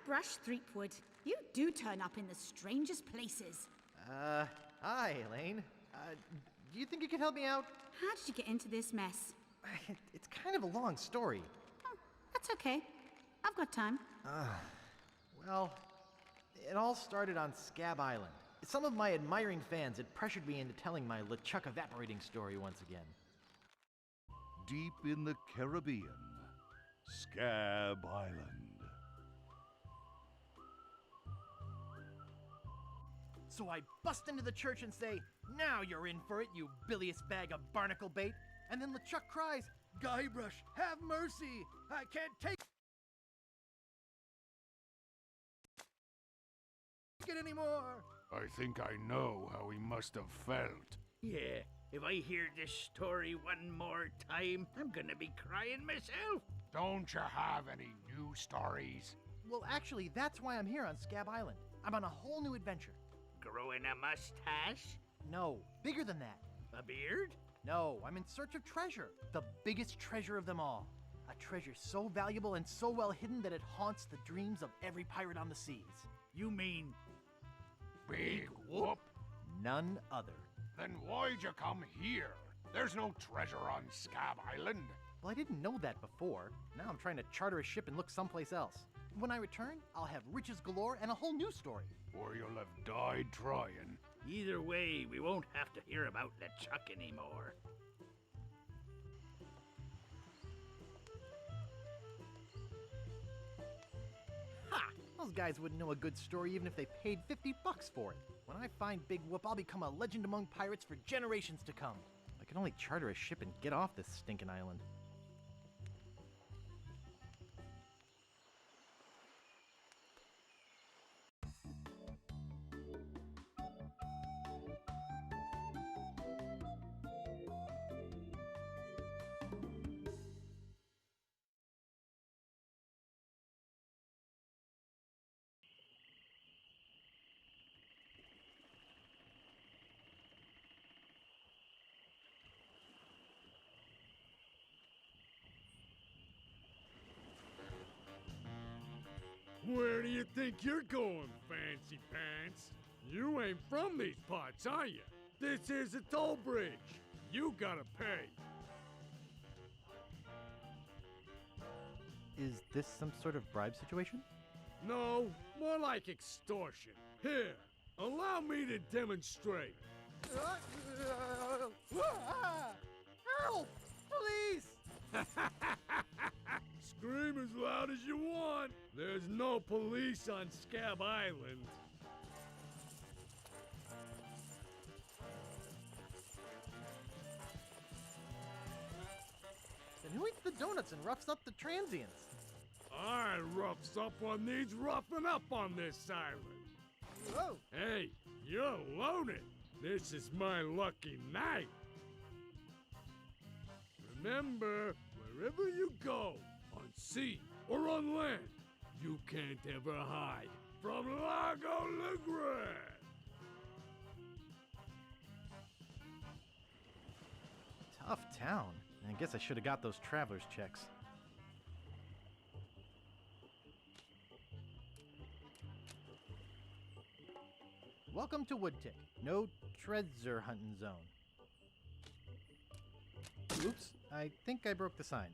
Guybrush Threepwood, you do turn up in the strangest places. Hi, Elaine. Do you think you could help me out? How did you get into this mess? It's kind of a long story. Oh, that's okay. I've got time. Well, it all started on Scab Island. Some of my admiring fans had pressured me into telling my LeChuck evaporating story once again. Deep in the Caribbean, Scab Island. So I bust into the church and say, "Now you're in for it, you bilious bag of barnacle bait." And then LeChuck cries, "Guybrush, have mercy! I can't take it anymore!" I think I know how he must have felt. Yeah, if I hear this story one more time, I'm gonna be crying myself. Don't you have any new stories? Well, actually, that's why I'm here on Scab Island. I'm on a whole new adventure. Growing a mustache? No, bigger than that. A beard? No, I'm in search of treasure. The biggest treasure of them all. A treasure so valuable and so well hidden that it haunts the dreams of every pirate on the seas. You mean Big Whoop? None other. Then why'd you come here? There's no treasure on Scab Island. Well, I didn't know that before. Now I'm trying to charter a ship and look someplace else. When I return, I'll have riches galore and a whole new story. Or you'll have died trying. either way, we won't have to hear about LeChuck anymore. Ha! Those guys wouldn't know a good story even if they paid $50 for it. When I find Big Whoop, I'll become a legend among pirates for generations to come. I can only charter a ship and get off this stinking island. Where do you think you're going, Fancy Pants? You ain't from these parts, are you? This is a toll bridge. You gotta pay. Is this some sort of bribe situation? No, more like extortion. Here, allow me to demonstrate. Help! Please! Scream as loud as you want. There's no police on Scab Island. Then who eats the donuts and roughs up the transients? I roughs up on these roughing up on this island. Whoa! Hey, you're loaded. This is my lucky night. Remember, wherever you go, on sea or on land, you can't ever hide from Lago Legrand. Tough town. I guess I should have got those traveler's checks. Welcome to Woodtick. No treasure hunting zone. Oops, I think I broke the sign.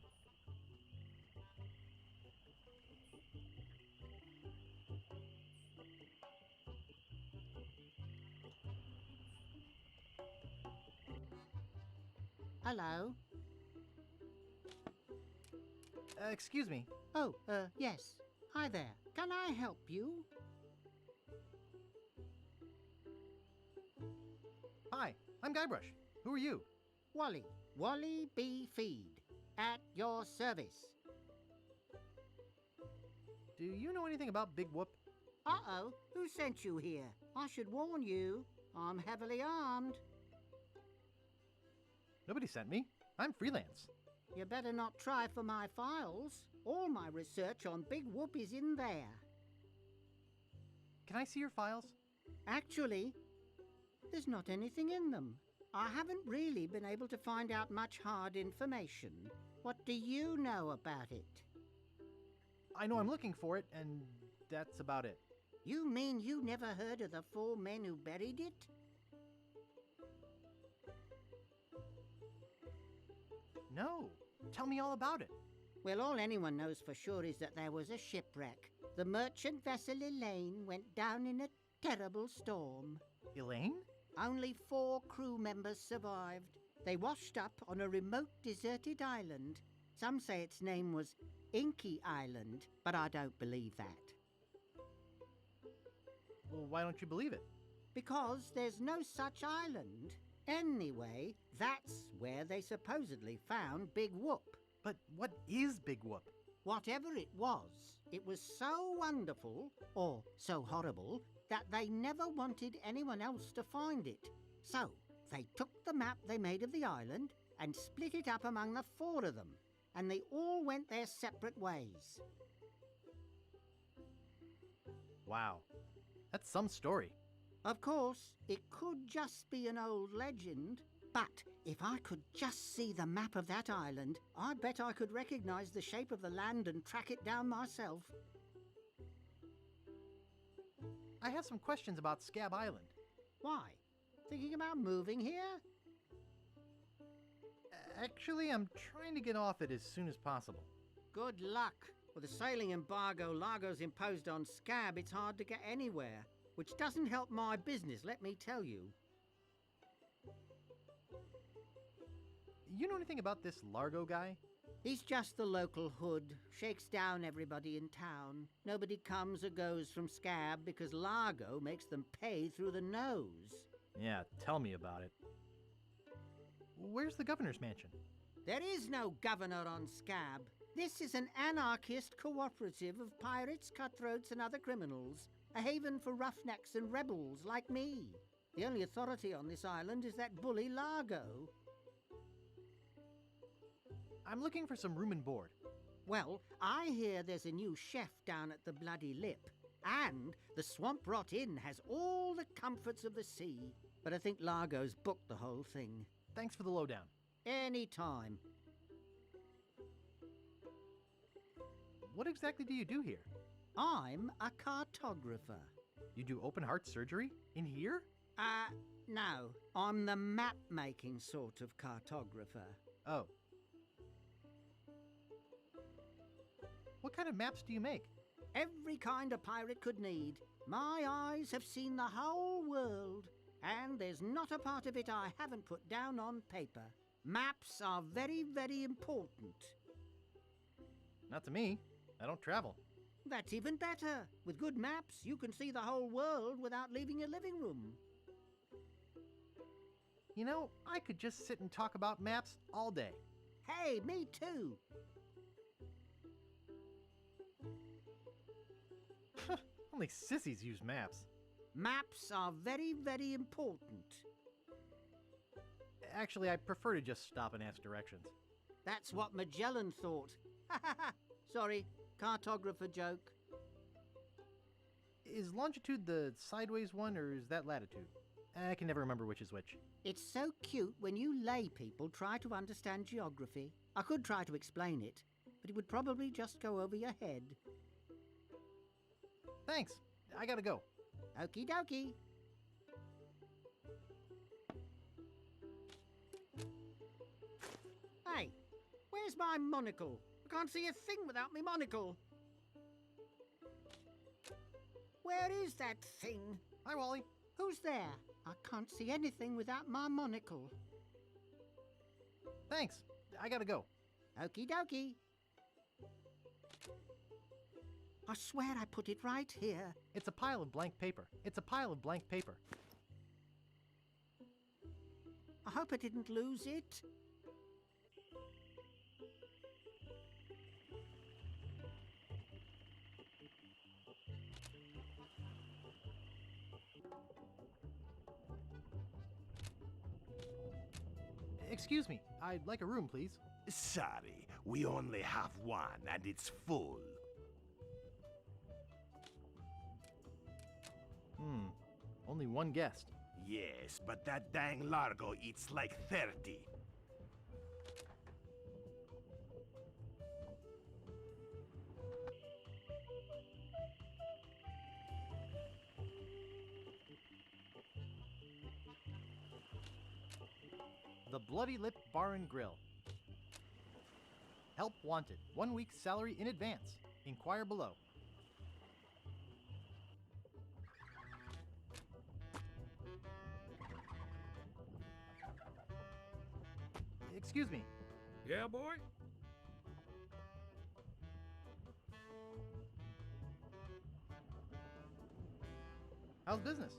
Hello? Excuse me. Oh, yes. Hi there. Can I help you? Hi, I'm Guybrush. Who are you? Wally. Wally B. Feed. At your service. Do you know anything about Big Whoop? Uh-oh. Who sent you here? I should warn you. I'm heavily armed. Nobody sent me. I'm freelance. You better not try for my files. All my research on Big Whoop is in there. Can I see your files? Actually, there's not anything in them. I haven't really been able to find out much hard information. What do you know about it? I know I'm looking for it, and that's about it. You mean you never heard of the 4 men who buried it? No. Tell me all about it. Well, all anyone knows for sure is that there was a shipwreck. The merchant vessel Elaine went down in a terrible storm. Elaine? Only 4 crew members survived. They washed up on a remote, deserted island. Some say its name was Inky Island, but I don't believe that. Well, why don't you believe it? Because there's no such island. Anyway, that's where they supposedly found Big Whoop. But what is Big Whoop? Whatever it was so wonderful, or so horrible, that they never wanted anyone else to find it. So, they took the map they made of the island and split it up among the 4 of them, and they all went their separate ways. Wow. That's some story. Of course, it could just be an old legend, but if I could just see the map of that island, I bet I could recognize the shape of the land and track it down myself. I have some questions about Scab Island. Why? Thinking about moving here? Actually, I'm trying to get off it as soon as possible. Good luck. With the sailing embargo Largo's imposed on Scab, it's hard to get anywhere, which doesn't help my business, let me tell you. You know anything about this Largo guy? He's just the local hood, shakes down everybody in town. Nobody comes or goes from Scab because Largo makes them pay through the nose. Yeah, tell me about it. Where's the governor's mansion? There is no governor on Scab. This is an anarchist cooperative of pirates, cutthroats, and other criminals. A haven for roughnecks and rebels like me. The only authority on this island is that bully Largo. I'm looking for some room and board. Well, I hear there's a new chef down at the Bloody Lip. And the Swamp Rot Inn has all the comforts of the sea. But I think Largo's booked the whole thing. Thanks for the lowdown. Any time. What exactly do you do here? I'm a cartographer. You do open heart surgery? In here? No. I'm the map-making sort of cartographer. Oh. What kind of maps do you make? Every kind a pirate could need. My eyes have seen the whole world, and there's not a part of it I haven't put down on paper. Maps are very, very important. Not to me. I don't travel. That's even better. With good maps, you can see the whole world without leaving your living room. You know, I could just sit and talk about maps all day. Hey, me too. Only sissies use maps. Maps are very, very important. Actually, I prefer to just stop and ask directions. That's what Magellan thought. Sorry, cartographer joke. Is longitude the sideways one, or is that latitude? I can never remember which is which. It's so cute when you lay people try to understand geography. I could try to explain it, but it would probably just go over your head. Thanks. I gotta go. Okie dokie. Hey, where's my monocle? I can't see a thing without my monocle. Where is that thing? Hi, Wally. Who's there? I can't see anything without my monocle. Thanks. I gotta go. Okie dokie. I swear I put it right here. It's a pile of blank paper. It's a pile of blank paper. I hope I didn't lose it. Excuse me. I'd like a room, please. Sorry, we only have one and it's full. Only one guest. Yes, but that dang Largo eats like 30. The Bloody Lip Bar and Grill. Help wanted. 1 week's salary in advance. Inquire below. Excuse me. Yeah, boy? How's business?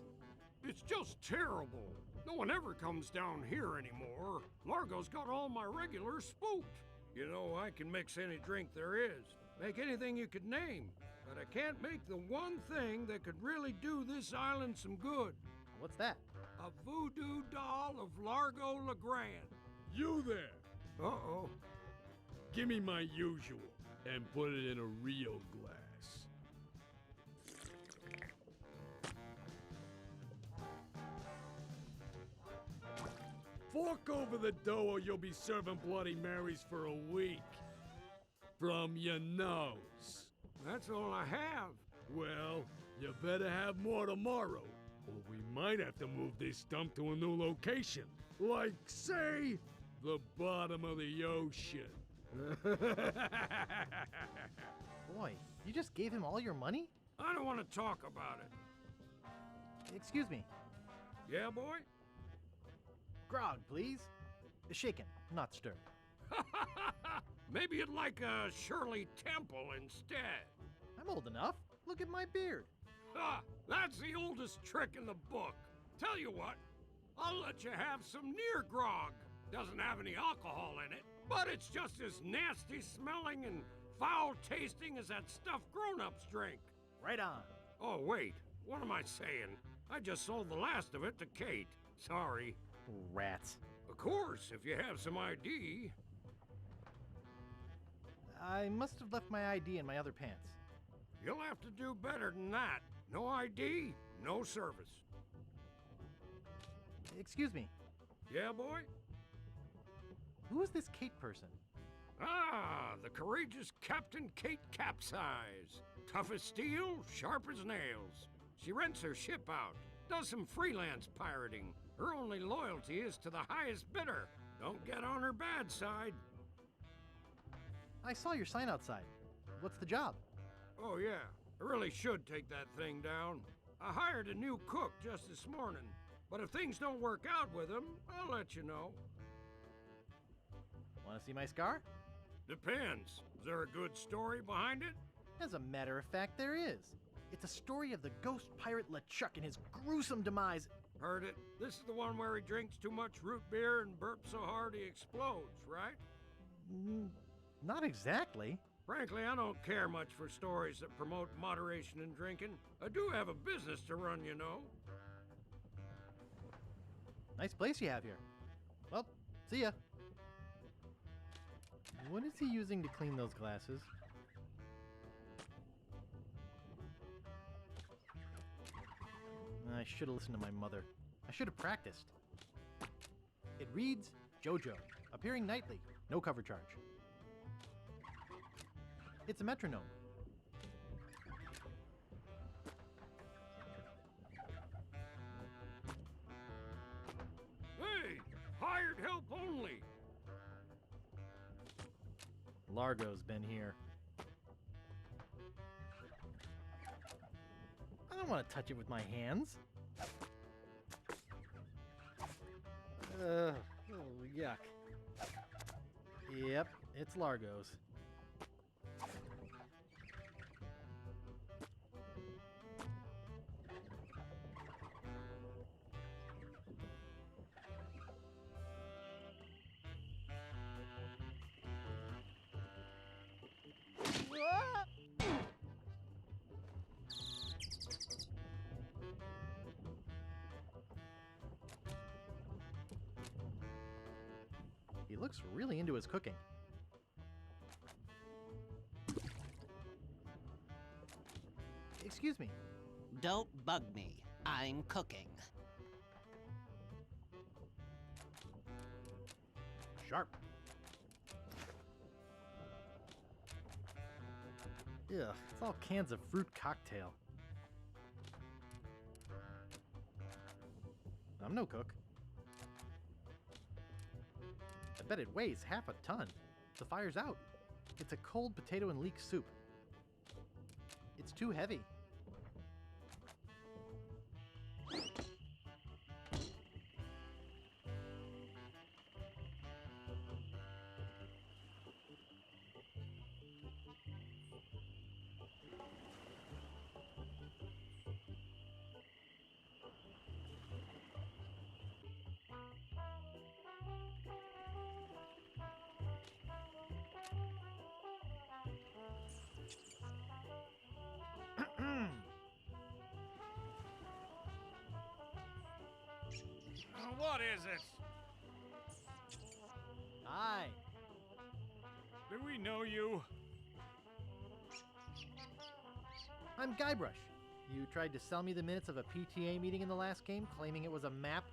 It's just terrible. No one ever comes down here anymore. Largo's got all my regulars spooked. You know, I can mix any drink there is, make anything you could name, but I can't make the one thing that could really do this island some good. What's that? A voodoo doll of Largo LeGrand. You there? Uh-oh. Give me my usual, and put it in a real glass. Fork over the dough or you'll be serving Bloody Marys for a week. From your nose. That's all I have. Well, you better have more tomorrow, or we might have to move this dump to a new location. Like, say, the bottom of the ocean. Boy, you just gave him all your money? I don't want to talk about it. Excuse me. Yeah, boy? Grog, please. Shaken, not stirred. Maybe you'd like a Shirley Temple instead. I'm old enough. Look at my beard. Ha! That's the oldest trick in the book. Tell you what, I'll let you have some near grog. Doesn't have any alcohol in it, but it's just as nasty smelling and foul tasting as that stuff grown-ups drink. Right on. Oh, wait, what am I saying? I just sold the last of it to Kate. Sorry. Rats. Of course, if you have some ID. I must have left my ID in my other pants. You'll have to do better than that. No ID, no service. Excuse me. Yeah, boy? Who is this Kate person? Ah, the courageous Captain Kate Capsize. Tough as steel, sharp as nails. She rents her ship out, does some freelance pirating. Her only loyalty is to the highest bidder. Don't get on her bad side. I saw your sign outside. What's the job? Oh, yeah. I really should take that thing down. I hired a new cook just this morning. But if things don't work out with him, I'll let you know. Want to see my scar? Depends. Is there a good story behind it? As a matter of fact, there is. It's a story of the ghost pirate LeChuck and his gruesome demise. Heard it. This is the one where he drinks too much root beer and burps so hard he explodes, right? Not exactly. Frankly, I don't care much for stories that promote moderation in drinking. I do have a business to run, you know. Nice place you have here. Well, see ya. What is he using to clean those glasses? I should have listened to my mother. I should have practiced. It reads, JoJo, appearing nightly, no cover charge. It's a metronome. Hey, hired help only. Largo's been here. I don't want to touch it with my hands. Oh, yuck. Yep, it's Largo's. He looks really into his cooking. Excuse me. Don't bug me. I'm cooking. Sharp. Ugh, it's all cans of fruit cocktail. I'm no cook. bet it weighs half a ton. The fire's out. It's a cold potato and leek soup. It's too heavy. What is it? Hi. Do we know you? I'm Guybrush. You tried to sell me the minutes of a PTA meeting in the last game, claiming it was a map?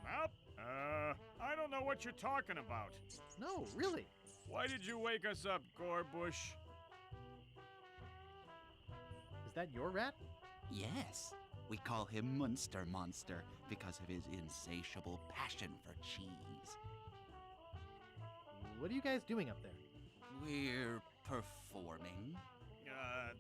Map? I don't know what you're talking about. No, really. Why did you wake us up, Guybrush? Is that your rat? Yes, we call him Munster Monster because of his insatiable passion for cheese. What are you guys doing up there? We're performing.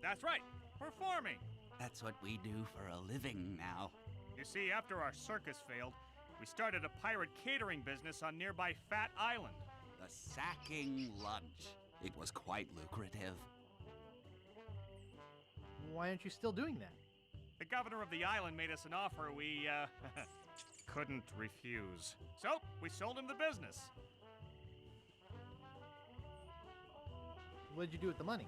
That's right. Performing. That's what we do for a living now. You see, after our circus failed, we started a pirate catering business on nearby Fat Island. The Sacking Lunch. It was quite lucrative. Why aren't you still doing that? The governor of the island made us an offer we, couldn't refuse. So, we sold him the business. What did you do with the money?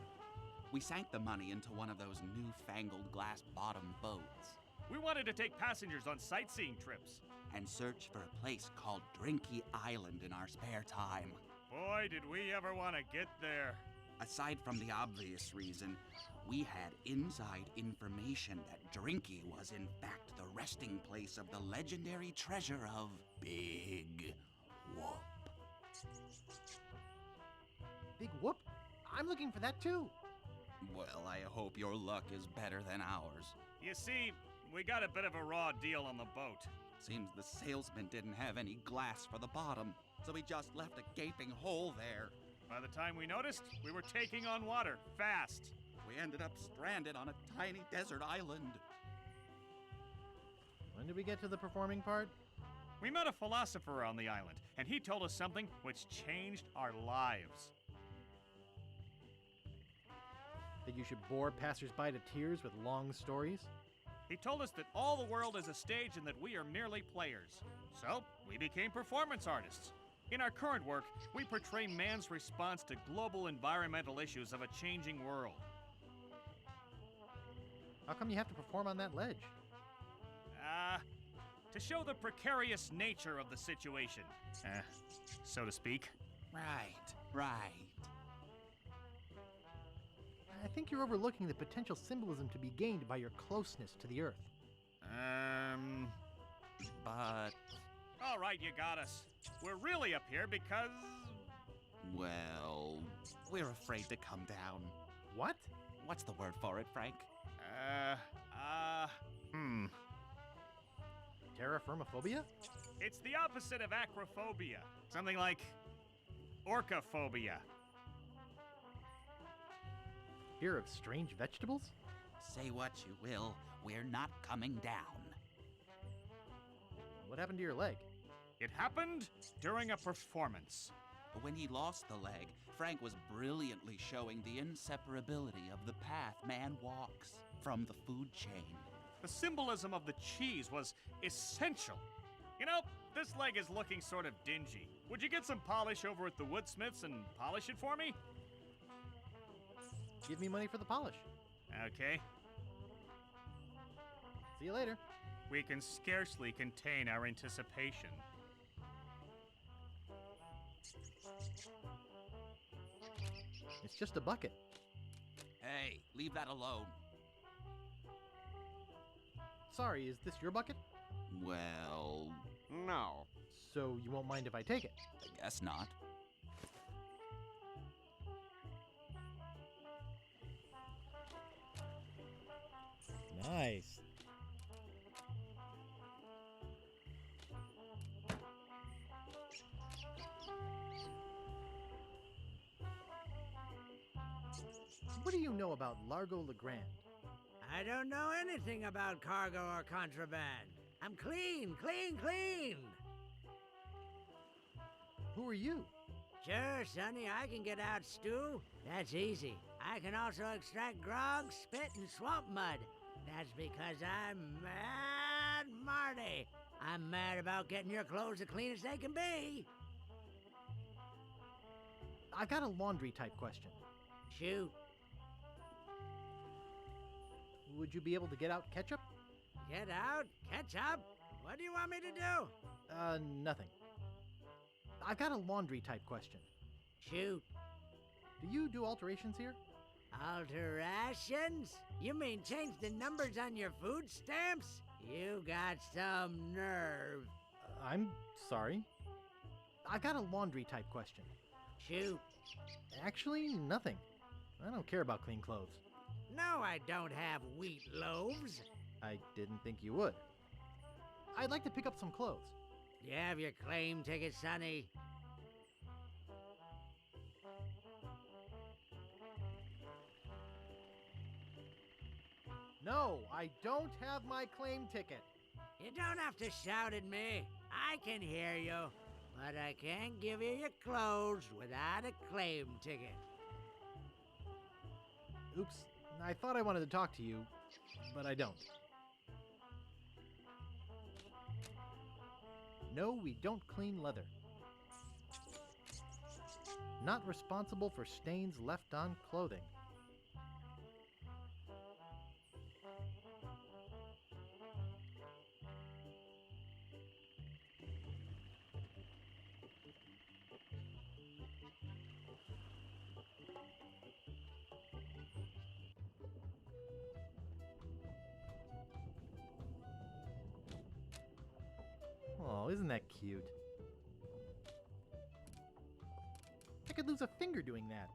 We sank the money into one of those newfangled glass-bottom boats We wanted to take passengers on sightseeing trips. and search for a place called Drinky Island in our spare time. Boy, did we ever want to get there. Aside from the obvious reason, we had inside information that Drinky was in fact the resting place of the legendary treasure of Big Whoop. Big whoop? I'm looking for that too. Well, I hope your luck is better than ours. You see, we got a bit of a raw deal on the boat. Seems the salesman didn't have any glass for the bottom, so he just left a gaping hole there. By the time we noticed, we were taking on water, fast. We ended up stranded on a tiny desert island. When did we get to the performing part? We met a philosopher on the island, and he told us something which changed our lives. That you should bore passersby to tears with long stories? He told us that all the world is a stage and that we are merely players. So, we became performance artists. In our current work, we portray man's response to global environmental issues of a changing world. How come you have to perform on that ledge? To show the precarious nature of the situation, so to speak. Right. I think you're overlooking the potential symbolism to be gained by your closeness to the Earth. But, All right, you got us. We're really up here because... well, we're afraid to come down. What? What's the word for it, Frank? Terraformophobia? It's the opposite of acrophobia. Something like orcaphobia. Fear of strange vegetables? Say what you will, we're not coming down. What happened to your leg? It happened during a performance. When he lost the leg, Frank was brilliantly showing the inseparability of the path man walks from the food chain. The symbolism of the cheese was essential. You know, this leg is looking sort of dingy. Would you get some polish over at the Woodsmiths and polish it for me? Give me money for the polish. Okay. See you later. We can scarcely contain our anticipation. It's just a bucket. Hey, leave that alone. Sorry, is this your bucket? Well, No. So you won't mind if I take it? I guess not. Nice. do you know about Largo Legrand? I don't know anything about cargo or contraband. I'm clean, clean, clean. Who are you? Sure, Sonny, I can get out stew. That's easy. I can also extract grog, spit, and swamp mud. That's because I'm Mad Marty. I'm mad about getting your clothes the cleanest they can be. I got a laundry type question. Shoot. Would you be able to get out ketchup? Get out? Catch up? What do you want me to do? Nothing. I got a laundry type question. Shoot. Do you do alterations here? Alterations? You mean change the numbers on your food stamps? You got some nerve. I'm sorry. I got a laundry type question. Shoot. Actually, nothing. I don't care about clean clothes. No, I don't have wheat loaves. I didn't think you would. I'd like to pick up some clothes. You have your claim ticket, Sonny. No, I don't have my claim ticket. You don't have to shout at me. I can hear you. But I can't give you your clothes without a claim ticket. Oops, I thought I wanted to talk to you, but I don't. No, we don't clean leather. Not responsible for stains left on clothing. Oh, isn't that cute? I could lose a finger doing that.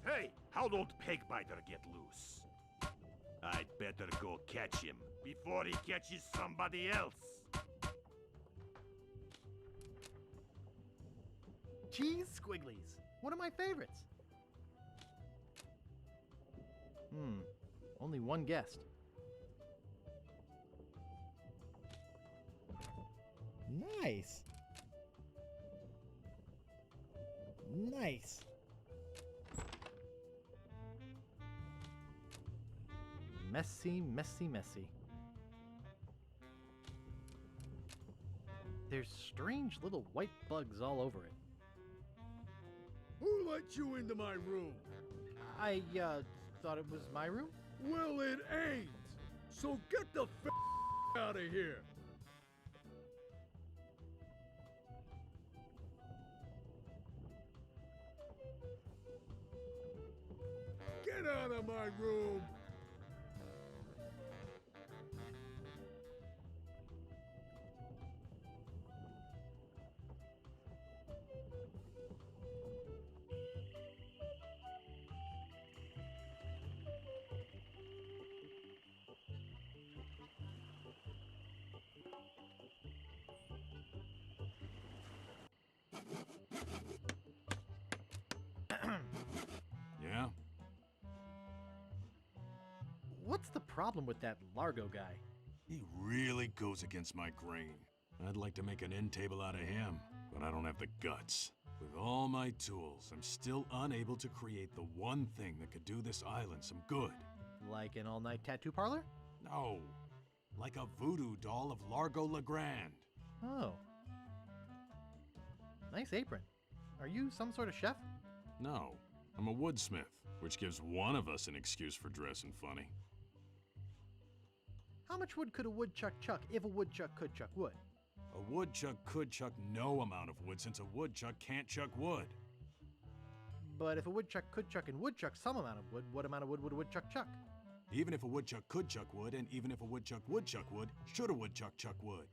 Hey, how don't Pegbiter get loose? I'd better go catch him before he catches somebody else. Cheese squigglies. One of my favorites. Only one guest. Nice. Nice. Messy, messy, messy. There's strange little white bugs all over it. Who let you into my room? I, thought it was my room? Well, it ain't. So get the out of here. Get out of my room. Yeah? What's the problem with that Largo guy? He really goes against my grain. I'd like to make an end table out of him, but I don't have the guts. With all my tools, I'm still unable to create the one thing that could do this island some good. Like an all-night tattoo parlor? No, like a voodoo doll of Largo Legrand. Oh. Nice apron. Are you some sort of chef? No, I'm a woodsmith, which gives one of us an excuse for dressing funny. How much wood could a woodchuck chuck if a woodchuck could chuck wood? A woodchuck could chuck no amount of wood since a woodchuck can't chuck wood. But if a woodchuck could chuck and woodchuck some amount of wood, what amount of wood would a woodchuck chuck? Even if a woodchuck could chuck wood, and even if a woodchuck would chuck wood, should a woodchuck chuck wood?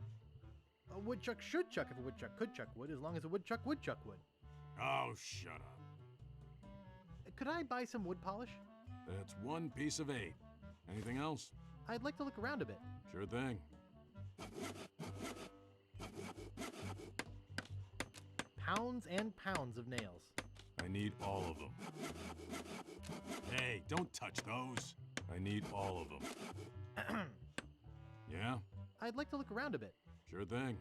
A woodchuck should chuck if a woodchuck could chuck wood, as long as a woodchuck would chuck wood. Oh, shut up. Could I buy some wood polish? That's 1 piece of 8. Anything else? I'd like to look around a bit. Sure thing. Pounds and pounds of nails. I need all of them. Hey, don't touch those. I need all of them. Yeah? I'd like to look around a bit. Sure thing.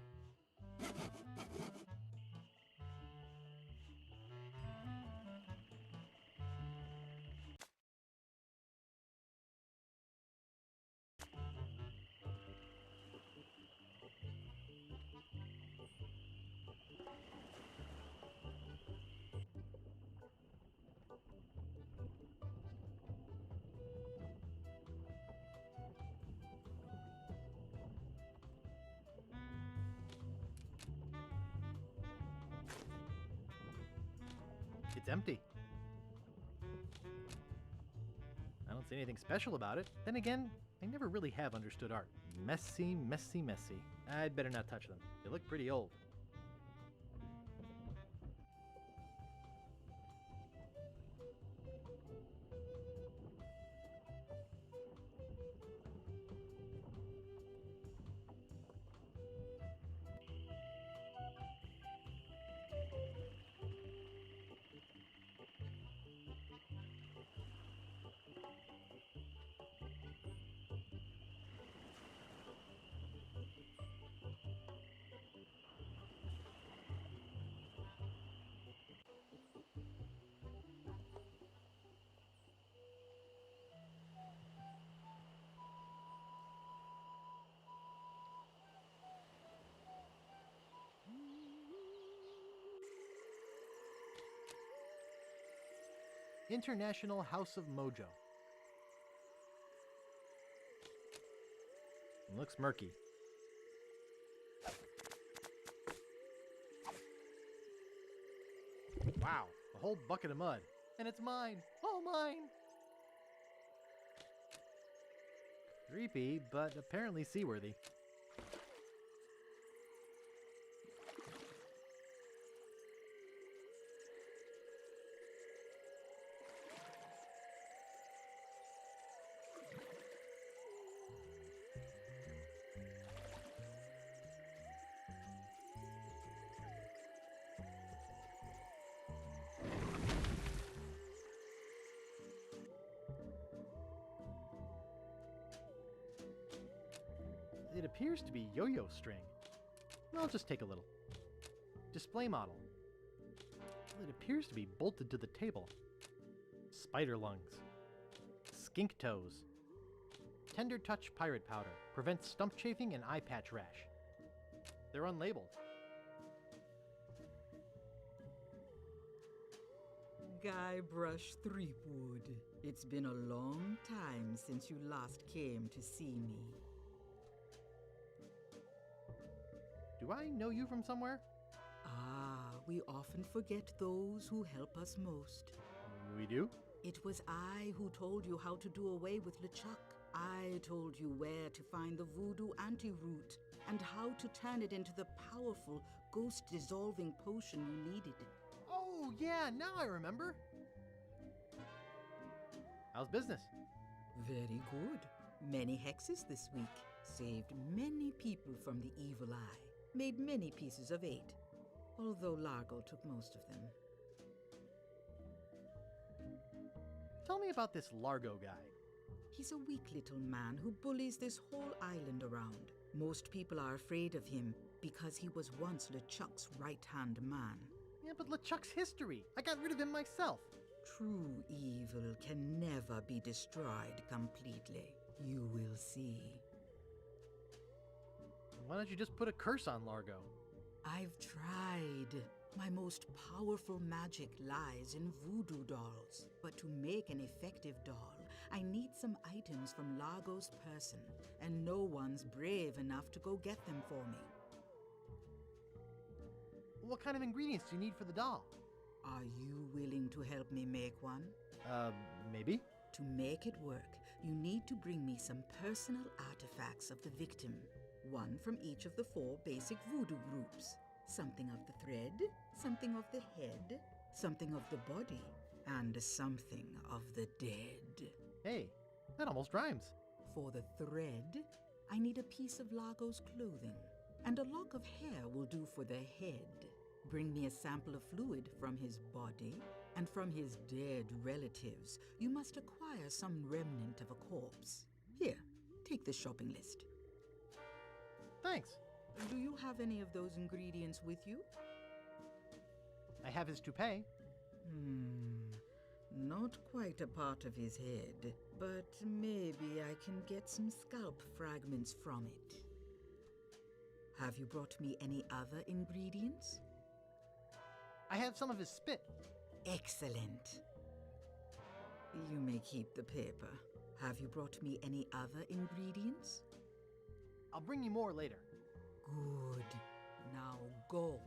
It's empty. I don't see anything special about it. Then again, I never really have understood art. Messy, messy, messy. I'd better not touch them. They look pretty old. International House of Mojo. Looks murky. Wow, a whole bucket of mud. And it's mine. All mine. Creepy, but apparently seaworthy. It appears to be yo-yo string. I'll just take a little. Display model. It appears to be bolted to the table. Spider lungs. Skink toes. Tender touch pirate powder. Prevents stump chafing and eye patch rash. They're unlabeled. Guybrush Threepwood. It's been a long time since you last came to see me. Do I know you from somewhere? Ah, we often forget those who help us most. We do? It was I who told you how to do away with LeChuck. I told you where to find the voodoo antiroot and how to turn it into the powerful, ghost-dissolving potion you needed. Oh, yeah, now I remember. How's business? Very good. Many hexes this week. Saved many people from the evil eye. Made many pieces of 8, although Largo took most of them. Tell me about this Largo guy. He's a weak little man who bullies this whole island around. Most people are afraid of him because he was once LeChuck's right-hand man. Yeah, but LeChuck's history. I got rid of him myself. True evil can never be destroyed completely. You will see. Why don't you just put a curse on Largo? I've tried. My most powerful magic lies in voodoo dolls. But to make an effective doll, I need some items from Largo's person, and no one's brave enough to go get them for me. What kind of ingredients do you need for the doll? Are you willing to help me make one? Maybe? To make it work, you need to bring me some personal artifacts of the victim. One from each of the 4 basic voodoo groups. Something of the thread, something of the head, something of the body, and something of the dead. Hey, that almost rhymes. For the thread, I need a piece of Largo's clothing, and a lock of hair will do for the head. Bring me a sample of fluid from his body, and from his dead relatives, you must acquire some remnant of a corpse. Here, take the shopping list. Thanks. Do you have any of those ingredients with you? I have his toupee. Not quite a part of his head, but maybe I can get some scalp fragments from it. Have you brought me any other ingredients? I have some of his spit. Excellent. You may keep the paper. Have you brought me any other ingredients? I'll bring you more later. Good. Now go.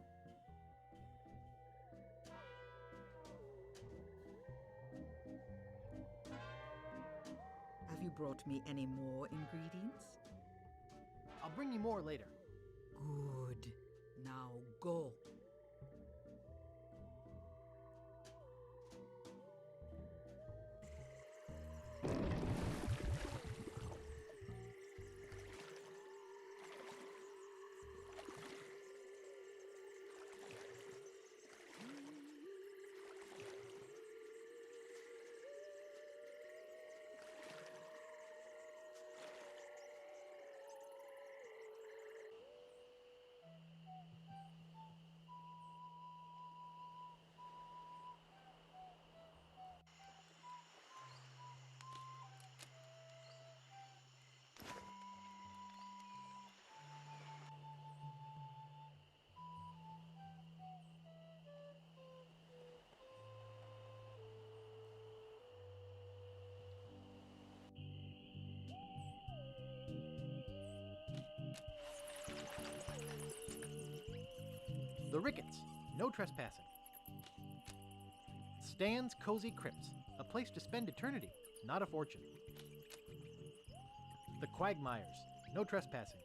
Have you brought me any more ingredients? I'll bring you more later. Good. Now go. The Ricketts, no trespassing. Stan's Cozy Crypts, a place to spend eternity, not a fortune. The Quagmires, no trespassing.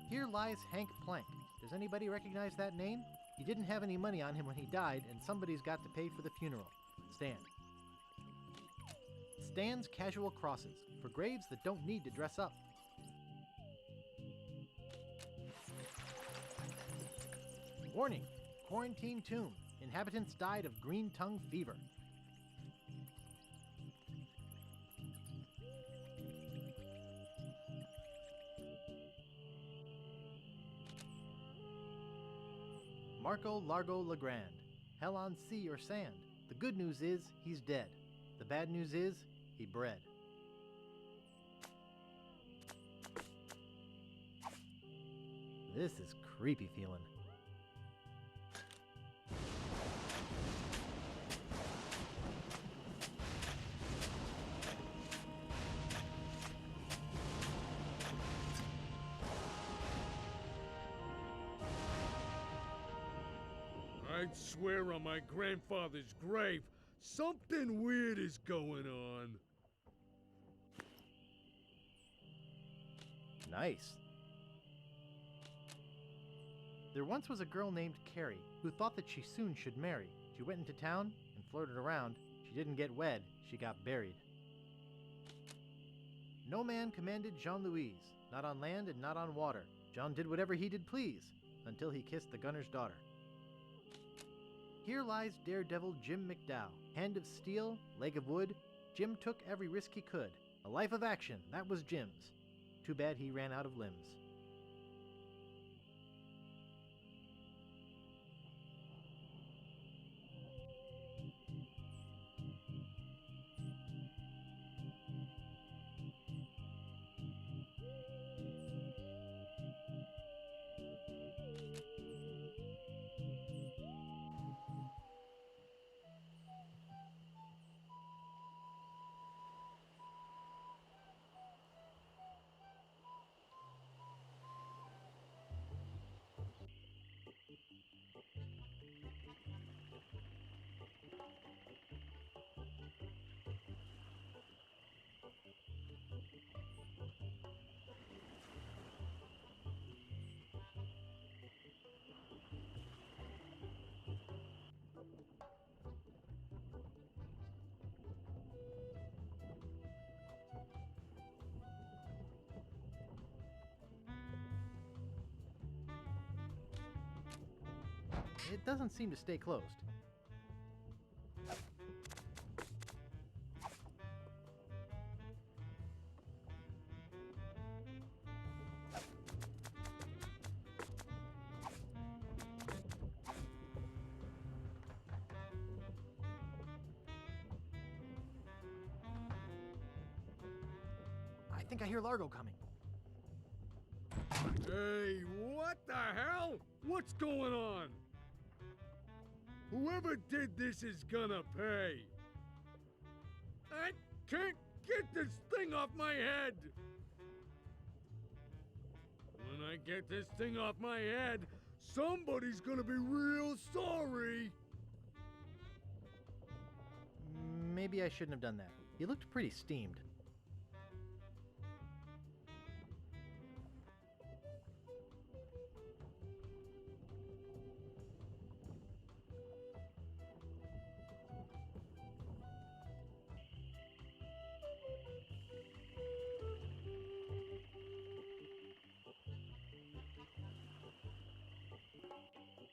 Here lies Hank Plank. Does anybody recognize that name? He didn't have any money on him when he died, and somebody's got to pay for the funeral. Stan. Stan's Casual Crosses, for graves that don't need to dress up. Warning! Quarantine tomb. Inhabitants died of green tongue fever. Marco Largo Legrand. Hell on sea or sand. The good news is he's dead. The bad news is he bred. This is creepy feeling. I'd swear on my grandfather's grave, something weird is going on. Nice. There once was a girl named Carrie who thought that she soon should marry. She went into town and flirted around. She didn't get wed, she got buried. No man commanded Jean-Louise, not on land and not on water. John did whatever he did please, until he kissed the gunner's daughter. Here lies daredevil Jim McDowell. Hand of steel, leg of wood. Jim took every risk he could. A life of action, that was Jim's. Too bad he ran out of limbs. It doesn't seem to stay closed. I think I hear Largo coming. Hey, what the hell? What's going on? Whoever did this is gonna pay. I can't get this thing off my head. When I get this thing off my head, somebody's gonna be real sorry. Maybe I shouldn't have done that. He looked pretty steamed.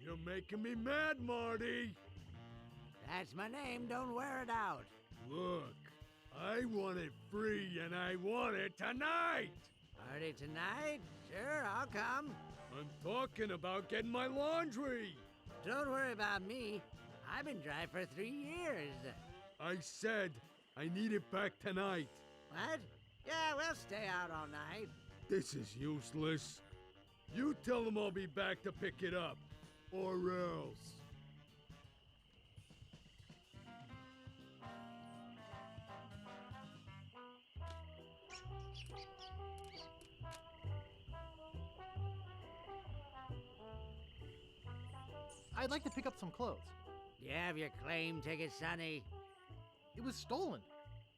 You're making me mad, Marty. That's my name, don't wear it out. Look, I want it free and I want it tonight. Party tonight? Sure, I'll come. I'm talking about getting my laundry. Don't worry about me. I've been dry for 3 years. I said I need it back tonight. What? Yeah, we'll stay out all night. This is useless. You tell them I'll be back to pick it up. Or else. I'd like to pick up some clothes. You have your claim ticket, Sonny. It was stolen.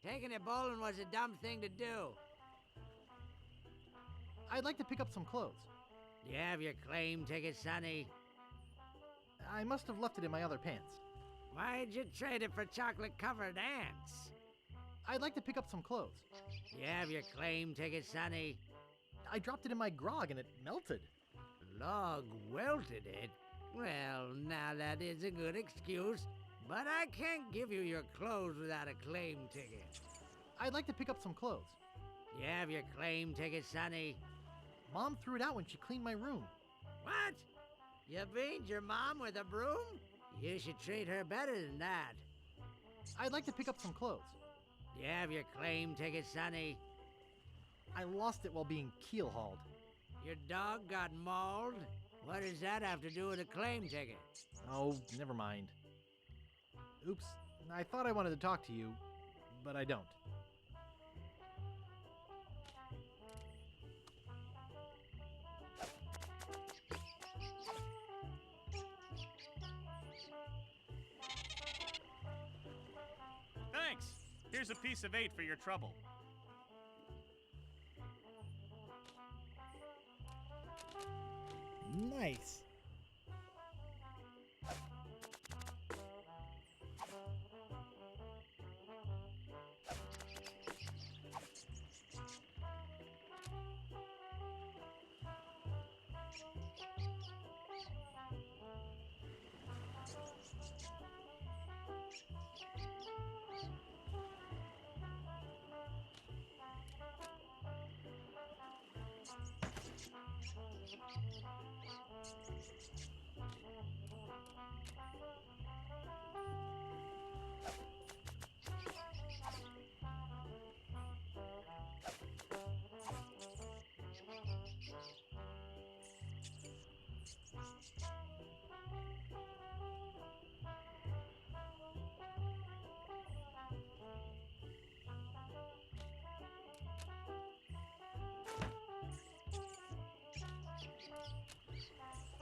Taking it bowling was a dumb thing to do. I'd like to pick up some clothes. You have your claim ticket, Sonny. I must have left it in my other pants. Why'd you trade it for chocolate-covered ants? I'd like to pick up some clothes. You have your claim ticket, Sonny. I dropped it in my grog and it melted. Log welted it? Well, now that is a good excuse, but I can't give you your clothes without a claim ticket. I'd like to pick up some clothes. You have your claim ticket, Sonny. Mom threw it out when she cleaned my room. What? You beat your mom with a broom? You should treat her better than that. I'd like to pick up some clothes. You have your claim ticket, Sonny. I lost it while being keel hauled. Your dog got mauled? What does that have to do with a claim ticket? Oh, never mind. Oops, I thought I wanted to talk to you, but I don't. Thanks. Here's a piece of 8 for your trouble. Nice.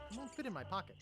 It won't fit in my pocket.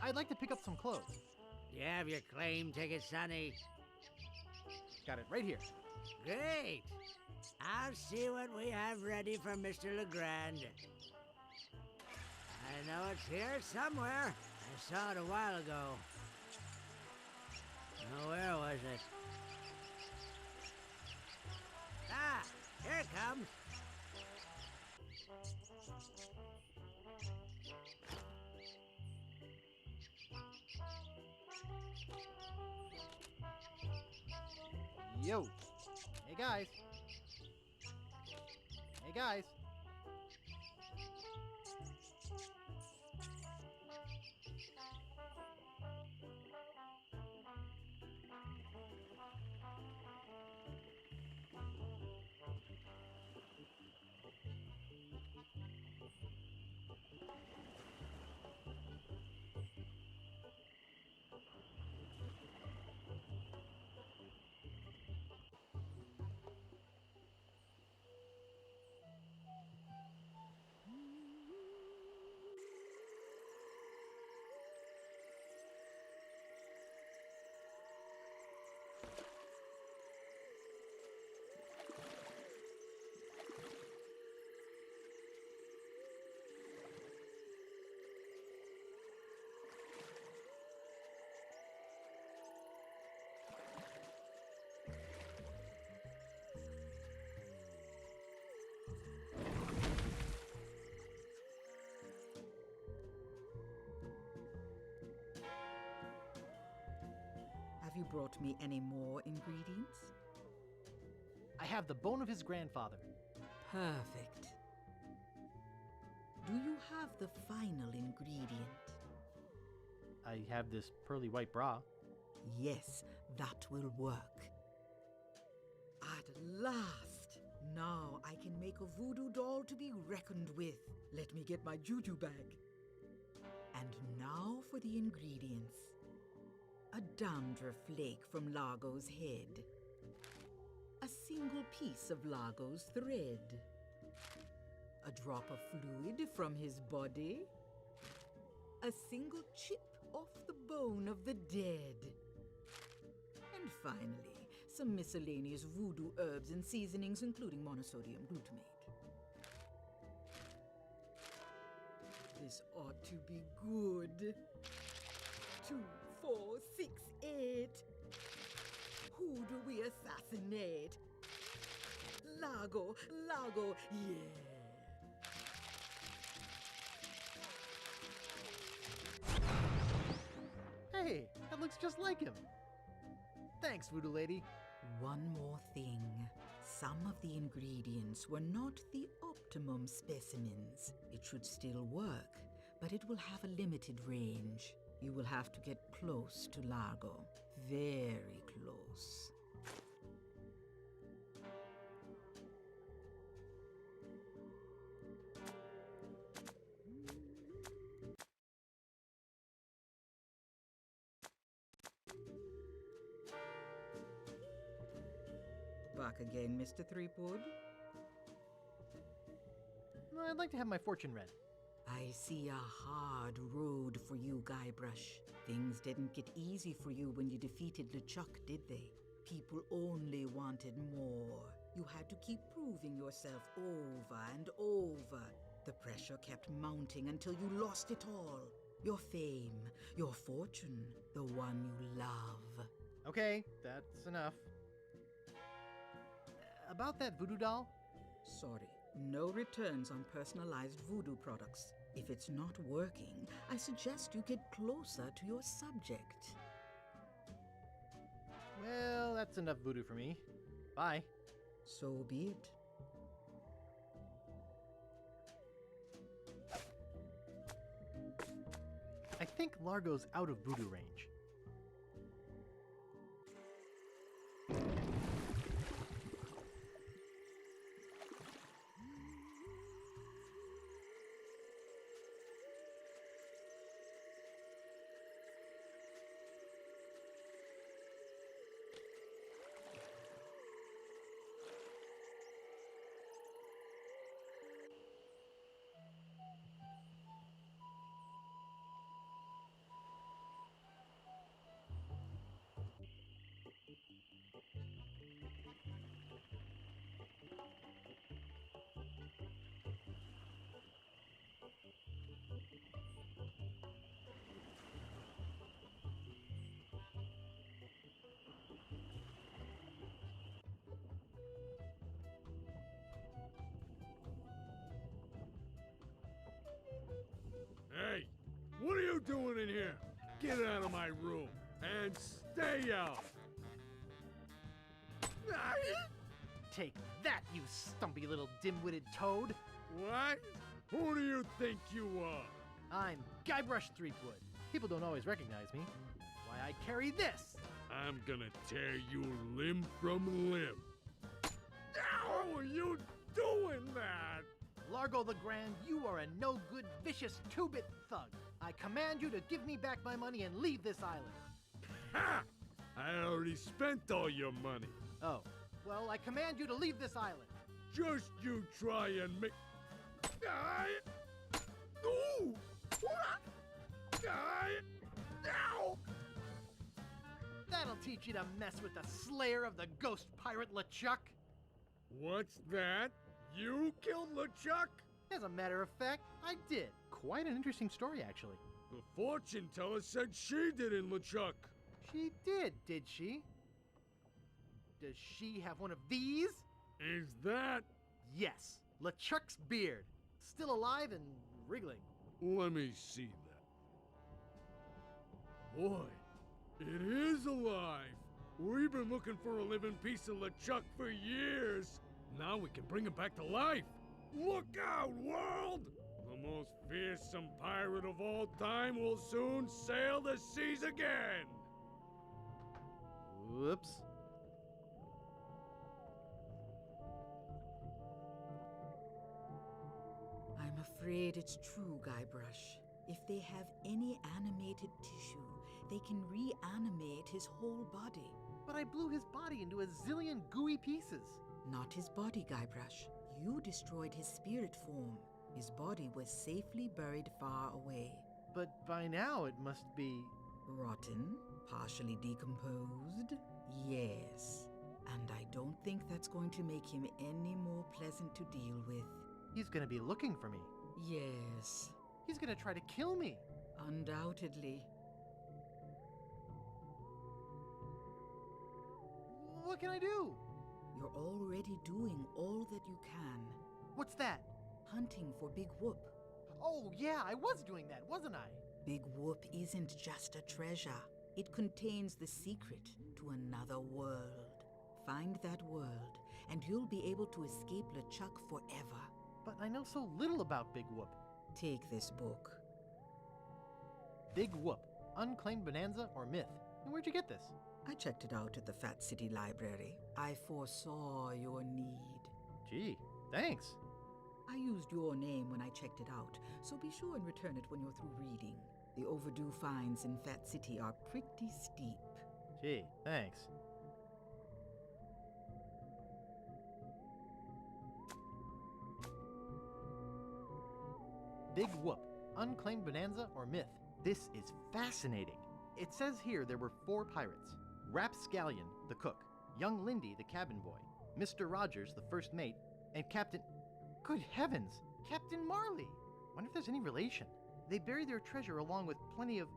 I'd like to pick up some clothes. You have your claim ticket, Sonny? Got it right here. Great! I'll see what we have ready for Mr. Legrand. I know it's here somewhere. I saw it a while ago. Now, where was it? Ah, here it comes. Yo. Hey, guys. Hey, guys. Have you brought me any more ingredients? I have the bone of his grandfather. Perfect. Do you have the final ingredient? I have this pearly white bra. Yes, that will work. At last! Now I can make a voodoo doll to be reckoned with. Let me get my juju bag. And now for the ingredients. A dandruff flake from Largo's head. A single piece of Largo's thread. A drop of fluid from his body. A single chip off the bone of the dead. And finally, some miscellaneous voodoo herbs and seasonings, including monosodium glutamate. This ought to be good. 2, 4, 6, 8. Who do we assassinate? Largo, Largo, yeah. Hey, that looks just like him. Thanks, Voodoo Lady. One more thing. Some of the ingredients were not the optimum specimens. It should still work, but it will have a limited range. You will have to get close to Largo. Very close. Back again, Mr. Threepwood? I'd like to have my fortune read. I see a hard road for you, Guybrush. Things didn't get easy for you when you defeated LeChuck, did they? People only wanted more. You had to keep proving yourself over and over. The pressure kept mounting until you lost it all. Your fame, your fortune, the one you love. Okay, that's enough. About that voodoo doll? Sorry, no returns on personalized voodoo products. If it's not working, I suggest you get closer to your subject. Well, that's enough voodoo for me. Bye. So be it. I think Largo's out of voodoo range. Get out of my room and stay out. Take that, you stumpy little dim-witted toad! What? Who do you think you are? I'm Guybrush Threepwood. People don't always recognize me. Why, I carry this! I'm gonna tear you limb from limb. How are you doing that? Largo the Grand, you are a no-good, vicious two-bit thug. I command you to give me back my money and leave this island. Ha! I already spent all your money. Oh, well, I command you to leave this island. Just you try and make... Ooh! Ow! That'll teach you to mess with the slayer of the ghost pirate LeChuck. What's that? You killed LeChuck? As a matter of fact, I did. Quite an interesting story, actually. The fortune teller said she did in LeChuck. She did she? Does she have one of these? Is that... Yes, LeChuck's beard. Still alive and wriggling. Let me see that. Boy, it is alive. We've been looking for a living piece of LeChuck for years. Now we can bring him back to life. Look out, world! The most fearsome pirate of all time will soon sail the seas again. Whoops. I'm afraid it's true, Guybrush. If they have any animated tissue, they can reanimate his whole body. But I blew his body into a zillion gooey pieces. Not his body, Guybrush. You destroyed his spirit form. His body was safely buried far away. But by now it must be... Rotten? Partially decomposed? Yes. And I don't think that's going to make him any more pleasant to deal with. He's gonna be looking for me. Yes. He's gonna try to kill me. Undoubtedly. What can I do? You're already doing all that you can. What's that? Hunting for Big Whoop. Oh, yeah, I was doing that, wasn't I? Big Whoop isn't just a treasure. It contains the secret to another world. Find that world, and you'll be able to escape LeChuck forever. But I know so little about Big Whoop. Take this book. Big Whoop, Unclaimed Bonanza or Myth. And where'd you get this? I checked it out at the Fat City Library. I foresaw your need. Gee, thanks. I used your name when I checked it out, so be sure and return it when you're through reading. The overdue fines in Fat City are pretty steep. Gee, thanks. Big Whoop, Unclaimed Bonanza or Myth. This is fascinating. It says here there were 4 pirates. Rapscallion, the cook, young Lindy, the cabin boy, Mr. Rogers, the first mate, and Captain... Good heavens! Captain Marley! Wonder if there's any relation. They buried their treasure along with plenty of...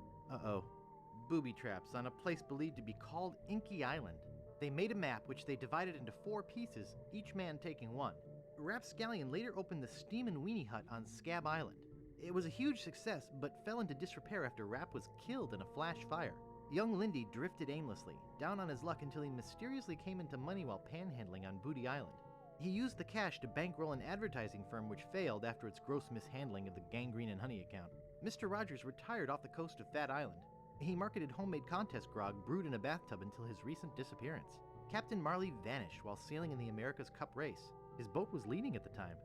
booby traps on a place believed to be called Inky Island. They made a map which they divided into 4 pieces, each man taking one. Rapscallion later opened the Steam and Weenie Hut on Scab Island. It was a huge success, but fell into disrepair after Rap was killed in a flash fire. Young Lindy drifted aimlessly, down on his luck until he mysteriously came into money while panhandling on Booty Island. He used the cash to bankroll an advertising firm which failed after its gross mishandling of the Gangrene and Honey account. Mr. Rogers retired off the coast of Fat Island. He marketed homemade contest grog brewed in a bathtub until his recent disappearance. Captain Marley vanished while sailing in the America's Cup race. His boat was leading at the time.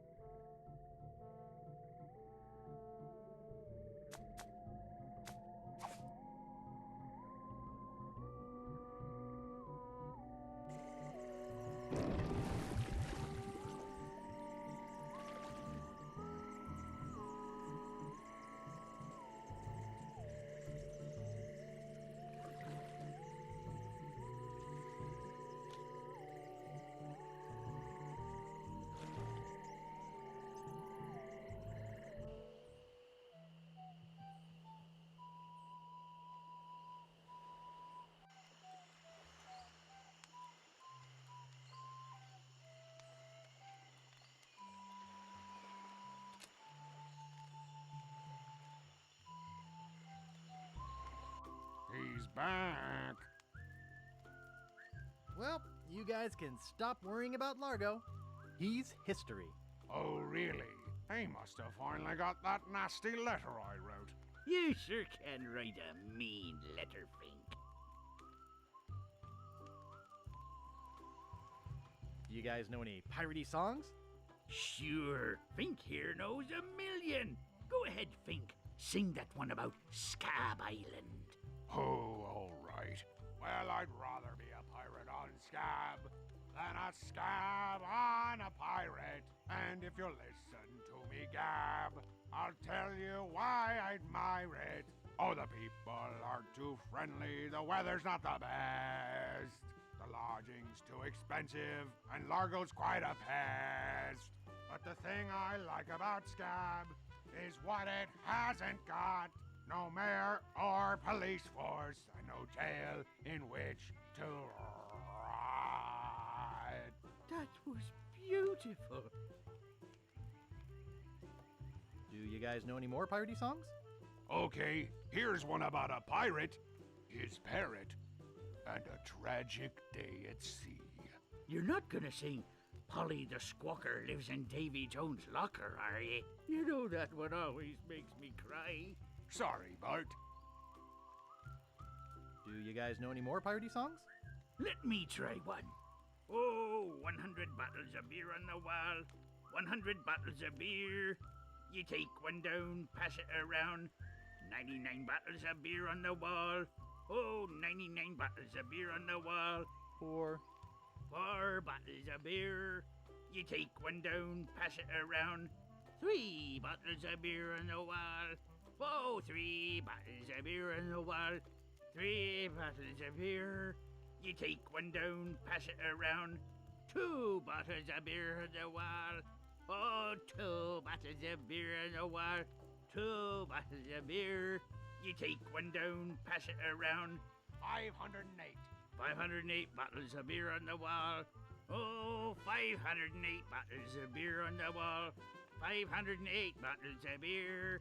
He's back. Well, you guys can stop worrying about Largo. He's history. Oh, really? He must have finally got that nasty letter I wrote. You sure can write a mean letter, Fink. Do you guys know any piratey songs? Sure, Fink here knows a million. Go ahead, Fink. Sing that one about Scab Island. Oh, all right. Well, I'd rather be a pirate on Scab than a scab on a pirate. And if you listen to me gab, I'll tell you why I admire it. Oh, the people aren't too friendly, the weather's not the best. The lodging's too expensive, and Largo's quite a pest. But the thing I like about Scab is what it hasn't got. No mayor or police force, and no jail in which to ride. That was beautiful. Do you guys know any more piratey songs? Okay, here's one about a pirate, his parrot, and a tragic day at sea. You're not gonna sing Polly the Squawker lives in Davy Jones' locker, are you? You know that one always makes me cry. Sorry, Bart. Do you guys know any more piratey songs? Let me try one. Oh, 100 bottles of beer on the wall. 100 bottles of beer. You take one down, pass it around. 99 bottles of beer on the wall. Oh, 99 bottles of beer on the wall. 4 bottles of beer. You take one down, pass it around. 3 bottles of beer on the wall. Oh, 3 bottles of beer on the wall. 3 bottles of beer. You take one down, pass it around. 2 bottles of beer on the wall. Oh, 2 bottles of beer on the wall. 2 bottles of beer. You take one down, pass it around. 508. 508 bottles of beer on the wall. Oh, 508 bottles of beer on the wall. 508 bottles of beer.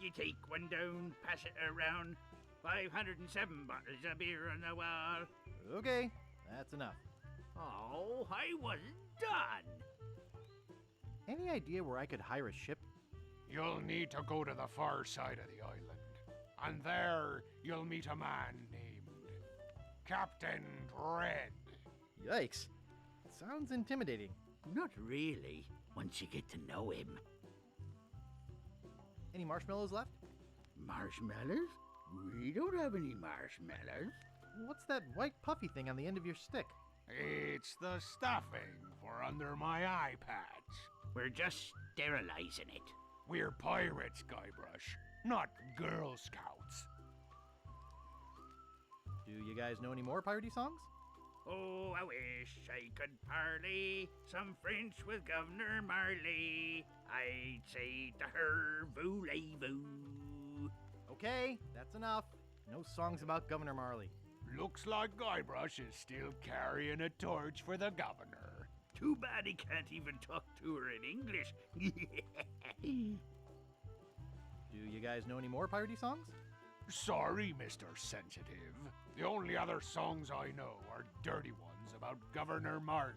You take one down, pass it around. 507 bottles of beer on the wall. Okay, that's enough. Oh, I wasn't done. Any idea where I could hire a ship? You'll need to go to the far side of the island, and there you'll meet a man named Captain Dread. Yikes. Sounds intimidating. Not really, once you get to know him. Any marshmallows left? Marshmallows? We don't have any marshmallows. What's that white puffy thing on the end of your stick? It's the stuffing for under my eye patch. We're just sterilizing it. We're pirates, Guybrush, not Girl Scouts. Do you guys know any more piratey songs? Oh, I wish I could parley some French with Governor Marley. I'd say to her, voulez-vous. Okay, that's enough. No songs about Governor Marley. Looks like Guybrush is still carrying a torch for the governor. Too bad he can't even talk to her in English. Do you guys know any more piratey songs? Sorry, Mr. Sensitive. The only other songs I know are dirty ones about Governor Marley.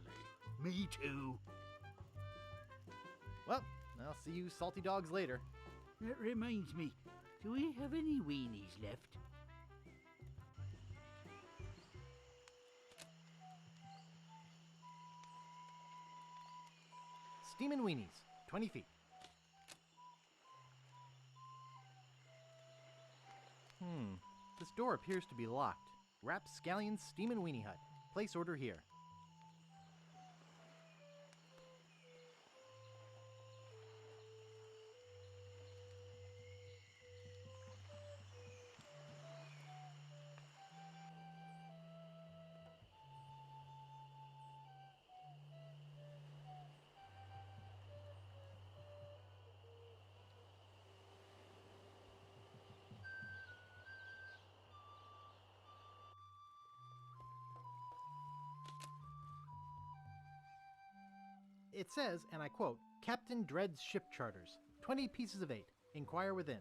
Me too. Well, I'll see you salty dogs later. That reminds me, do we have any weenies left? Steamin' Weenies, 20 feet. This door appears to be locked. Rapscallion's Steamin' Weenie Hut. Place order here. It says, and I quote, Captain Dread's ship charters. 20 pieces of 8. Inquire within.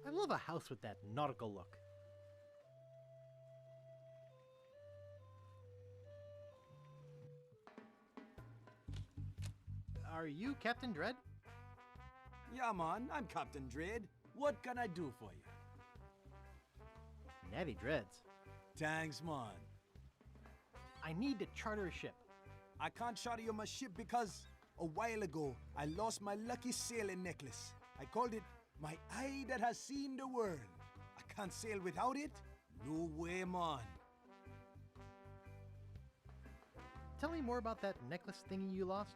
I love a house with that nautical look. Are you Captain Dread? Yeah, man, I'm Captain Dread. What can I do for you? Natty Dreads. Thanks, man. I need to charter a ship. I can't charter you my ship because a while ago I lost my lucky sailing necklace. I called it my eye that has seen the world. I can't sail without it? No way, man. Tell me more about that necklace thingy you lost.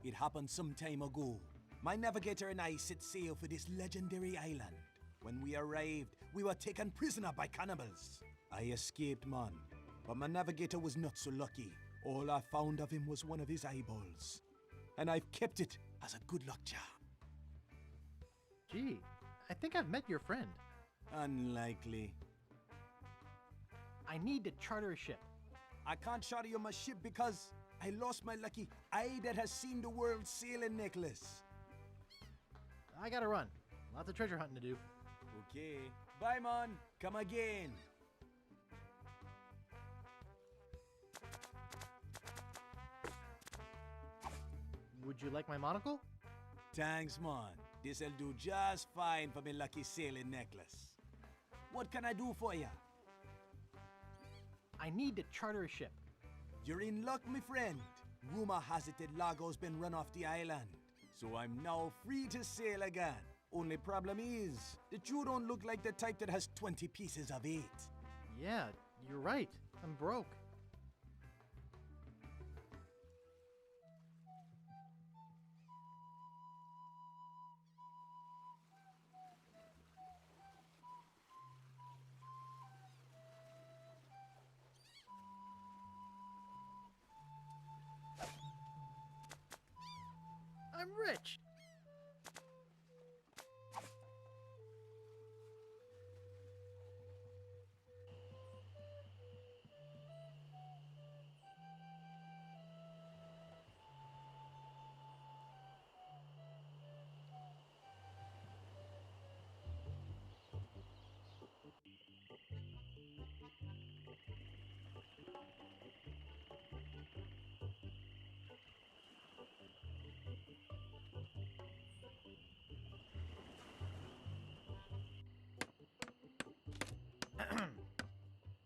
It happened some time ago. My navigator and I set sail for this legendary island. When we arrived, we were taken prisoner by cannibals. I escaped, man, but my navigator was not so lucky. All I found of him was one of his eyeballs. And I've kept it as a good luck charm. Gee, I think I've met your friend. Unlikely. I need to charter a ship. I can't charter you my ship because I lost my lucky eye that has seen the world sailing necklace. I gotta run. Lots of treasure hunting to do. Okay. Bye, man. Come again. Would you like my monocle? Thanks, man. This'll do just fine for me lucky sailing necklace. What can I do for ya? I need to charter a ship. You're in luck, my friend. Rumor has it that Largo's been run off the island. So I'm now free to sail again. Only problem is that you don't look like the type that has 20 pieces of 8. Yeah, you're right. I'm broke. I'm rich.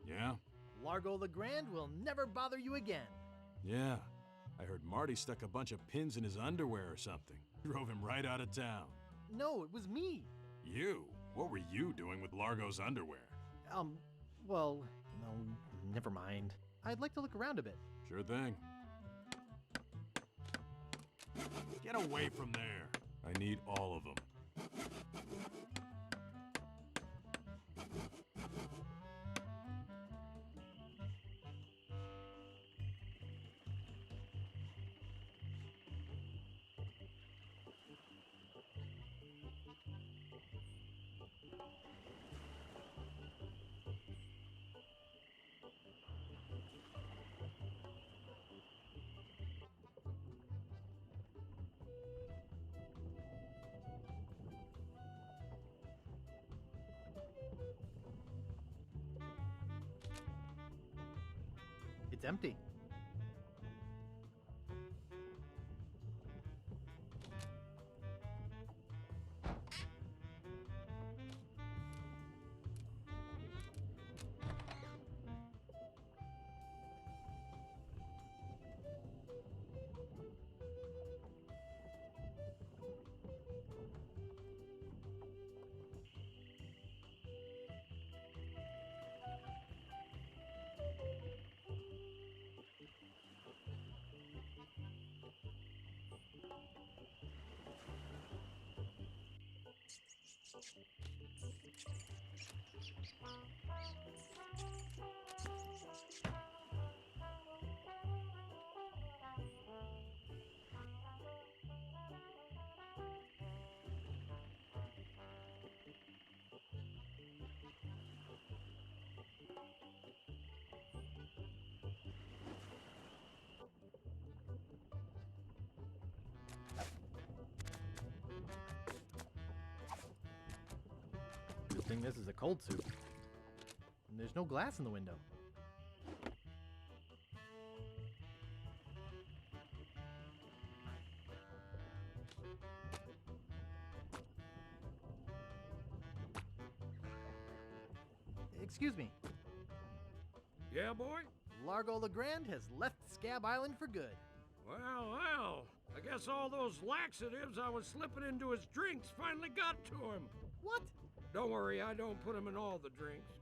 Yeah? Largo the Grand will never bother you again. Yeah. I heard Marty stuck a bunch of pins in his underwear or something. Drove him right out of town. No, it was me. You? What were you doing with Largo's underwear? Well, no, never mind. I'd like to look around a bit. Sure thing. Get away from there. I need all of them. It's empty. Good thing this is a cold soup. And there's no glass in the window. Excuse me. Yeah, boy? Largo LeGrand has left Scab Island for good. Well, I guess all those laxatives I was slipping into his drinks finally got to him. What? Don't worry, I don't put him in all the drinks.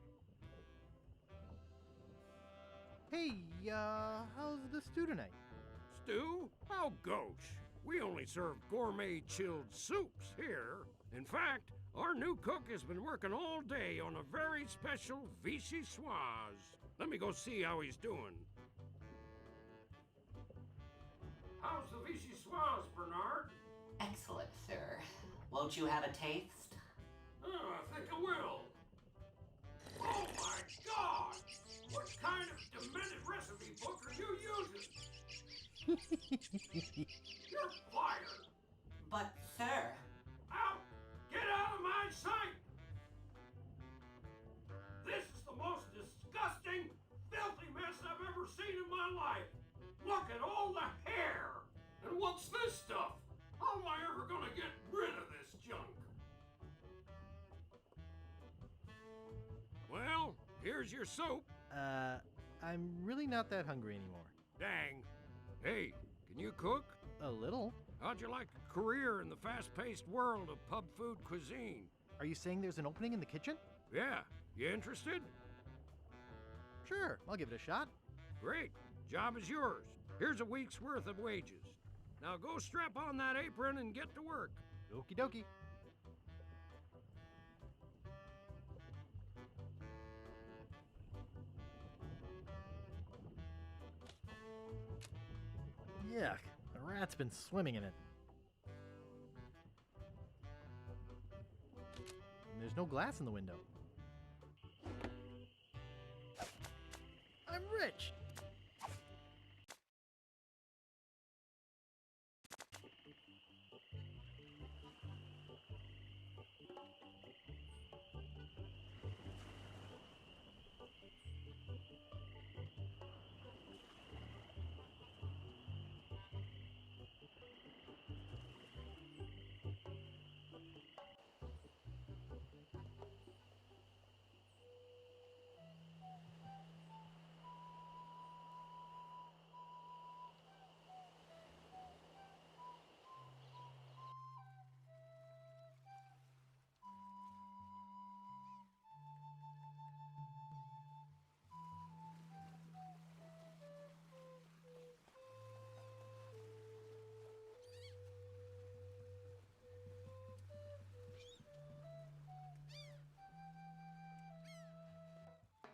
Hey, how's the stew tonight? Stew? Oh, gauche. We only serve gourmet chilled soups here. In fact, our new cook has been working all day on a very special vichyssoise. Let me go see how he's doing. How's the vichyssoise, Bernard? Excellent, sir. Won't you have a taste? I think I will. Oh my God! What kind of demented recipe book are you using? You're fired! But, sir... Out! Get out of my sight! This is the most disgusting, filthy mess I've ever seen in my life! Look at all the hair! And what's this stuff? How am I ever gonna get rid of this junk? Well, here's your soup. I'm really not that hungry anymore. Dang. Hey, can you cook? A little. How'd you like a career in the fast-paced world of pub food cuisine? Are you saying there's an opening in the kitchen? Yeah. You interested? Sure, I'll give it a shot. Great. Job is yours. Here's a week's worth of wages. Now go strap on that apron and get to work. Okie dokie. Yuck, a rat's been swimming in it. And there's no glass in the window. I'm rich!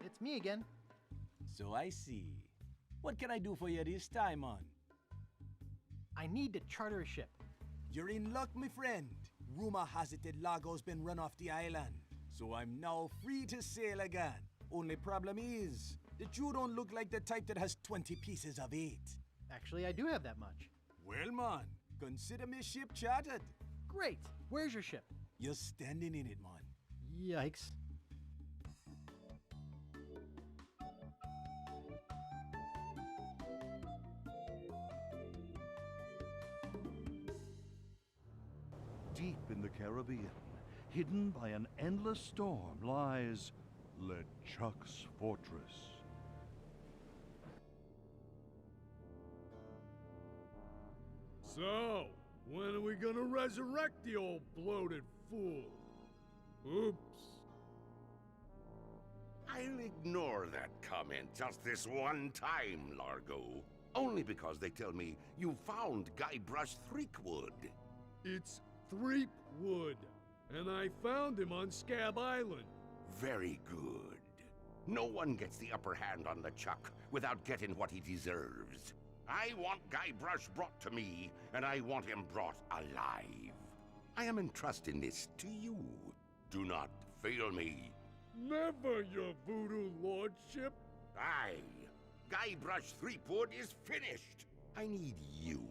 It's me again. So I see. What can I do for you this time, on? I need to charter a ship. You're in luck, my friend. Rumor has it that Largo's been run off the island, so I'm now free to sail again. Only problem is that you don't look like the type that has 20 pieces of eight. Actually, I do have that much. Well, man, consider me ship chartered. Great. Where's your ship? You're standing in it, man. Yikes. Deep in the Caribbean, hidden by an endless storm, lies LeChuck's fortress. So, when are we gonna resurrect the old bloated fool? Oops. I'll ignore that comment just this one time, Largo. Only because they tell me you found Guybrush Threepwood. It's Threepwood, and I found him on Scab Island. Very good. No one gets the upper hand on LeChuck without getting what he deserves. I want Guybrush brought to me, and I want him brought alive. I am entrusting this to you. Do not fail me. Never, your voodoo lordship. Aye. Guybrush Threepwood is finished. I need you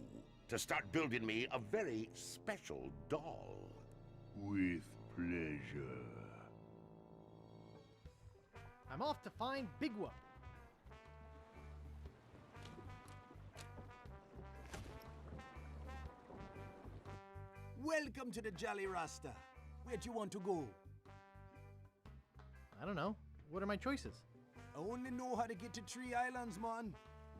to start building me a very special doll. With pleasure. I'm off to find Big Whoop. Welcome to the Jolly Rasta. Where'd you want to go? I don't know. What are my choices? I only know how to get to Tree Islands, man.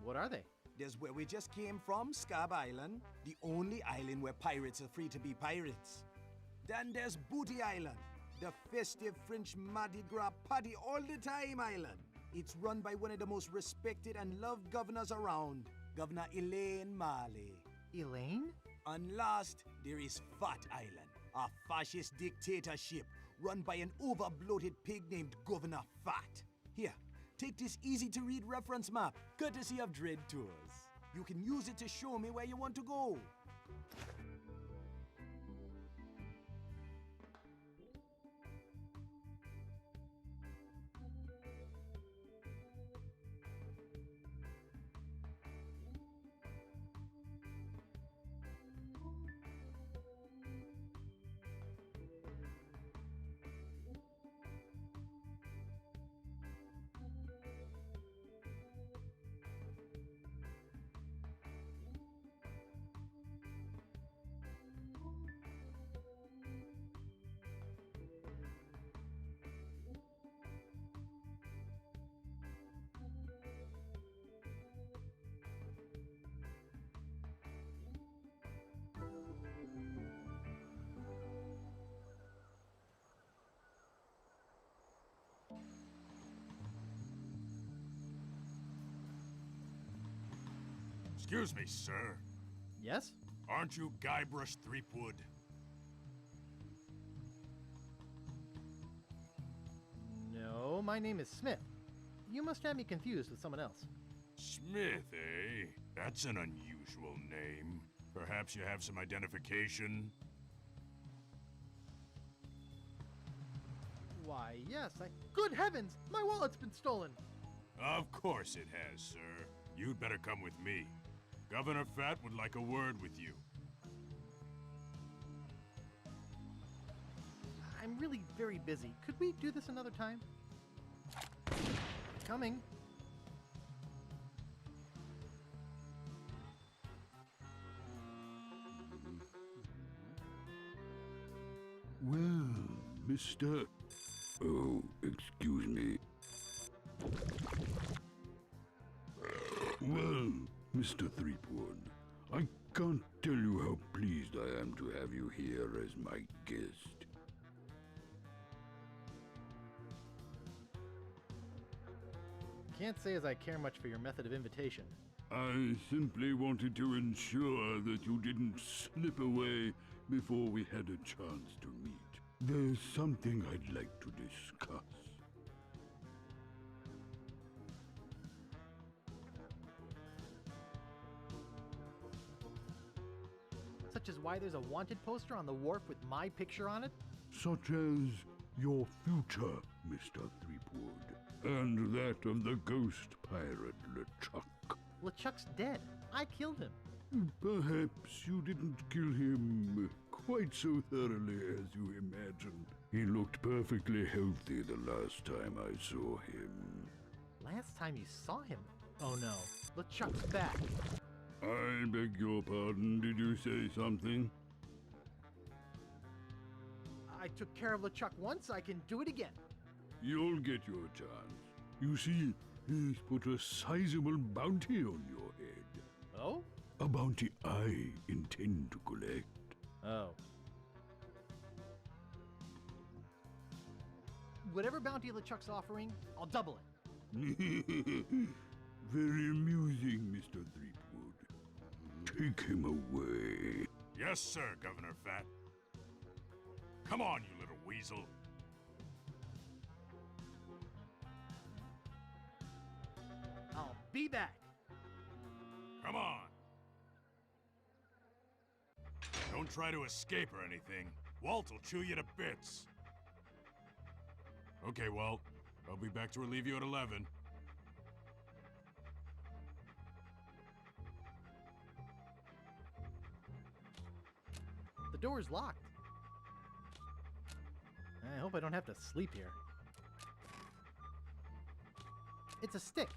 What are they? There's where we just came from, Scab Island, the only island where pirates are free to be pirates. Then there's Booty Island, the festive French Mardi Gras party all the time island. It's run by one of the most respected and loved governors around, Governor Elaine Marley. Elaine? And last, there is Fat Island, a fascist dictatorship run by an over-bloated pig named Governor Fat. Here, take this easy-to-read reference map, courtesy of Dread Tours. You can use it to show me where you want to go. Excuse me, sir. Yes? Aren't you Guybrush Threepwood? No, my name is Smith. You must have me confused with someone else. Smith, eh? That's an unusual name. Perhaps you have some identification? Why, yes, Good heavens! My wallet's been stolen! Of course it has, sir. You'd better come with me. Governor Fat would like a word with you. I'm really very busy. Could we do this another time? Coming. Well, Mr. Oh, excuse me. Well, Mr. Threepwood, I can't tell you how pleased I am to have you here as my guest. Can't say as I care much for your method of invitation. I simply wanted to ensure that you didn't slip away before we had a chance to meet. There's something I'd like to discuss. Such as why there's a wanted poster on the wharf with my picture on it? Such as your future, Mr. Threepwood, and that of the ghost pirate LeChuck. LeChuck's dead. I killed him. Perhaps you didn't kill him quite so thoroughly as you imagined. He looked perfectly healthy the last time I saw him. Last time you saw him? Oh no, LeChuck's back. I beg your pardon, did you say something? I took care of LeChuck once, I can do it again. You'll get your chance. You see, he's put a sizable bounty on your head. Oh? A bounty I intend to collect. Oh. Whatever bounty LeChuck's offering, I'll double it. Very amusing, Mr. Threepwood. Take him away. Yes, sir, Governor Fat. Come on, you little weasel. I'll be back. Come on. Don't try to escape or anything. Walt will chew you to bits. Okay, Walt. I'll be back to relieve you at 11. The door's locked. I hope I don't have to sleep here. It's a stick.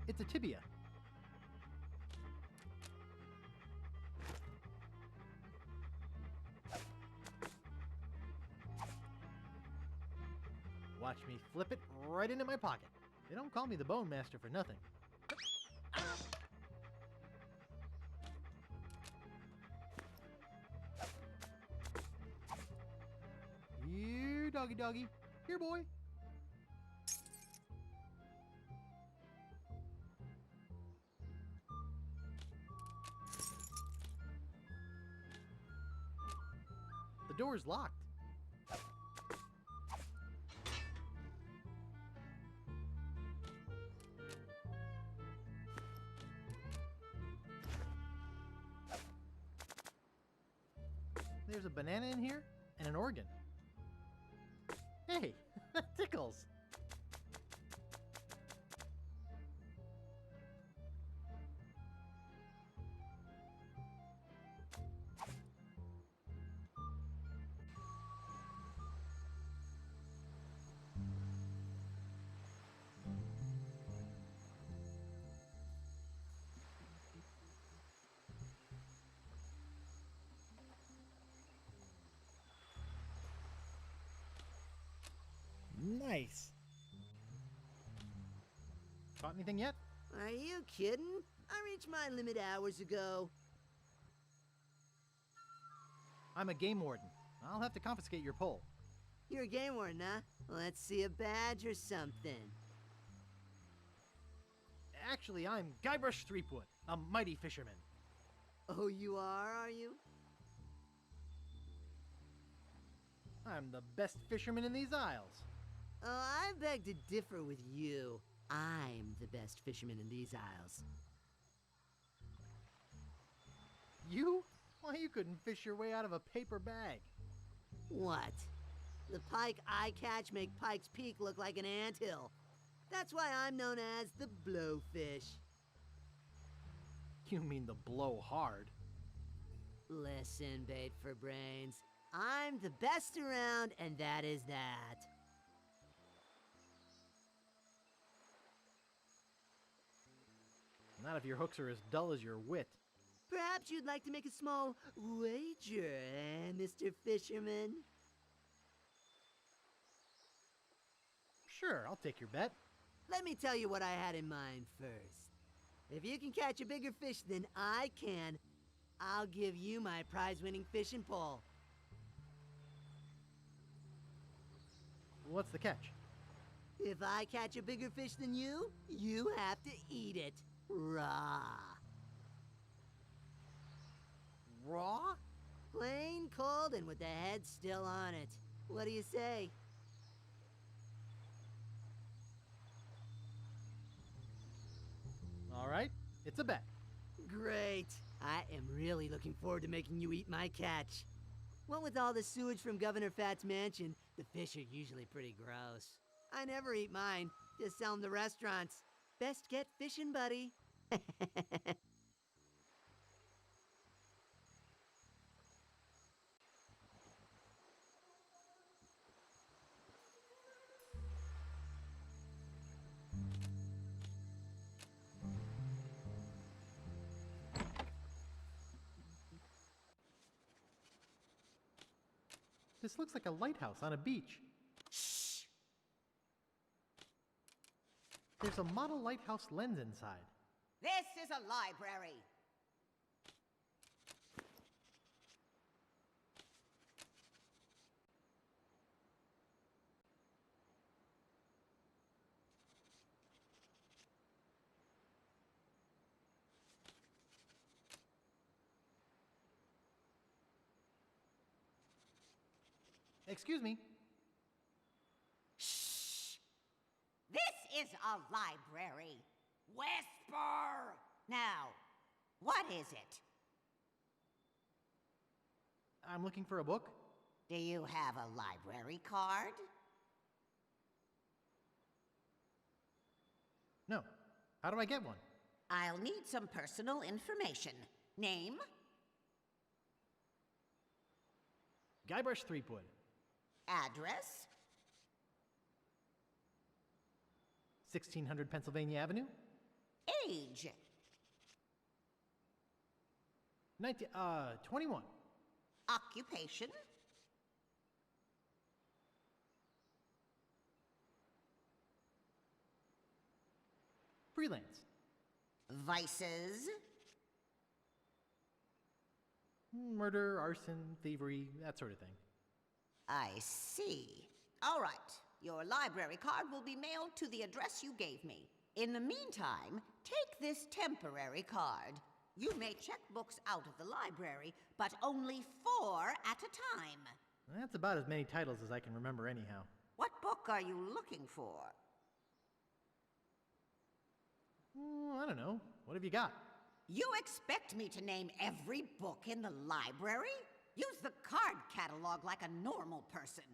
It's a tibia. Watch me flip it right into my pocket. They don't call me the Bone Master for nothing. Here, doggy doggy. Here, boy. The door's locked. There's a banana in here and an organ. Hey, that tickles. Nice. Caught anything yet? Are you kidding? I reached my limit hours ago. I'm a game warden. I'll have to confiscate your pole. You're a game warden, huh? Let's see a badge or something. Actually, I'm Guybrush Threepwood, a mighty fisherman. Oh, you are you? I'm the best fisherman in these isles. Oh, I beg to differ with you. I'm the best fisherman in these isles. You? Why, you couldn't fish your way out of a paper bag. What? The pike I catch make Pike's Peak look like an anthill. That's why I'm known as the Blowfish. You mean the blow hard. Listen, bait for brains. I'm the best around, and that is that. Not if your hooks are as dull as your wit. Perhaps you'd like to make a small wager, eh, Mr. Fisherman? Sure, I'll take your bet. Let me tell you what I had in mind first. If you can catch a bigger fish than I can, I'll give you my prize-winning fishing pole. What's the catch? If I catch a bigger fish than you, you have to eat it raw. Raw? Plain cold and with the head still on it. What do you say? All right, it's a bet. Great. I am really looking forward to making you eat my catch. What with all the sewage from Governor Fat's mansion, the fish are usually pretty gross. I never eat mine, just sell them to restaurants. Best get fishing, buddy. This looks like a lighthouse on a beach. Shh! There's a model lighthouse lens inside. This is a library. Excuse me. Shh! This is a library. Whisper! Now, what is it? I'm looking for a book. Do you have a library card? No. How do I get one? I'll need some personal information. Name? Guybrush Threepwood. Address? 1600 Pennsylvania Avenue. Age? 21. Occupation? Freelance. Vices? Murder, arson, thievery, that sort of thing. I see. All right. Your library card will be mailed to the address you gave me. In the meantime, take this temporary card. You may check books out of the library, but only 4 at a time. That's about as many titles as I can remember anyhow. What book are you looking for? I don't know. What have you got? You expect me to name every book in the library? Use the card catalog like a normal person.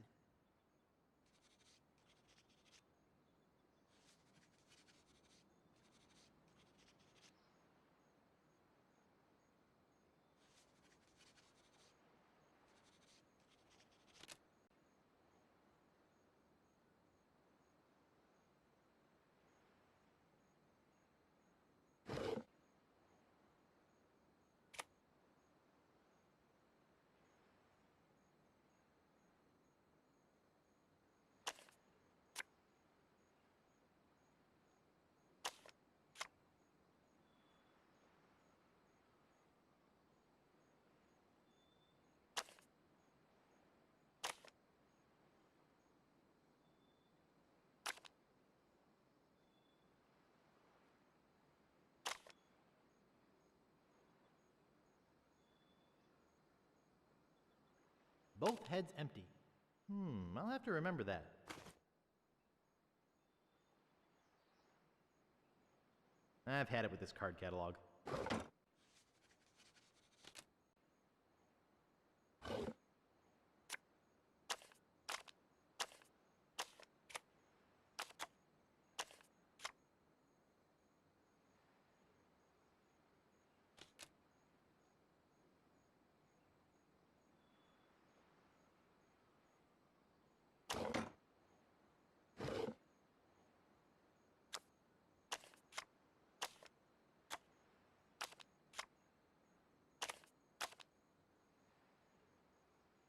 Both heads empty. I'll have to remember that. I've had it with this card catalog.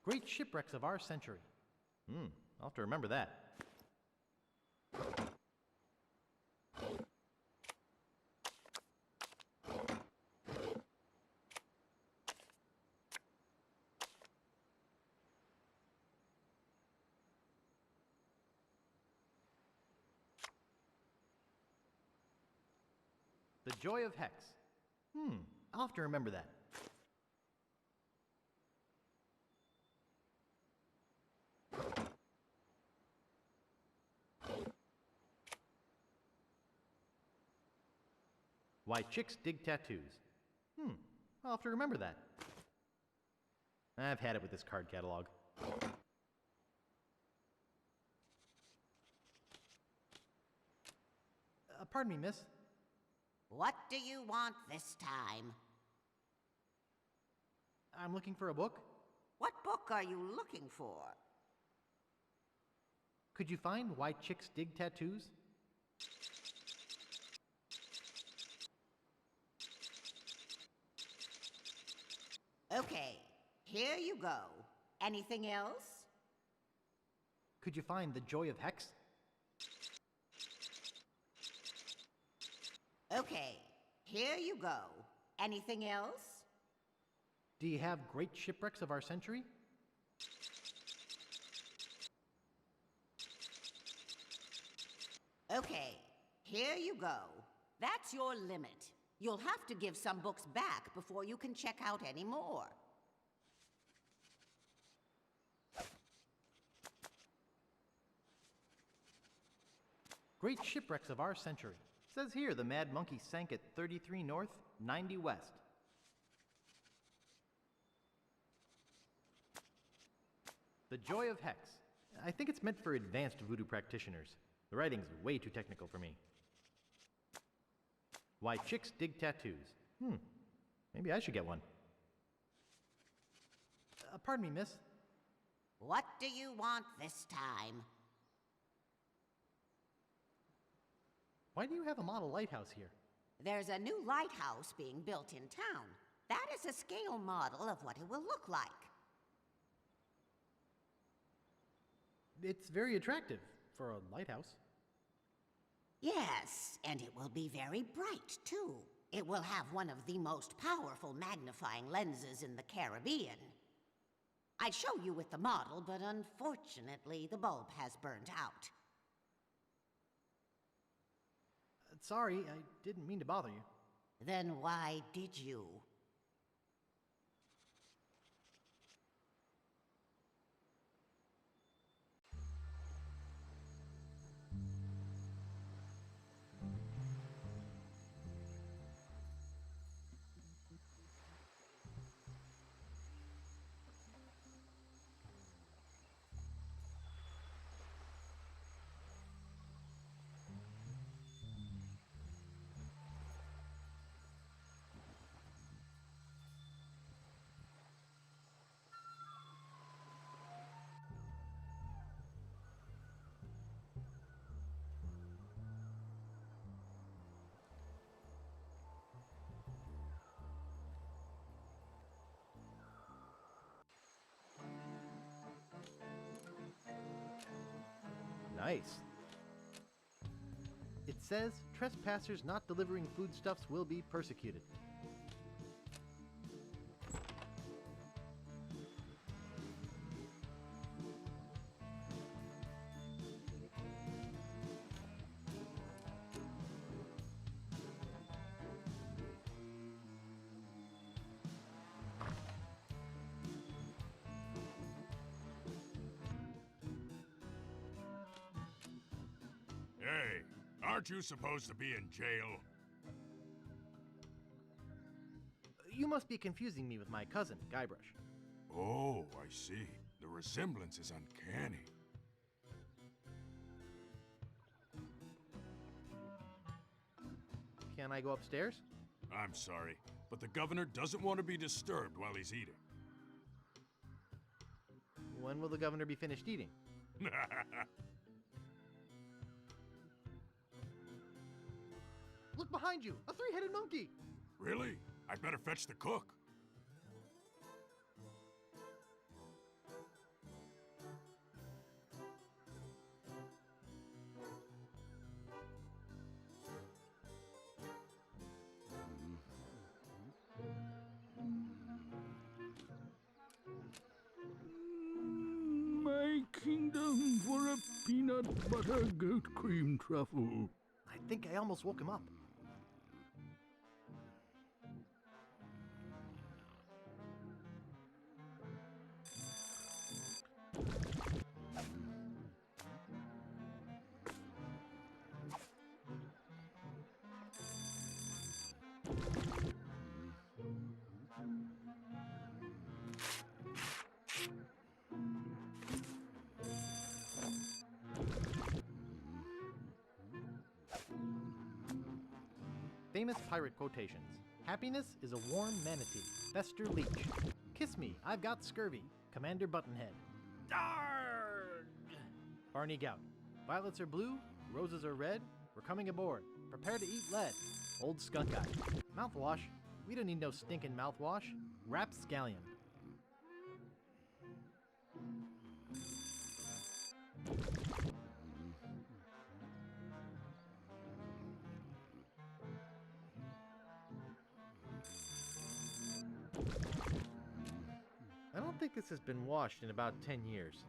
Great shipwrecks of our century. I'll have to remember that. The Joy of Hex. I'll have to remember that. Why Chicks Dig Tattoos. I'll have to remember that. I've had it with this card catalog. Pardon me, miss. What do you want this time? I'm looking for a book. What book are you looking for? Could you find Why Chicks Dig Tattoos? Okay, here you go. Anything else? Could you find The Joy of Hex? Okay, here you go. Anything else? Do you have Great Shipwrecks of Our Century? Okay, here you go. That's your limit. You'll have to give some books back before you can check out any more. Great Shipwrecks of Our Century. Says here the Mad Monkey sank at 33 north, 90 west. The Joy of Hex. I think it's meant for advanced voodoo practitioners. The writing's way too technical for me. Why Chicks Dig Tattoos. Maybe I should get one. Pardon me, miss. What do you want this time? Why do you have a model lighthouse here? There's a new lighthouse being built in town. That is a scale model of what it will look like. It's very attractive for a lighthouse. Yes, and it will be very bright, too. It will have one of the most powerful magnifying lenses in the Caribbean. I'd show you with the model, but unfortunately, the bulb has burned out. Sorry, I didn't mean to bother you. Then why did you? Nice. It says, trespassers not delivering foodstuffs will be persecuted. Hey, aren't you supposed to be in jail? You must be confusing me with my cousin, Guybrush. Oh, I see. The resemblance is uncanny. Can I go upstairs? I'm sorry, but the governor doesn't want to be disturbed while he's eating. When will the governor be finished eating? Look behind you! A three-headed monkey! Really? I better fetch the cook. My kingdom for a peanut butter goat cream truffle. I think I almost woke him up. Famous pirate quotations. Happiness is a warm manatee. Fester Leech. Kiss me, I've got scurvy. Commander Buttonhead. Darn! Barney Gout. Violets are blue, roses are red. We're coming aboard. Prepare to eat lead. Old Skunk Eye. Mouthwash. We don't need no stinking mouthwash. Rapscallion. I don't think this has been washed in about 10 years.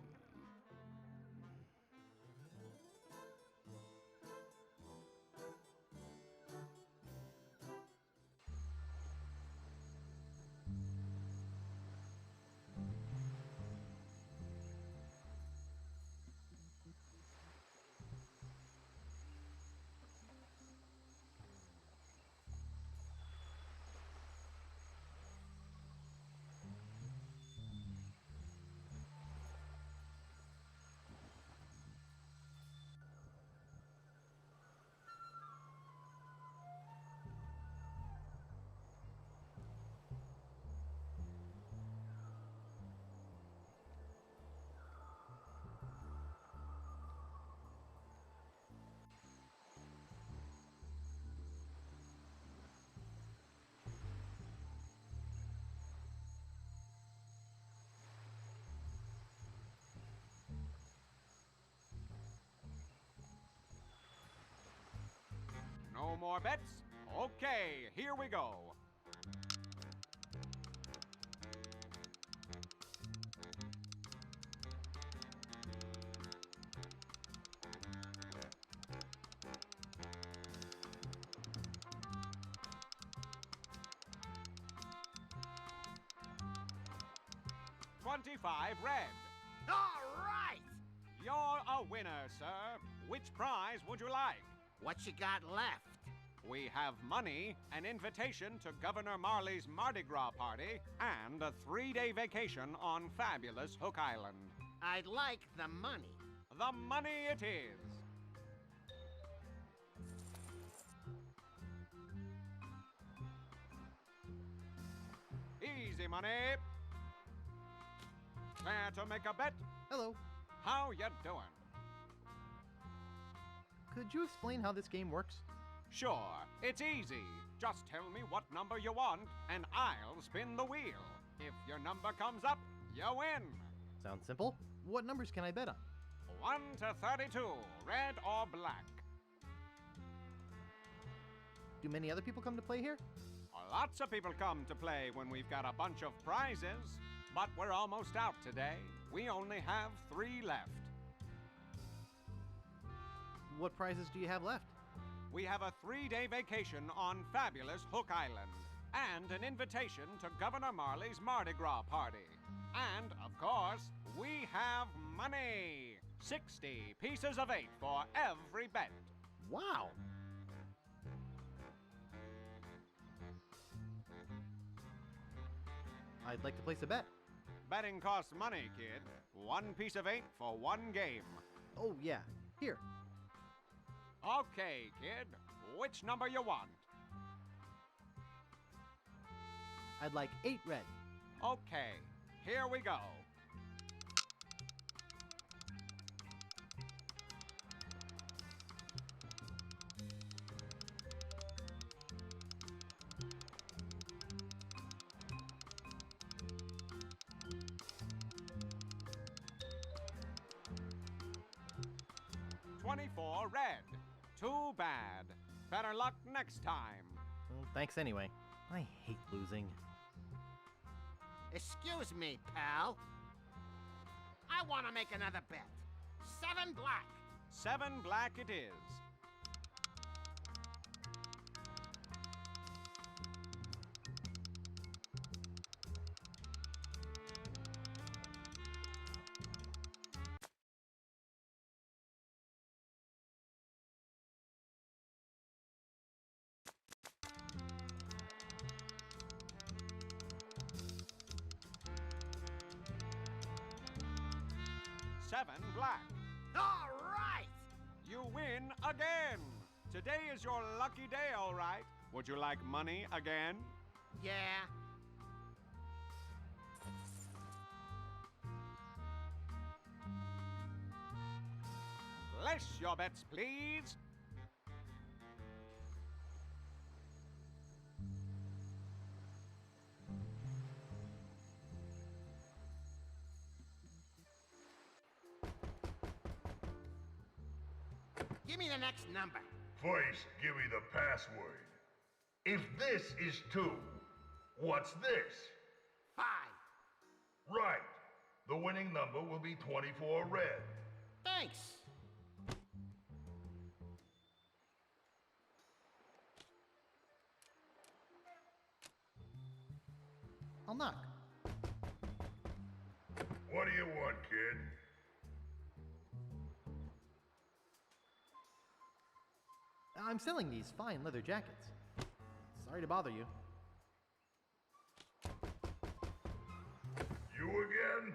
more bets? Okay, here we go. $25 red. All right! You're a winner, sir. Which prize would you like? What you got left? We have money, an invitation to Governor Marley's Mardi Gras party, and a 3-day vacation on fabulous Hook Island. I'd like the money. The money it is. Easy money. Care to make a bet? Hello. How you doing? Could you explain how this game works? Sure, it's easy. Just tell me what number you want, and I'll spin the wheel. If your number comes up, you win. Sounds simple. What numbers can I bet on? 1 to 32, red or black. Do many other people come to play here? Lots of people come to play when we've got a bunch of prizes, but we're almost out today. We only have 3 left. What prizes do you have left? We have a 3-day vacation on fabulous Hook Island, and an invitation to Governor Marley's Mardi Gras party. And, of course, we have money. 60 pieces of 8 for every bet. Wow! I'd like to place a bet. Betting costs money, kid. 1 piece of 8 for 1 game. Oh, yeah. Here. Okay, kid. Which number you want? I'd like 8 red. Okay, here we go. $24 red. Too bad. Better luck next time. Well, thanks anyway. I hate losing. Excuse me, pal. I want to make another bet. 7 black. 7 black it is. $7 black. All right! You win again. Today is your lucky day, all right. Would you like money again? Yeah. Place your bets, please. Give me the next number. First, give me the password. If this is 2, what's this? 5. Right. The winning number will be 24 red. Thanks. I'll knock. What do you want, kid? I'm selling these fine leather jackets. Sorry to bother you. You again?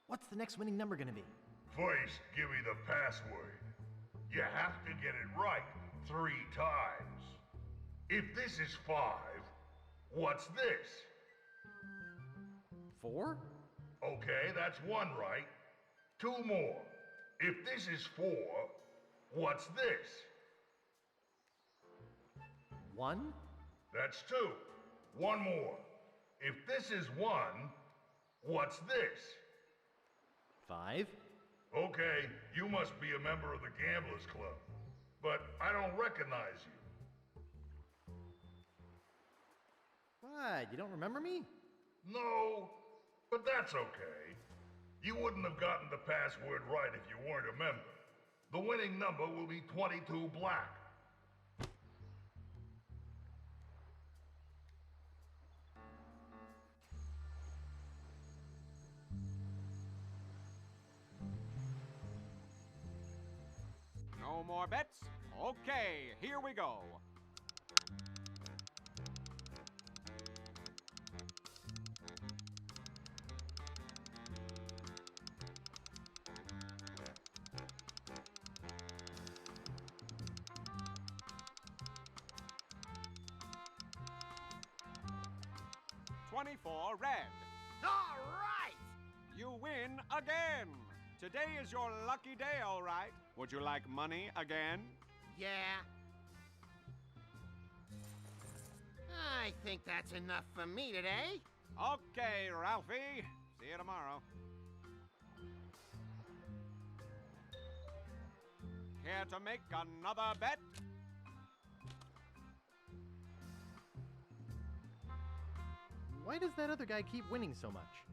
What's the next winning number gonna be? First, give me the password. You have to get it right 3 times. If this is 5, what's this? 4? Okay, that's 1 right. 2 more. If this is 4, what's this? 1? That's 2. 1 more. If this is 1, what's this? 5? Okay, you must be a member of the Gamblers Club. but I don't recognize you. What? You don't remember me? No, but that's okay. You wouldn't have gotten the password right if you weren't a member. The winning number will be 22 black. No more bets? Okay, here we go. $24 red. All right! You win again. Today is your lucky day, all right. Would you like money again? Yeah. I think that's enough for me today. Okay, Ralphie. See you tomorrow. Care to make another bet? Why does that other guy keep winning so much?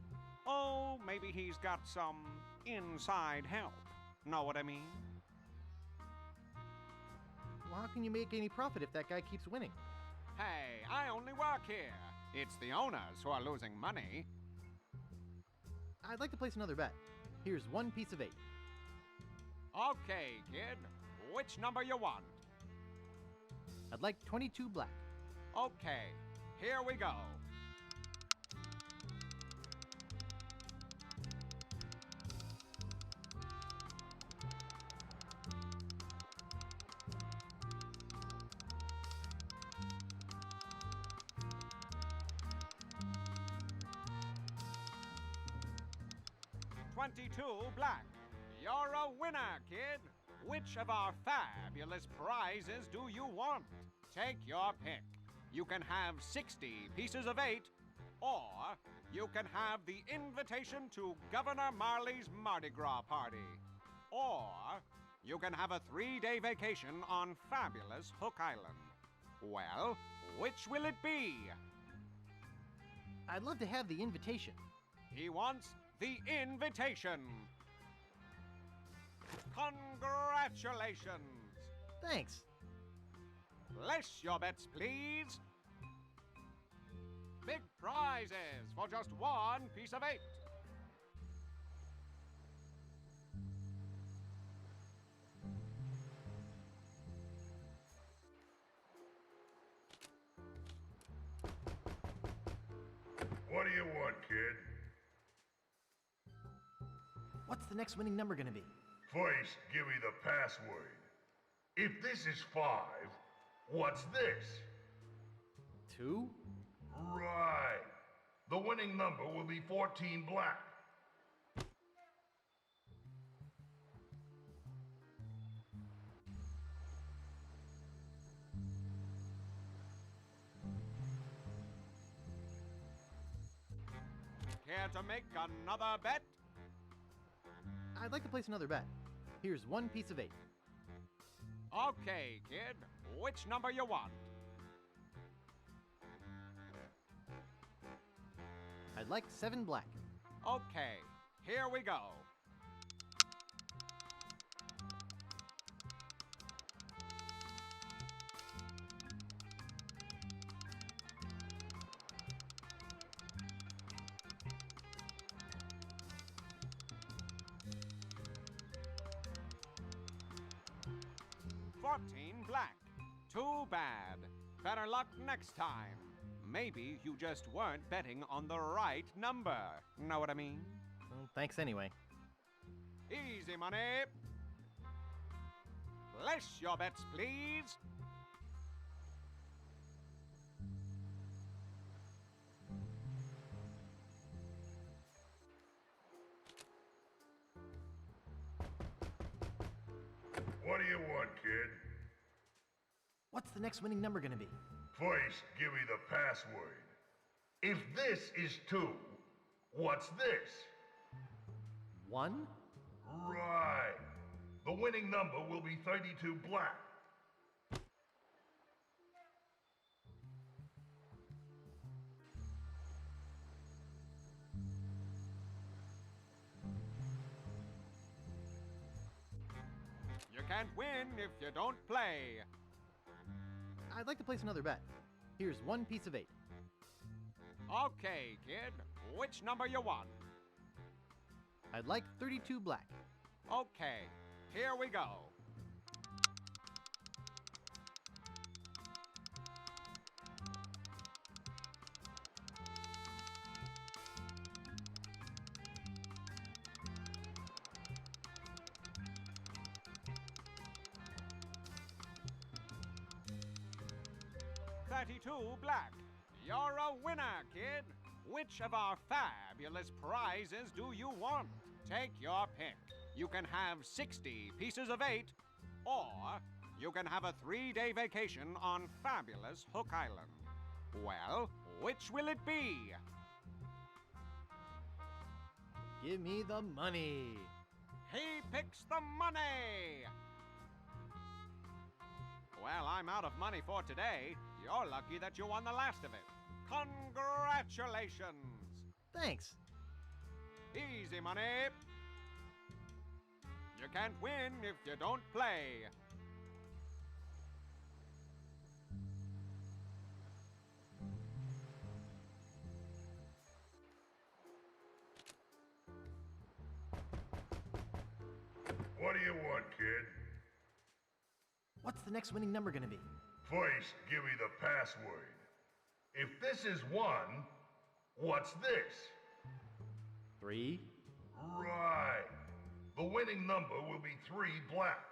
Oh, maybe he's got some inside help. Know what I mean? Well, how can you make any profit if that guy keeps winning? Hey, I only work here. It's the owners who are losing money. I'd like to place another bet. Here's one piece of 8. Okay, kid. Which number you want? I'd like 22 black. Okay, here we go. $22 black. You're a winner, kid. Which of our fabulous prizes do you want? Take your pick. You can have 60 pieces of 8, or you can have the invitation to Governor Marley's Mardi Gras party, or you can have a 3-day vacation on fabulous Hook Island. Well, which will it be? I'd love to have the invitation. He wants the invitation. Congratulations. Thanks. Place your bets, please. Big prizes for just one piece of 8. What do you want, kid? What's the next winning number gonna be? First, give me the password. If this is 5, what's this? 2? Right. The winning number will be 14 black. Care to make another bet? I'd like to place another bet. Here's one piece of 8. Okay, kid. Which number you want? I'd like 7 black. Okay, here we go. $14 black. Too bad. Better luck next time. Maybe you just weren't betting on the right number. Know what I mean? Well, thanks anyway. Easy money. Place your bets, please. What do you want, kid? What's the next winning number gonna be? First, give me the password. If this is 2, what's this? 1? Right. The winning number will be 32 black. can't win if you don't play. I'd like to place another bet. Here's one piece of 8. Okay, kid. Which number you want? I'd like 32 black. Okay, here we go. $32 black. You're a winner, kid. Which of our fabulous prizes do you want? Take your pick. You can have 60 pieces of 8, or you can have a 3-day vacation on fabulous Hook Island. Well, which will it be? Give me the money. He picks the money! Well, I'm out of money for today. You're lucky that you won the last of it. Congratulations! Thanks. Easy money. You can't win if you don't play. What do you want, kid? What's the next winning number gonna be? First, give me the password. If this is 1, what's this? 3. Right. The winning number will be 3 black.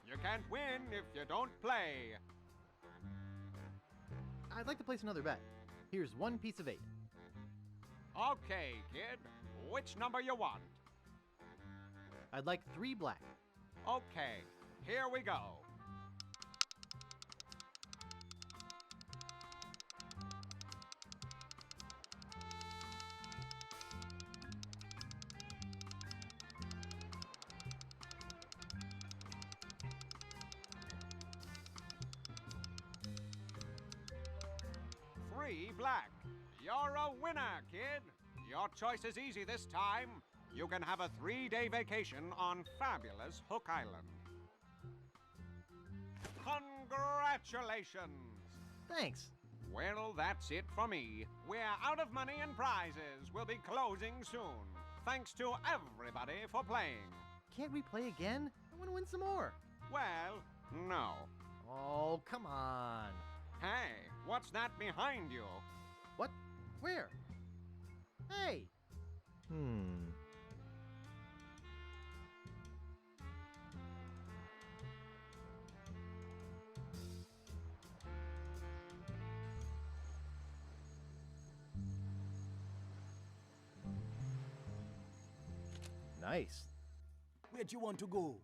You can't win if you don't play. I'd like to place another bet. Here's one piece of 8. Okay, kid. Which number you want? I'd like 3 black. Okay, here we go. $3 black. You're a winner, kid. Your choice is easy this time. You can have a 3-day vacation on fabulous Hook Island. Congratulations! Thanks. Well, that's it for me. We're out of money and prizes. We'll be closing soon. Thanks to everybody for playing. Can't we play again? I want to win some more. Well, no. Oh, come on. Hey, what's that behind you? What? Where? Hey! Nice. Where'd you want to go?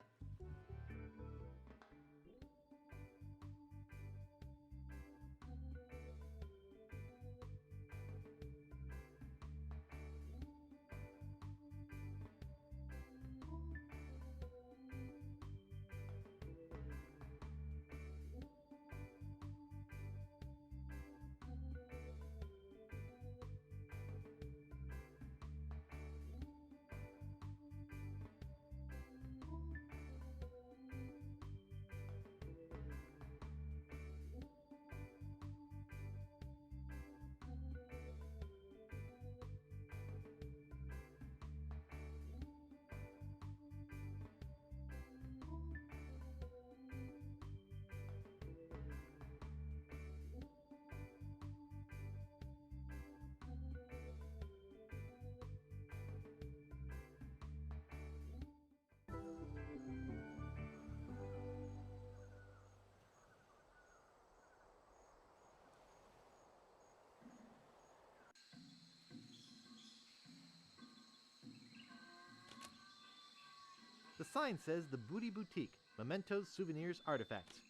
The sign says the Booty Boutique, mementos, souvenirs, artifacts.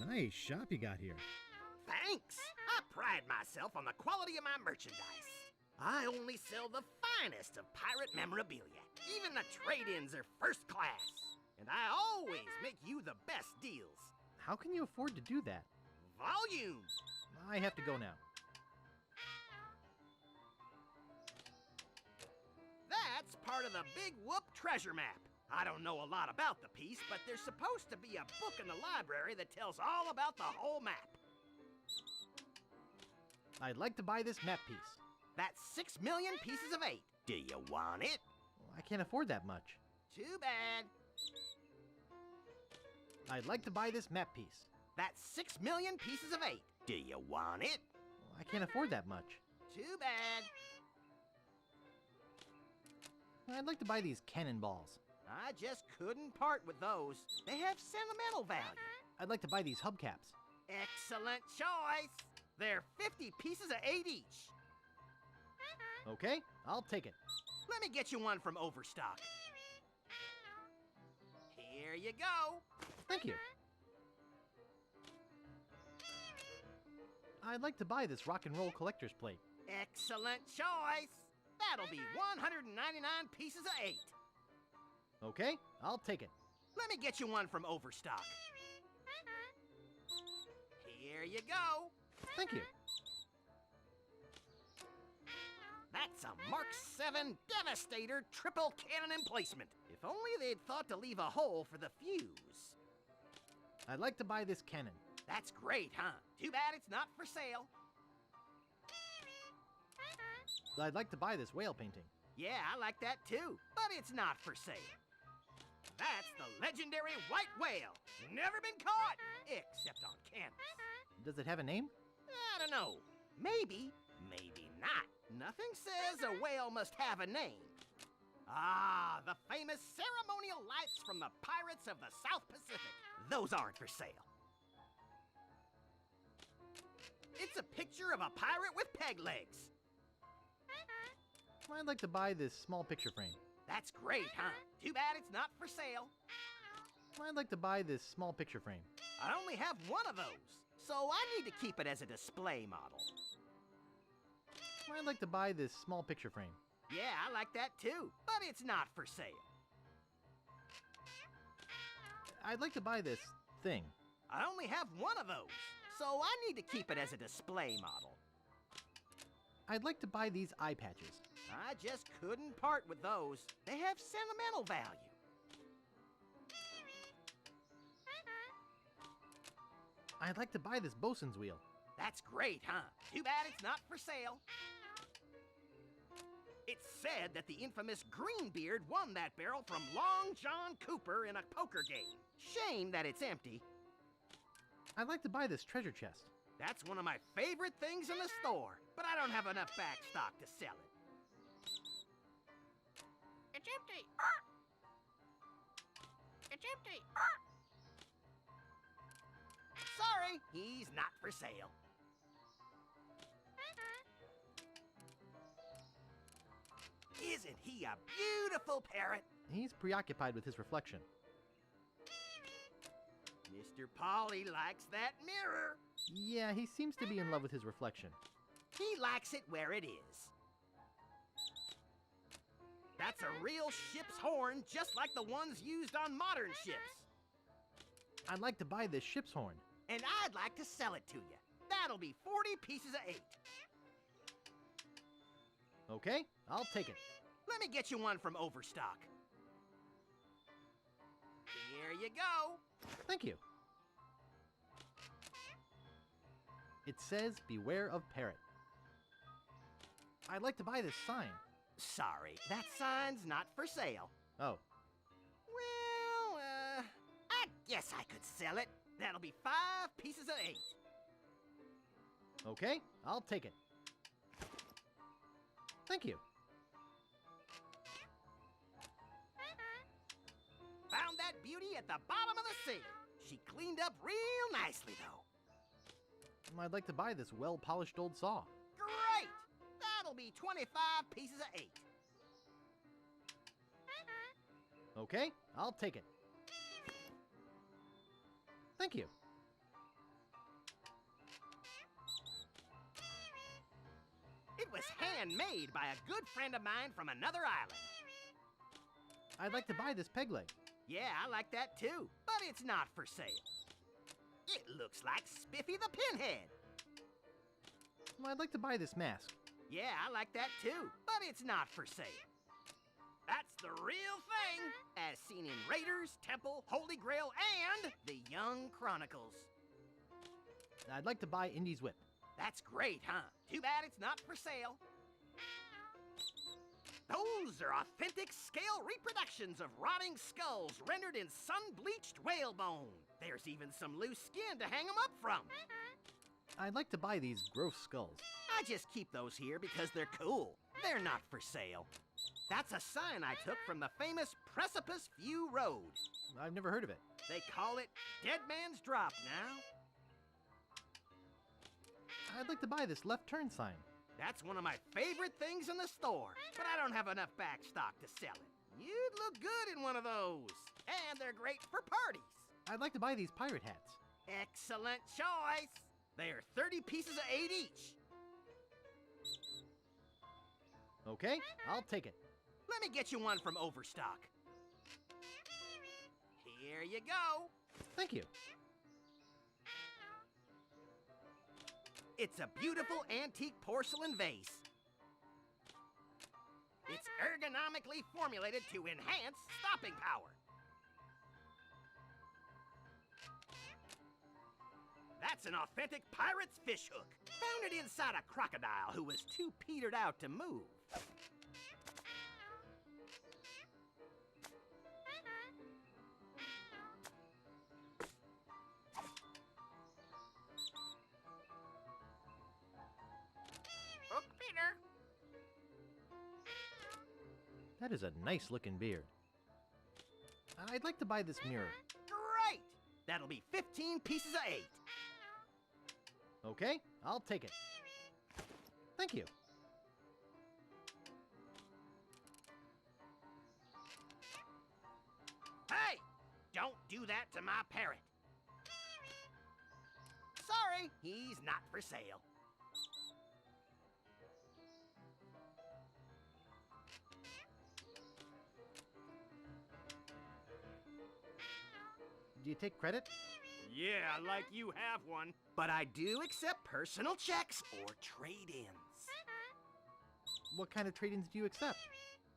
Nice shop you got here. Thanks! I pride myself on the quality of my merchandise. I only sell the finest of pirate memorabilia. Even the trade-ins are first class. And I always make you the best deals. How can you afford to do that? Volume! I have to go now. That's part of the Big Whoop treasure map. I don't know a lot about the piece, but there's supposed to be a book in the library that tells all about the whole map. I'd like to buy this map piece. That's 6 million pieces of 8. Do you want it? I can't afford that much. Too bad. I'd like to buy this map piece. That's 6 million pieces of 8. Do you want it? I can't afford that much. Too bad. I'd like to buy these cannonballs. I just couldn't part with those. They have sentimental value. I'd like to buy these hubcaps. Excellent choice. They're 50 pieces of 8 each. Okay, I'll take it. Let me get you one from Overstock. Here you go. Thank you. I'd like to buy this rock and roll collector's plate. Excellent choice. That'll be 199 pieces of 8. Okay, I'll take it. Let me get you one from Overstock. Here you go. Thank you. That's a Mark 7 Devastator triple cannon emplacement. If only they'd thought to leave a hole for the fuse. I'd like to buy this cannon. That's great, huh? Too bad it's not for sale. I'd like to buy this whale painting. Yeah, I like that too, but it's not for sale. That's the legendary white whale. Never been caught, except on canvas. Does it have a name? I don't know. Maybe, maybe not. Nothing says a whale must have a name. Ah, the famous ceremonial lights from the pirates of the South Pacific. Those aren't for sale. It's a picture of a pirate with peg legs. I'd like to buy this small picture frame. That's great, huh? Too bad it's not for sale. I'd like to buy this small picture frame. I only have one of those, so I need to keep it as a display model. I'd like to buy this small picture frame. Yeah, I like that too, but it's not for sale. I'd like to buy this thing. I only have one of those, so I need to keep it as a display model. I'd like to buy these eye patches. I just couldn't part with those. They have sentimental value. I'd like to buy this bosun's wheel. That's great, huh? Too bad it's not for sale. It's said that the infamous Greenbeard won that barrel from Long John Cooper in a poker game. Shame that it's empty. I'd like to buy this treasure chest. That's one of my favorite things in the store, but I don't have enough back stock to sell it. It's empty. It's empty. Sorry, he's not for sale. Isn't he a beautiful parrot? He's preoccupied with his reflection. Mr. Polly likes that mirror. Yeah, he seems to be in love with his reflection. He likes it where it is. That's a real ship's horn, just like the ones used on modern ships. I'd like to buy this ship's horn. And I'd like to sell it to you. That'll be 40 pieces of 8. Okay, I'll take it. Let me get you one from Overstock. Here you go. Thank you. It says, beware of parrot. I'd like to buy this sign. Sorry, that sign's not for sale. Oh. Well, I guess I could sell it. That'll be 5 pieces of 8. Okay, I'll take it. Thank you. Found that beauty at the bottom of the sea. She cleaned up real nicely, though. I'd like to buy this well-polished old saw. Great! That'll be 25 pieces of 8. Okay, I'll take it. Thank you. It was handmade by a good friend of mine from another island. I'd like to buy this peg leg. Yeah, I like that too, but it's not for sale. It looks like Spiffy the Pinhead. Well, I'd like to buy this mask. Yeah, I like that too, but it's not for sale. That's the real thing, as seen in Raiders, Temple, Holy Grail, and the Young Chronicles. I'd like to buy Indy's whip. That's great, huh? Too bad it's not for sale. Those are authentic scale reproductions of rotting skulls rendered in sun-bleached whalebone. There's even some loose skin to hang them up from. I'd like to buy these gross skulls. I just keep those here because they're cool. They're not for sale. That's a sign I took from the famous Precipice View Road. I've never heard of it. They call it Dead Man's Drop now. I'd like to buy this left turn sign. That's one of my favorite things in the store, but I don't have enough back stock to sell it. You'd look good in one of those, and they're great for parties. I'd like to buy these pirate hats. Excellent choice. They're 30 pieces of 8 each. Okay, I'll take it. Let me get you one from Overstock. Here you go. Thank you. It's a beautiful antique porcelain vase. It's ergonomically formulated to enhance stopping power. That's an authentic pirate's fish hook. Found it inside a crocodile who was too petered out to move. Hook Peter. That is a nice looking beard. I'd like to buy this mirror. Great! That'll be 15 pieces of 8. Okay, I'll take it. Thank you. Hey! Don't do that to my parrot. Sorry, he's not for sale. Do you take credit? Yeah, like you have one. But I do accept personal checks or trade-ins. What kind of trade-ins do you accept?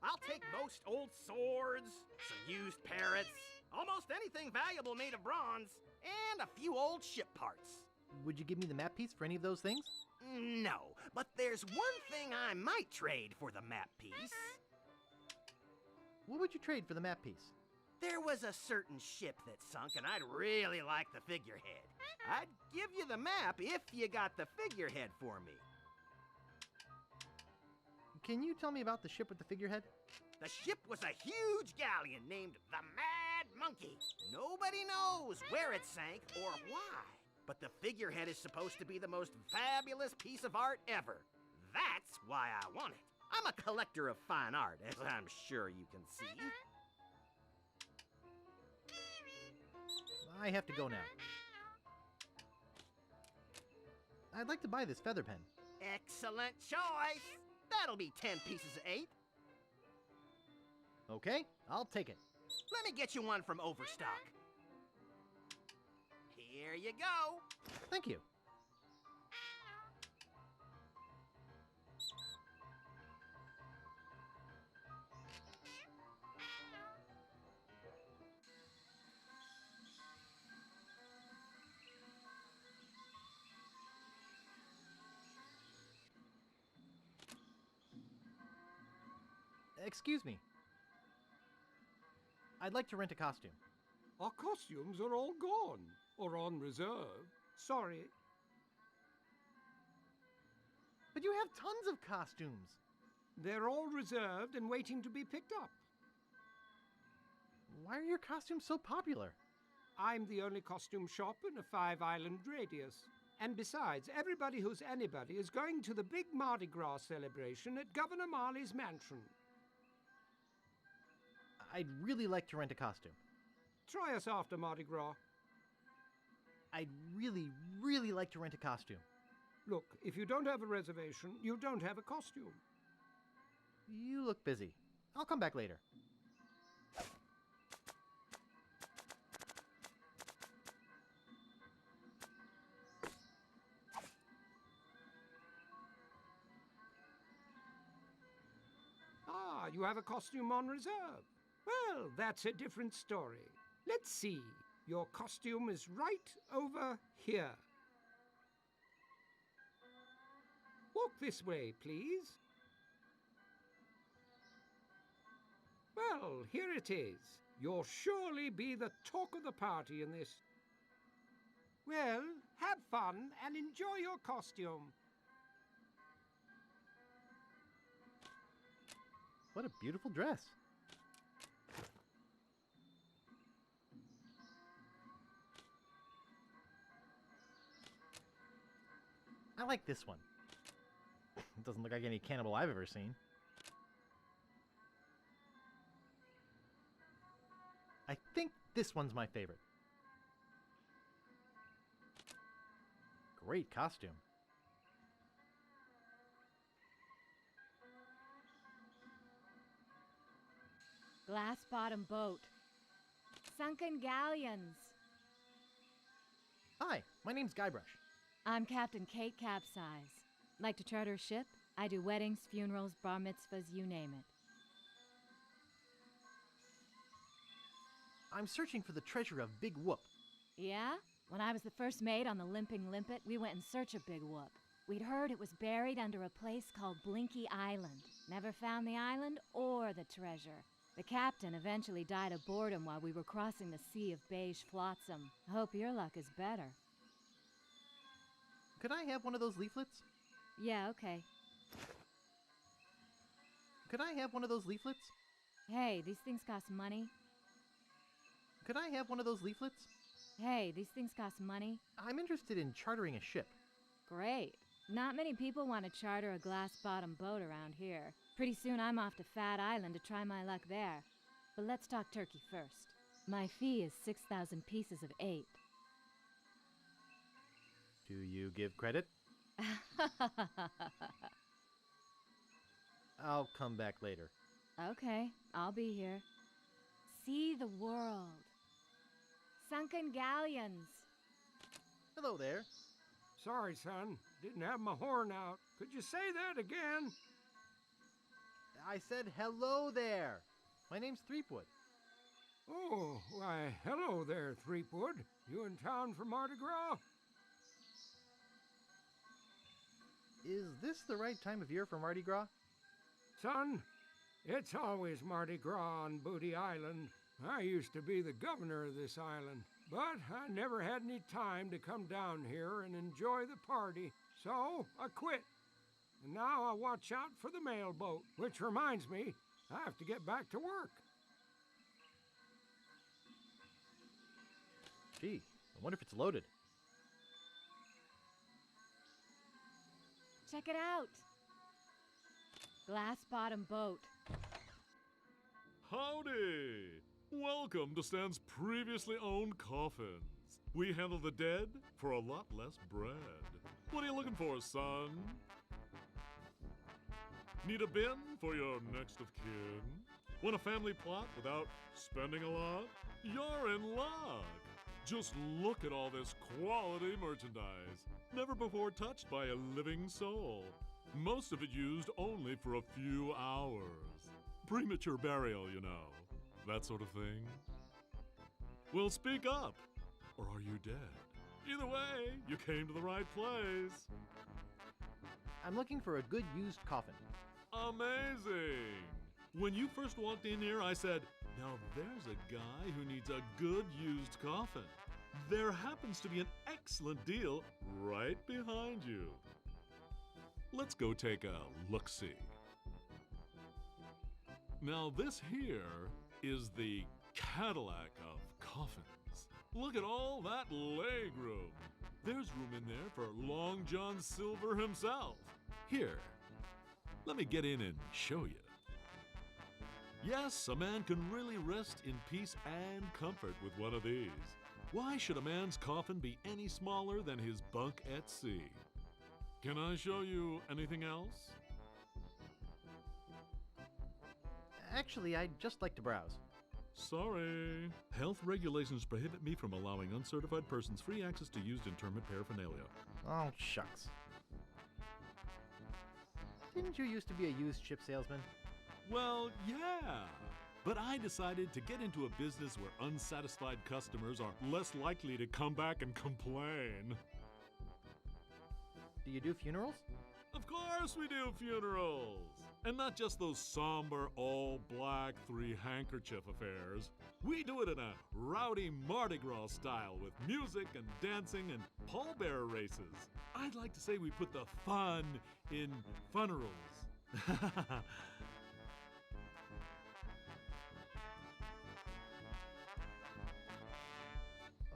I'll take most old swords, some used parrots, almost anything valuable made of bronze, and a few old ship parts. Would you give me the map piece for any of those things? No, but there's one thing I might trade for the map piece. What would you trade for the map piece? There was a certain ship that sunk, and I'd really like the figurehead. I'd give you the map if you got the figurehead for me. Can you tell me about the ship with the figurehead? The ship was a huge galleon named the Mad Monkey. Nobody knows where it sank or why. But the figurehead is supposed to be the most fabulous piece of art ever. That's why I want it. I'm a collector of fine art, as I'm sure you can see. I have to go now. I'd like to buy this feather pen. Excellent choice. That'll be 10 pieces of 8. Okay, I'll take it. Let me get you one from Overstock. Here you go. Thank you. Excuse me. I'd like to rent a costume. Our costumes are all gone, or on reserve. Sorry. But you have tons of costumes. They're all reserved and waiting to be picked up. Why are your costumes so popular? I'm the only costume shop in a 5-island radius. And besides, everybody who's anybody is going to the big Mardi Gras celebration at Governor Marley's mansion. I'd really like to rent a costume. Try us after Mardi Gras. I'd really, really like to rent a costume. Look, if you don't have a reservation, you don't have a costume. You look busy. I'll come back later. Ah, you have a costume on reserve. Well, that's a different story. Let's see. Your costume is right over here. Walk this way, please. Well, here it is. You'll surely be the talk of the party in this. Well, have fun and enjoy your costume. What a beautiful dress. I like this one. It doesn't look like any cannibal I've ever seen. I think this one's my favorite. Great costume. Glass-bottom boat. Sunken galleons. Hi, my name's Guybrush. I'm Captain Kate Capsize. Like to charter a ship? I do weddings, funerals, bar mitzvahs, you name it. I'm searching for the treasure of Big Whoop. Yeah? When I was the first mate on the Limping Limpet, we went in search of Big Whoop. We'd heard it was buried under a place called Blinky Island. Never found the island or the treasure. The captain eventually died of boredom while we were crossing the sea of beige flotsam. Hope your luck is better. Could I have one of those leaflets? Yeah, okay. Could I have one of those leaflets? Hey, these things cost money. Could I have one of those leaflets? Hey, these things cost money. I'm interested in chartering a ship. Great. Not many people want to charter a glass-bottom boat around here. Pretty soon I'm off to Fat Island to try my luck there. But let's talk turkey first. My fee is 6,000 pieces of 8. Do you give credit? I'll come back later. Okay, I'll be here. See the world. Sunken galleons. Hello there. Sorry, son. Didn't have my horn out. Could you say that again? I said hello there. My name's Threepwood. Oh, why, hello there, Threepwood. You in town for Mardi Gras? Is this the right time of year for Mardi Gras? Son, it's always Mardi Gras on Booty Island. I used to be the governor of this island, but I never had any time to come down here and enjoy the party, so I quit. And now I watch out for the mail boat, which reminds me, I have to get back to work. Gee, I wonder if it's loaded. Check it out. Glass-bottom boat. Howdy! Welcome to Stan's previously owned coffins. We handle the dead for a lot less bread. What are you looking for, son? Need a bin for your next of kin? Want a family plot without spending a lot? You're in luck! Just look at all this quality merchandise. Never before touched by a living soul. Most of it used only for a few hours. Premature burial, you know. That sort of thing. Well, speak up. Or are you dead? Either way, you came to the right place. I'm looking for a good used coffin. Amazing! When you first walked in here, I said, now there's a guy who needs a good used coffin. There happens to be an excellent deal right behind you. Let's go take a look-see. Now this here is the Cadillac of coffins. Look at all that leg room. There's room in there for Long John Silver himself. Here, let me get in and show you. Yes, a man can really rest in peace and comfort with one of these. Why should a man's coffin be any smaller than his bunk at sea? Can I show you anything else? Actually, I'd just like to browse. Sorry. Health regulations prohibit me from allowing uncertified persons free access to used internment paraphernalia. Oh, shucks. Didn't you used to be a used ship salesman? Well, yeah. But I decided to get into a business where unsatisfied customers are less likely to come back and complain. Do you do funerals? Of course we do funerals! And not just those somber, all-black, three-handkerchief affairs. We do it in a rowdy Mardi Gras style with music and dancing and pallbearer races. I'd like to say we put the fun in funerals.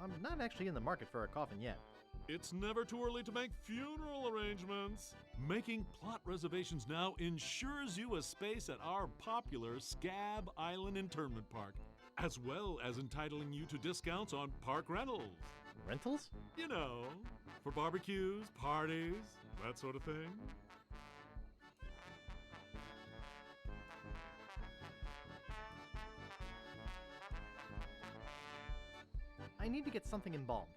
I'm not actually in the market for a coffin yet. It's never too early to make funeral arrangements. Making plot reservations now ensures you a space at our popular Scab Island Internment Park, as well as entitling you to discounts on park rentals. Rentals? You know, for barbecues, parties, that sort of thing. I need to get something embalmed.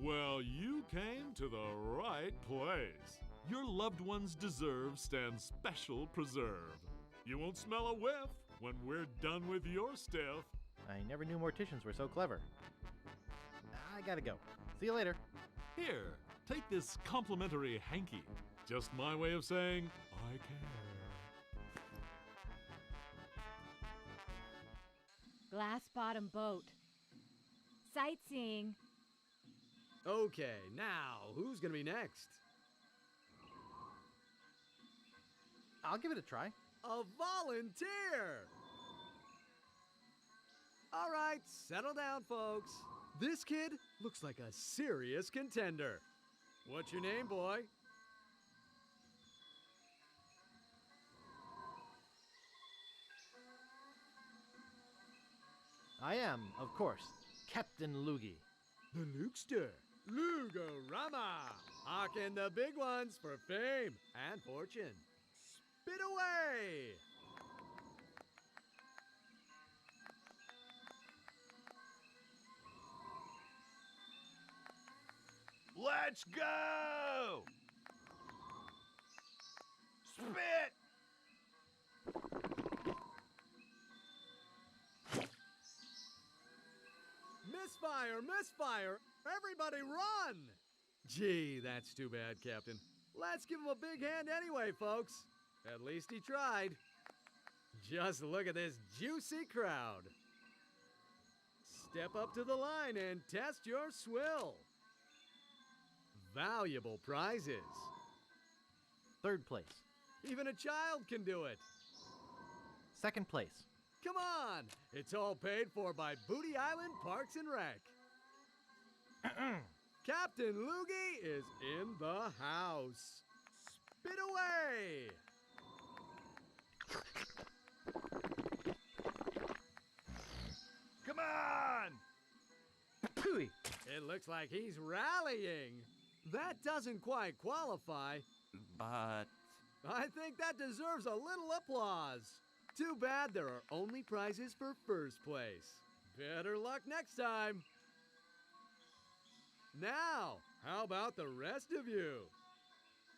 Well, you came to the right place. Your loved ones deserve Stan's special preserve. You won't smell a whiff when we're done with your stuff. I never knew morticians were so clever. I gotta go. See you later. Here, take this complimentary hanky. Just my way of saying, I care. Glass bottom boat. Sightseeing. Okay, now, who's gonna be next? I'll give it a try. A volunteer! All right, settle down, folks. This kid looks like a serious contender. What's your name, boy? I am, of course, Captain Loogie. The Lukester. Lugorama! Hawking the big ones for fame and fortune. Spit away! Let's go! Spit! Misfire! Misfire! Everybody run! Gee, that's too bad, Captain. Let's give him a big hand anyway, folks. At least he tried. Just look at this juicy crowd. Step up to the line and test your swill. Valuable prizes. Third place. Even a child can do it. Second place. Come on! It's all paid for by Booty Island Parks and Rec. Captain Loogie is in the house. Spit away! Come on! Pooey! It looks like he's rallying. That doesn't quite qualify. But... I think that deserves a little applause. Too bad there are only prizes for first place. Better luck next time. Now, how about the rest of you?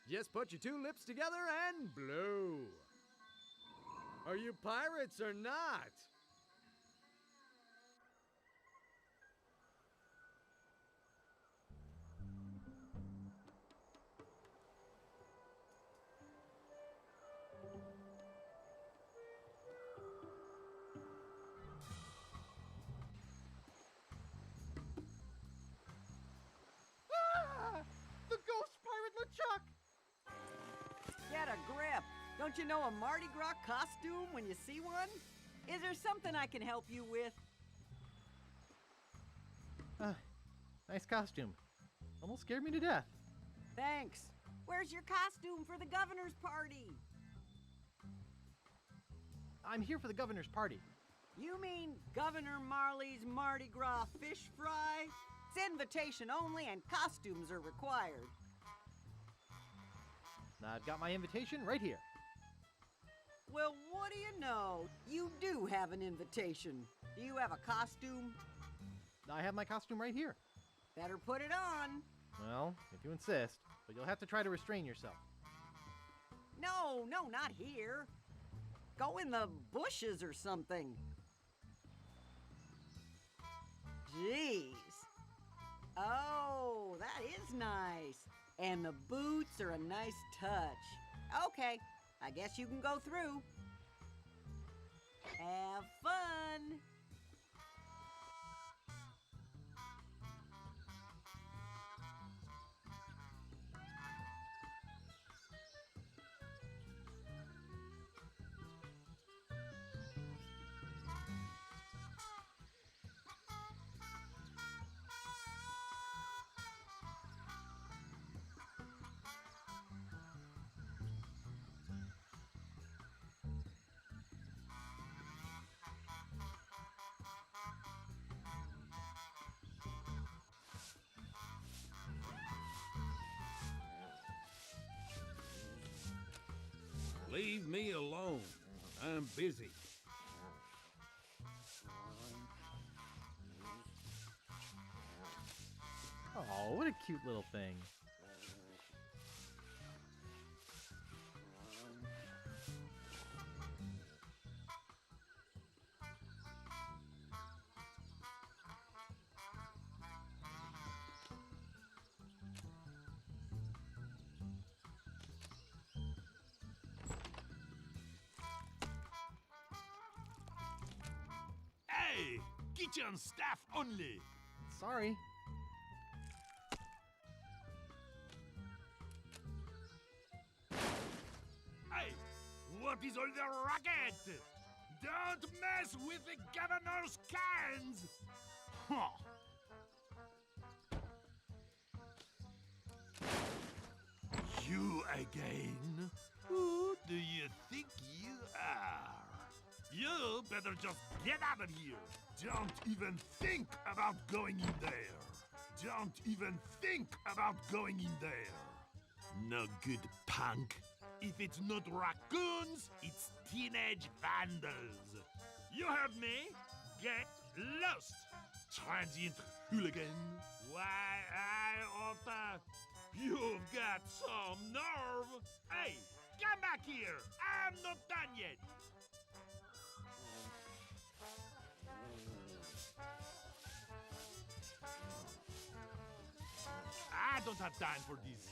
Just put your two lips together and blow. Are you pirates or not? The ghost pirate LeChuck! Get a grip! Don't you know a Mardi Gras costume when you see one? Is there something I can help you with? Nice costume. Almost scared me to death. Thanks. Where's your costume for the governor's party? I'm here for the governor's party. You mean Governor Marley's Mardi Gras fish fry? It's invitation only and costumes are required. I've got my invitation right here. Well, what do you know? You do have an invitation. Do you have a costume? I have my costume right here. Better put it on. Well, if you insist, but you'll have to try to restrain yourself. No, not here. Go in the bushes or something. Jeez. Oh, that is nice. And the boots are a nice touch. Okay, I guess you can go through. Have fun. Leave me alone. I'm busy. Oh, what a cute little thing. Hey! Kitchen staff only! Sorry. Hey! What is all the racket? Don't mess with the governor's cans! Huh. You again? Who do you think you are? You better just get out of here! Don't even think about going in there! Don't even think about going in there! No good, punk. If it's not raccoons, it's teenage vandals. You heard me? Get lost! Transient hooligan. Why, Otto, you've got some nerve. Hey, come back here. I'm not done yet. I don't have time for this.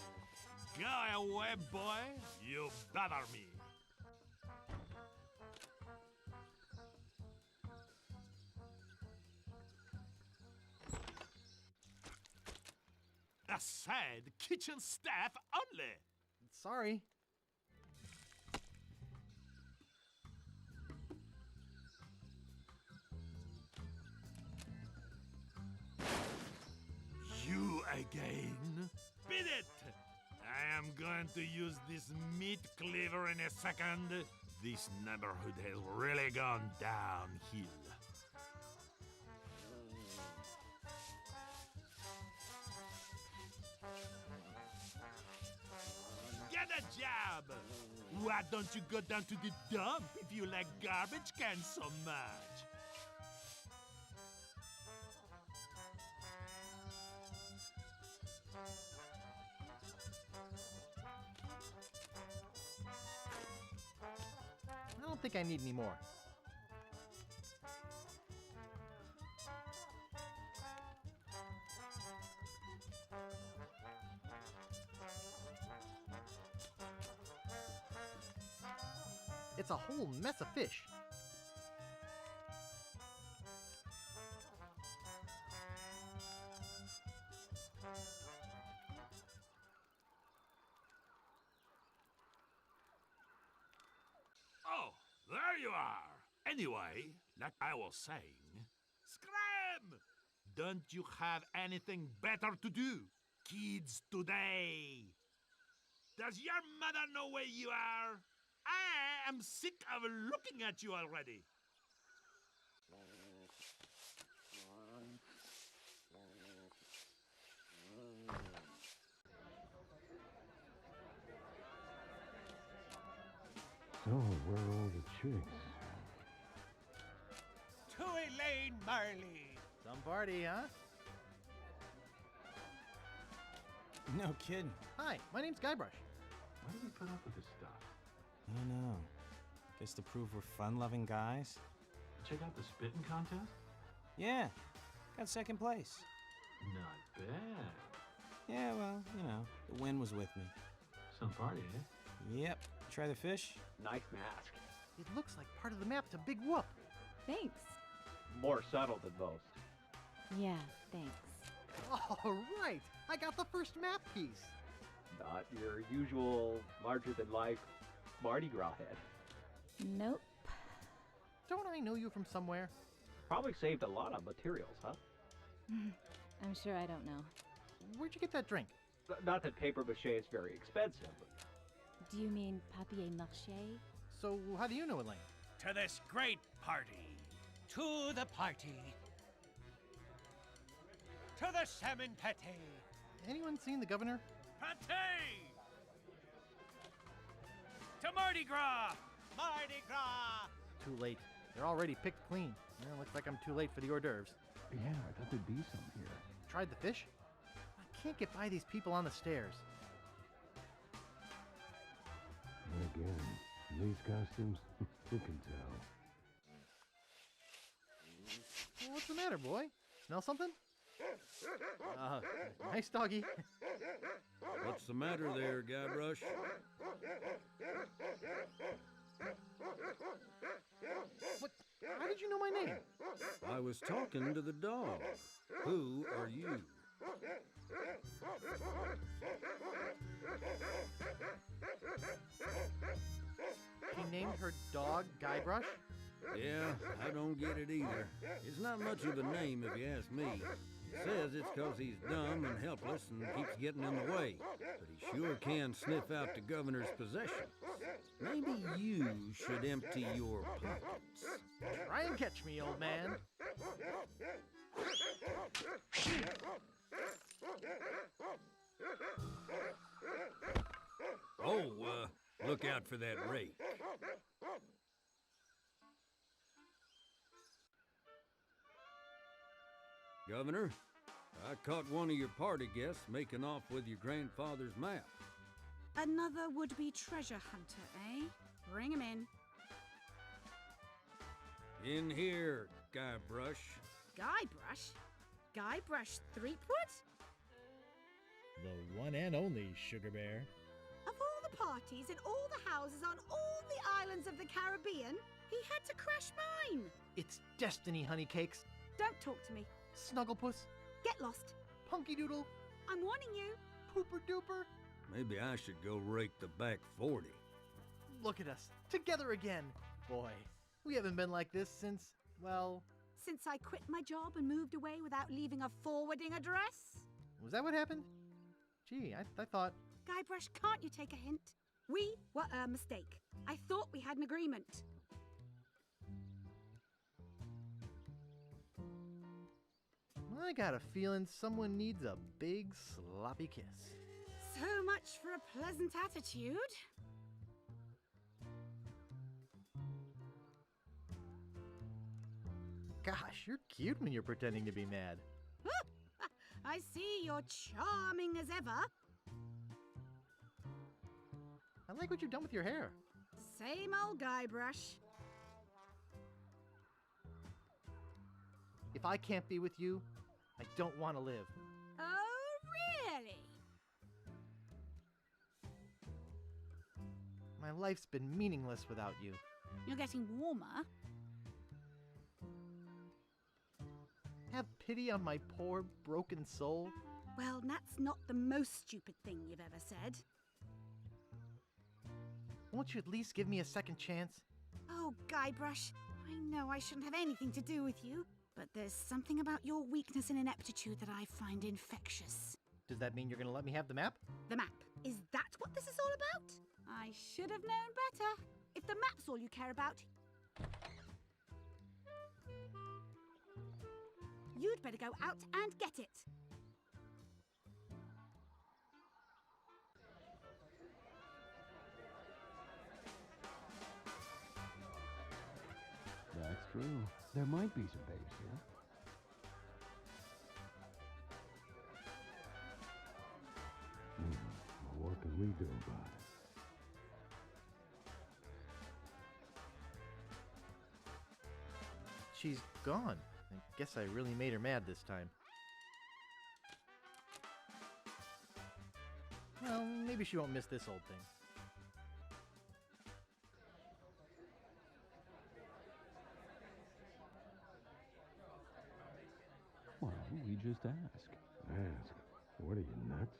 Go away, boy. You bother me. I said kitchen staff only. Sorry. You again? Beat it! I am going to use this meat cleaver in a second. This neighborhood has really gone downhill. Get a job! Why don't you go down to the dump if you like garbage cans so much? I don't think I need any more. It's a whole mess of fish. Oh, there you are. Anyway, like I was saying, scram! Don't you have anything better to do? Kids today. Does your mother know where you are? I am sick of looking at you already. So, where are all the chicks? To Elaine Marley. Some party, huh? No kidding. Hi, my name's Guybrush. Why do we put up with this stuff? I don't know. Guess to prove we're fun-loving guys? Check out the spitting contest? Yeah, got second place. Not bad. Yeah, well, you know, the win was with me. Some party, eh? Yep. Try the fish? Nice mask. It looks like part of the map to Big Whoop. Thanks. More subtle than most. Yeah, thanks. All right, I got the first map piece. Not your usual larger-than-life Mardi Gras head. Nope. Don't I know you from somewhere? Probably saved a lot of materials, huh? I'm sure I don't know. Where'd you get that drink? Not that paper mache is very expensive. Do you mean papier-mâché? So, how do you know Elaine? To this great party. To the party. To the salmon pate. Anyone seen the governor? Pate! To Mardi Gras! Mardi Gras! Too late. They're already picked clean. Looks like I'm too late for the hors d'oeuvres. Yeah, I thought there'd be some here. Tried the fish? I can't get by these people on the stairs. Again, these costumes, who can tell? Well, what's the matter, boy? Smell something? Nice doggy. What's the matter there, Guybrush? What? How did you know my name? I was talking to the dog. Who are you? She named her dog Guybrush? Yeah, I don't get it either. It's not much of a name if you ask me. He says it's 'cause he's dumb and helpless and keeps getting in the way. But he sure can sniff out the governor's possessions. Maybe you should empty your pockets. Try and catch me, old man. Oh, look out for that rake. Governor, I caught one of your party guests making off with your grandfather's map. Another would-be treasure hunter, eh? Bring him in. In here, Guybrush. Guybrush? Guybrush Threepwood? The one and only Sugar Bear. Of all the parties in all the houses on all the islands of the Caribbean, he had to crash mine. It's destiny, honey cakes. Don't talk to me. Snugglepuss. Get lost. Punky Doodle. I'm warning you. Pooper Duper. Maybe I should go rake the back 40. Look at us, together again. Boy, we haven't been like this since, well... Since I quit my job and moved away without leaving a forwarding address? Was that what happened? Gee, I thought... Guybrush, can't you take a hint? We were a mistake. I thought we had an agreement. I got a feeling someone needs a big sloppy kiss. So much for a pleasant attitude. Gosh, you're cute when you're pretending to be mad. I see you're charming as ever. I like what you've done with your hair. Same old Guybrush. If I can't be with you, I don't want to live. Oh, really? My life's been meaningless without you. You're getting warmer. Have pity on my poor, broken soul. Well, that's not the most stupid thing you've ever said. Won't you at least give me a second chance? Oh, Guybrush, I know I shouldn't have anything to do with you, but there's something about your weakness and ineptitude that I find infectious. Does that mean you're going to let me have the map? The map. Is that what this is all about? I should have known better. If the map's all you care about, you'd better go out and get it. true. There might be some babes here. What can we do about it? She's gone. I guess I really made her mad this time. Well, maybe she won't miss this old thing. Well, we just ask. Ask? What are you, nuts?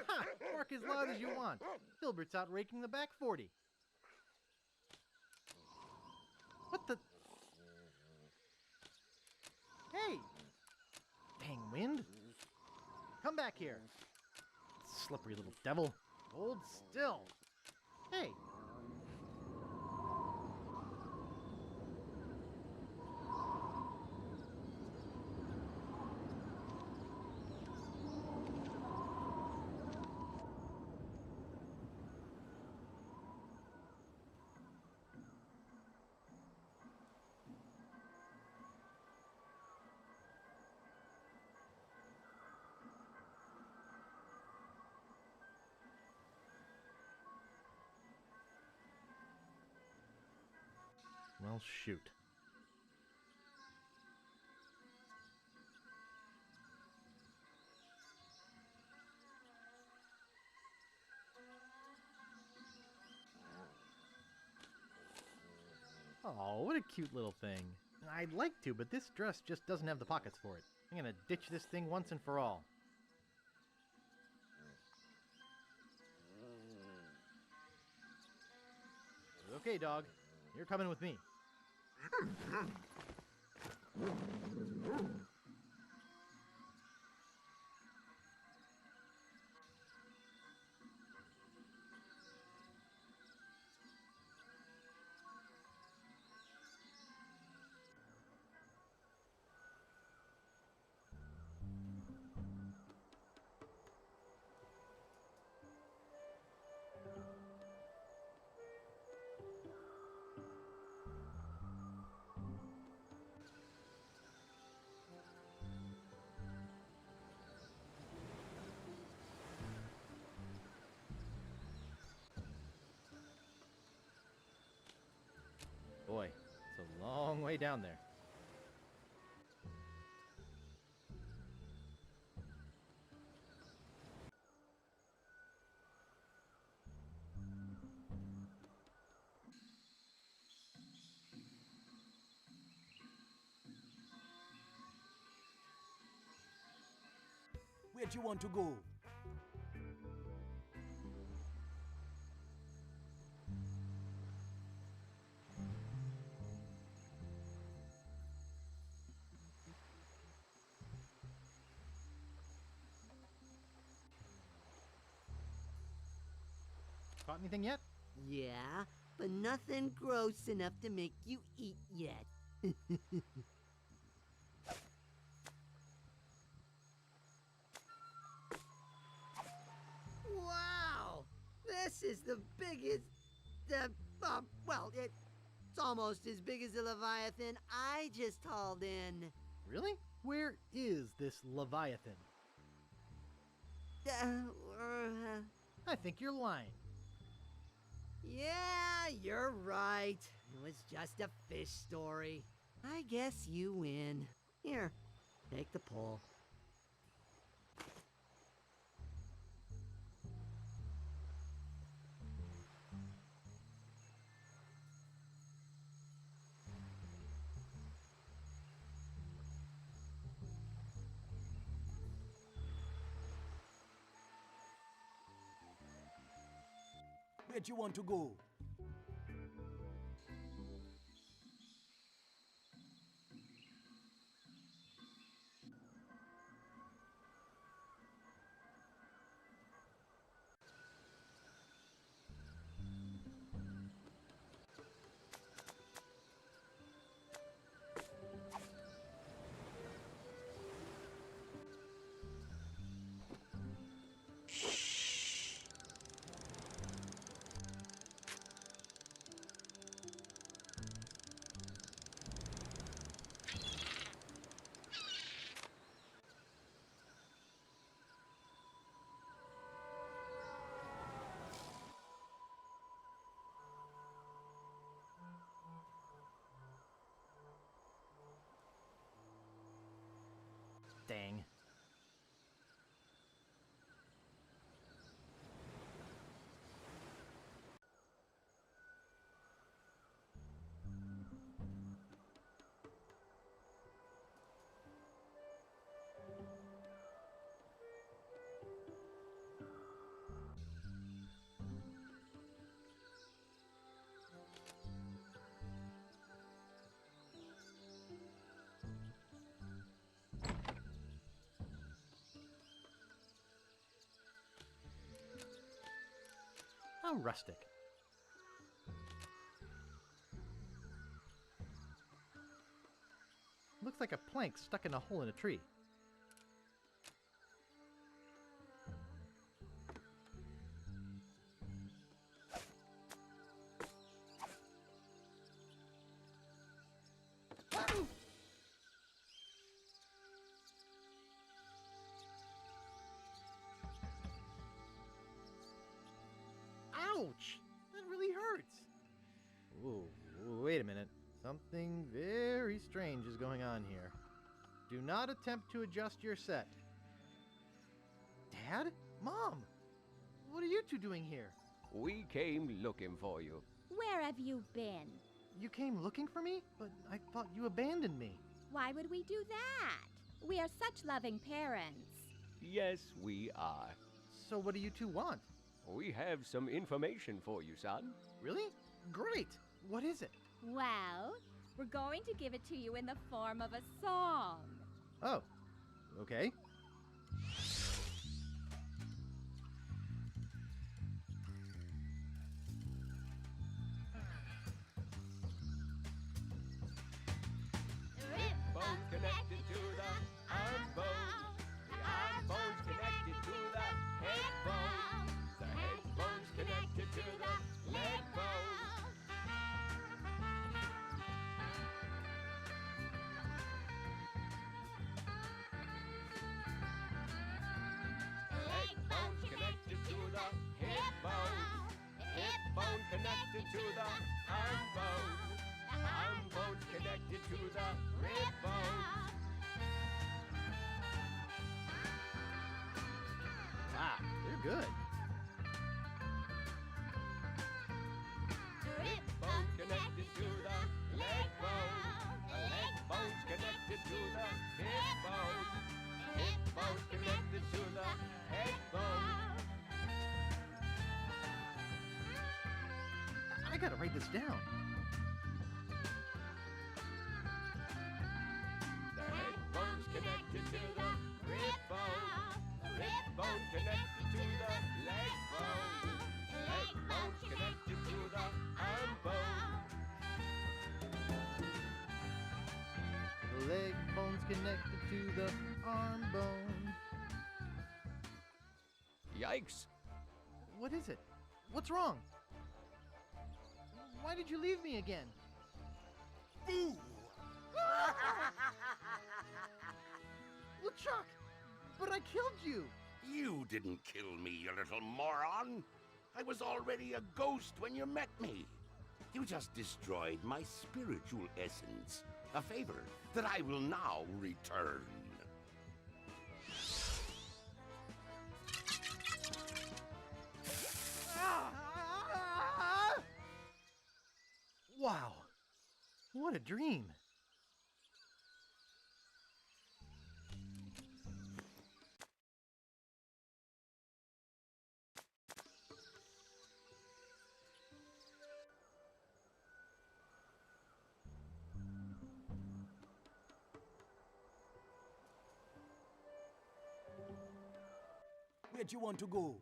Ha! Bark as loud as you want. Filbert's out raking the back 40. What the? Hey! Dang wind! Come back here! Slippery little devil. Hold still. Hey! Well, shoot. Oh, what a cute little thing. I'd like to, but this dress just doesn't have the pockets for it. I'm gonna ditch this thing once and for all. Okay, dog. You're coming with me. Boy, it's a long way down there. Where'd you want to go? Caught anything yet? Yeah, but nothing gross enough to make you eat yet. Wow! This is the biggest... well, it's almost as big as the Leviathan I just hauled in. Really? Where is this Leviathan? I think you're lying. Yeah, you're right. It was just a fish story. I guess you win. Here, take the pole. Where'd you want to go? Dang. How rustic. Looks like a plank stuck in a hole in a tree. Ouch! That really hurts. Whoa, wait a minute. Something very strange is going on here. Do not attempt to adjust your set. Dad? Mom? What are you two doing here? We came looking for you. Where have you been? You came looking for me? But I thought you abandoned me. Why would we do that? We are such loving parents. Yes, we are. So what do you two want? We have some information for you, son. Really? Great! What is it? Well, we're going to give it to you in the form of a song. Oh, okay. Bones connected to the arm bone. The arm bone's connected to the head bone. The head bone's connected to the leg bone. Leg bone's connected to the hip bone. Hip bone connected to the arm bone. Arm bone's connected to the rib bone. Wow, they're good. Rib bone connected to the leg bone. The leg bone's connected to the hip bone. Hip bone's connected to the head bone. I gotta write this down. The head bone's connected to the rib bone. The rib bone connected to the leg bone. Leg bone's connected to the arm bone. The leg bone's connected to the arm bone. Yikes! What is it? What's wrong? Why did you leave me again? Boo! LeChuck! But I killed you! You didn't kill me, you little moron! I was already a ghost when you met me. You just destroyed my spiritual essence, a favor that I will now return. Wow! What a dream! Where'd you want to go?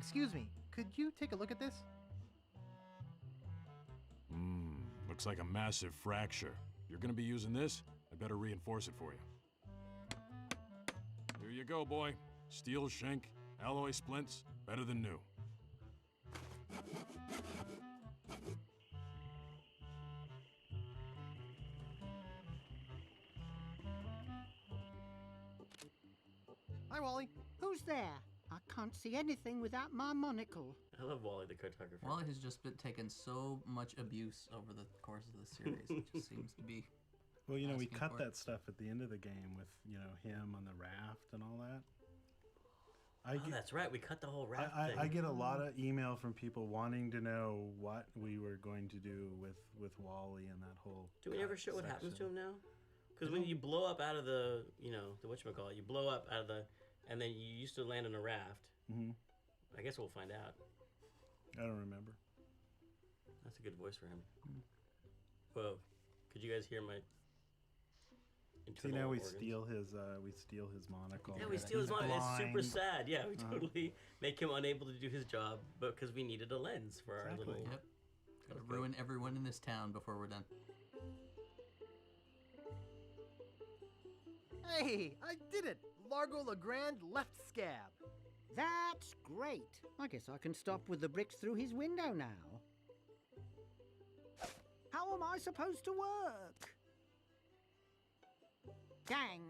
Excuse me, could you take a look at this? Looks like a massive fracture. You're gonna be using this? I better reinforce it for you. Here you go, boy. Steel shank, alloy splints, better than new. Hi, Wally. Who's there? I can't see anything without my monocle. I love Wally the cartographer. Wally has just been taking so much abuse over the course of the series. It just seems to be. Well, you know, we asking cut for that stuff at the end of the game with, you know, him on the raft and all that. That's right. We cut the whole raft thing. I get a lot of email from people wanting to know what we were going to do with Wally and that whole. Do we ever show what happens to him now? Because when you blow up out of the, you know, the whatchamacallit, you blow up out of the, and then you used to land on a raft. Mm-hmm. I guess we'll find out. I don't remember. That's a good voice for him. Whoa, could you guys hear my See, internal now we organs? steal his monocle. Yeah, we steal his monocle. It's super blind. sad. Yeah, we totally make him unable to do his job, but because we needed a lens for our little. Yep. Gotta ruin everyone in this town before we're done. Hey, I did it! Largo Legrand left scab. That's great. I guess I can stop with the bricks through his window now. How am I supposed to work? Gang.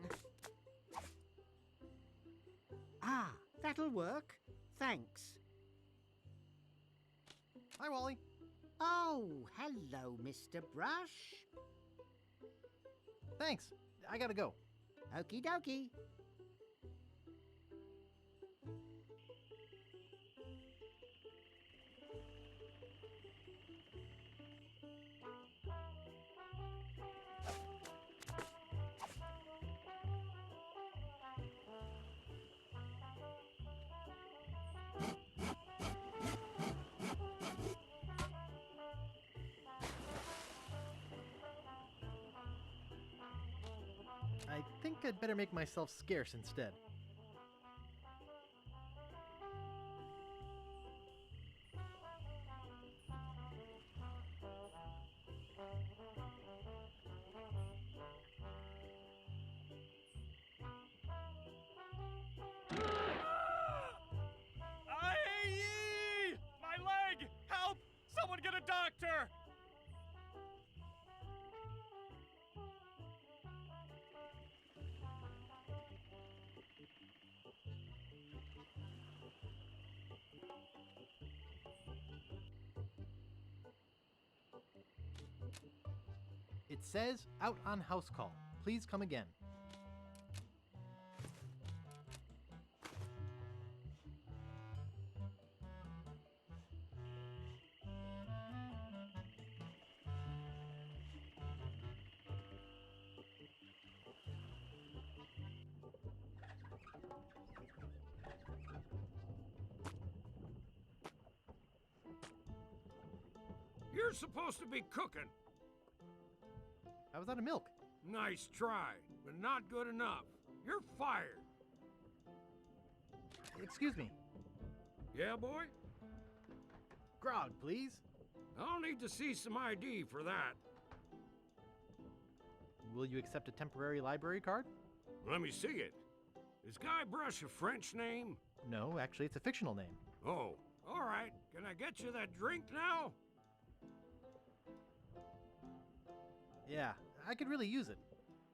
Ah, that'll work. Thanks. Hi, Wally. Oh, hello, Mr. Brush. Thanks. I gotta go. Okie dokie. I think I'd better make myself scarce instead. Aye! My leg! Help! Someone get a doctor! It says out on house call. Please come again. You're supposed to be cooking. I was out of milk. Nice try, but not good enough. You're fired. Excuse me. Yeah, boy? Grog, please. I'll need to see some ID for that. Will you accept a temporary library card? Let me see it. Is Guybrush a French name? No, actually, it's a fictional name. Oh, all right. Can I get you that drink now? Yeah, I could really use it.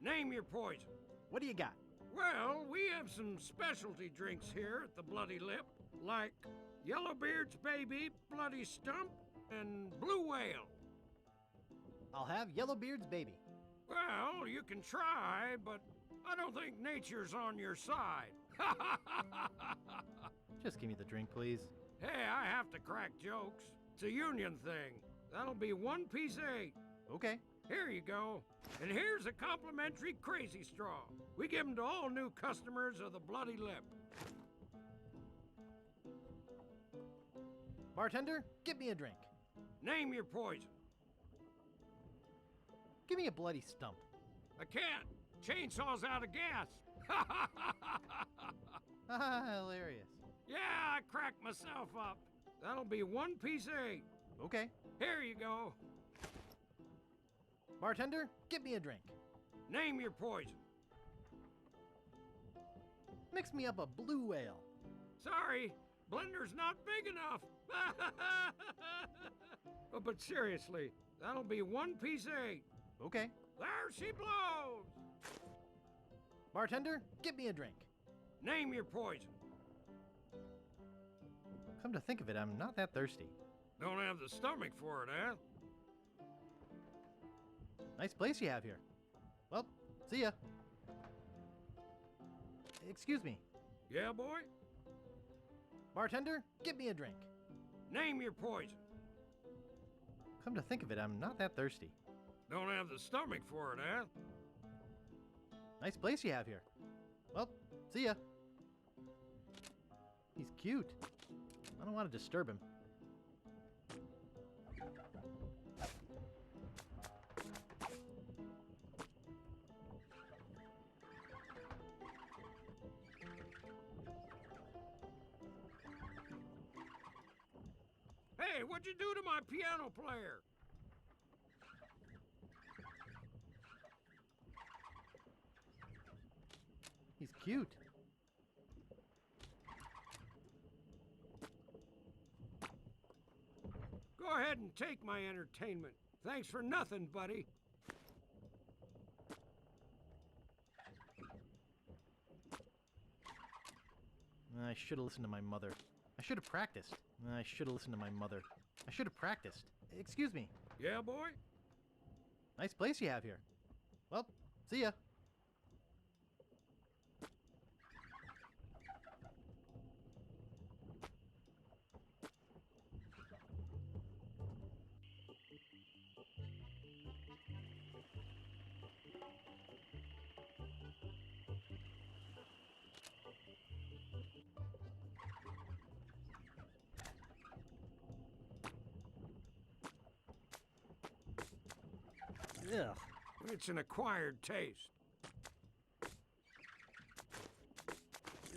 Name your poison. What do you got? Well, we have some specialty drinks here at the Bloody Lip, like Yellowbeard's Baby, Bloody Stump, and Blue Whale. I'll have Yellowbeard's Baby. Well, you can try, but I don't think nature's on your side. Just give me the drink, please. Hey, I have to crack jokes. It's a union thing. That'll be 1 piece 8. Okay. Here you go. And here's a complimentary Crazy Straw. We give them to all new customers of the Bloody Lip. Bartender, give me a drink. Name your poison. Give me a bloody stump. I can't. Chainsaw's out of gas. Hilarious. Yeah, I cracked myself up. That'll be 1 piece of 8. Okay. Here you go. Bartender, get me a drink. Name your poison. Mix me up a blue ale. Sorry, blender's not big enough. Oh, but seriously, that'll be 1 piece of 8. Okay. There she blows. Bartender, get me a drink. Name your poison. Come to think of it, I'm not that thirsty. Don't have the stomach for it, eh? Nice place you have here. Well, see ya. Excuse me. Yeah, boy? Bartender, get me a drink. Name your poison. Come to think of it, I'm not that thirsty. Don't have the stomach for it, eh? Nice place you have here. Well, see ya. He's cute. I don't want to disturb him. Hey, what'd you do to my piano player? He's cute. Go ahead and take my entertainment. Thanks for nothing, buddy. I should have listened to my mother. I should have practiced. I should have listened to my mother. I should have practiced. Excuse me. Yeah, boy? Nice place you have here. Well, see ya. Ugh. It's an acquired taste.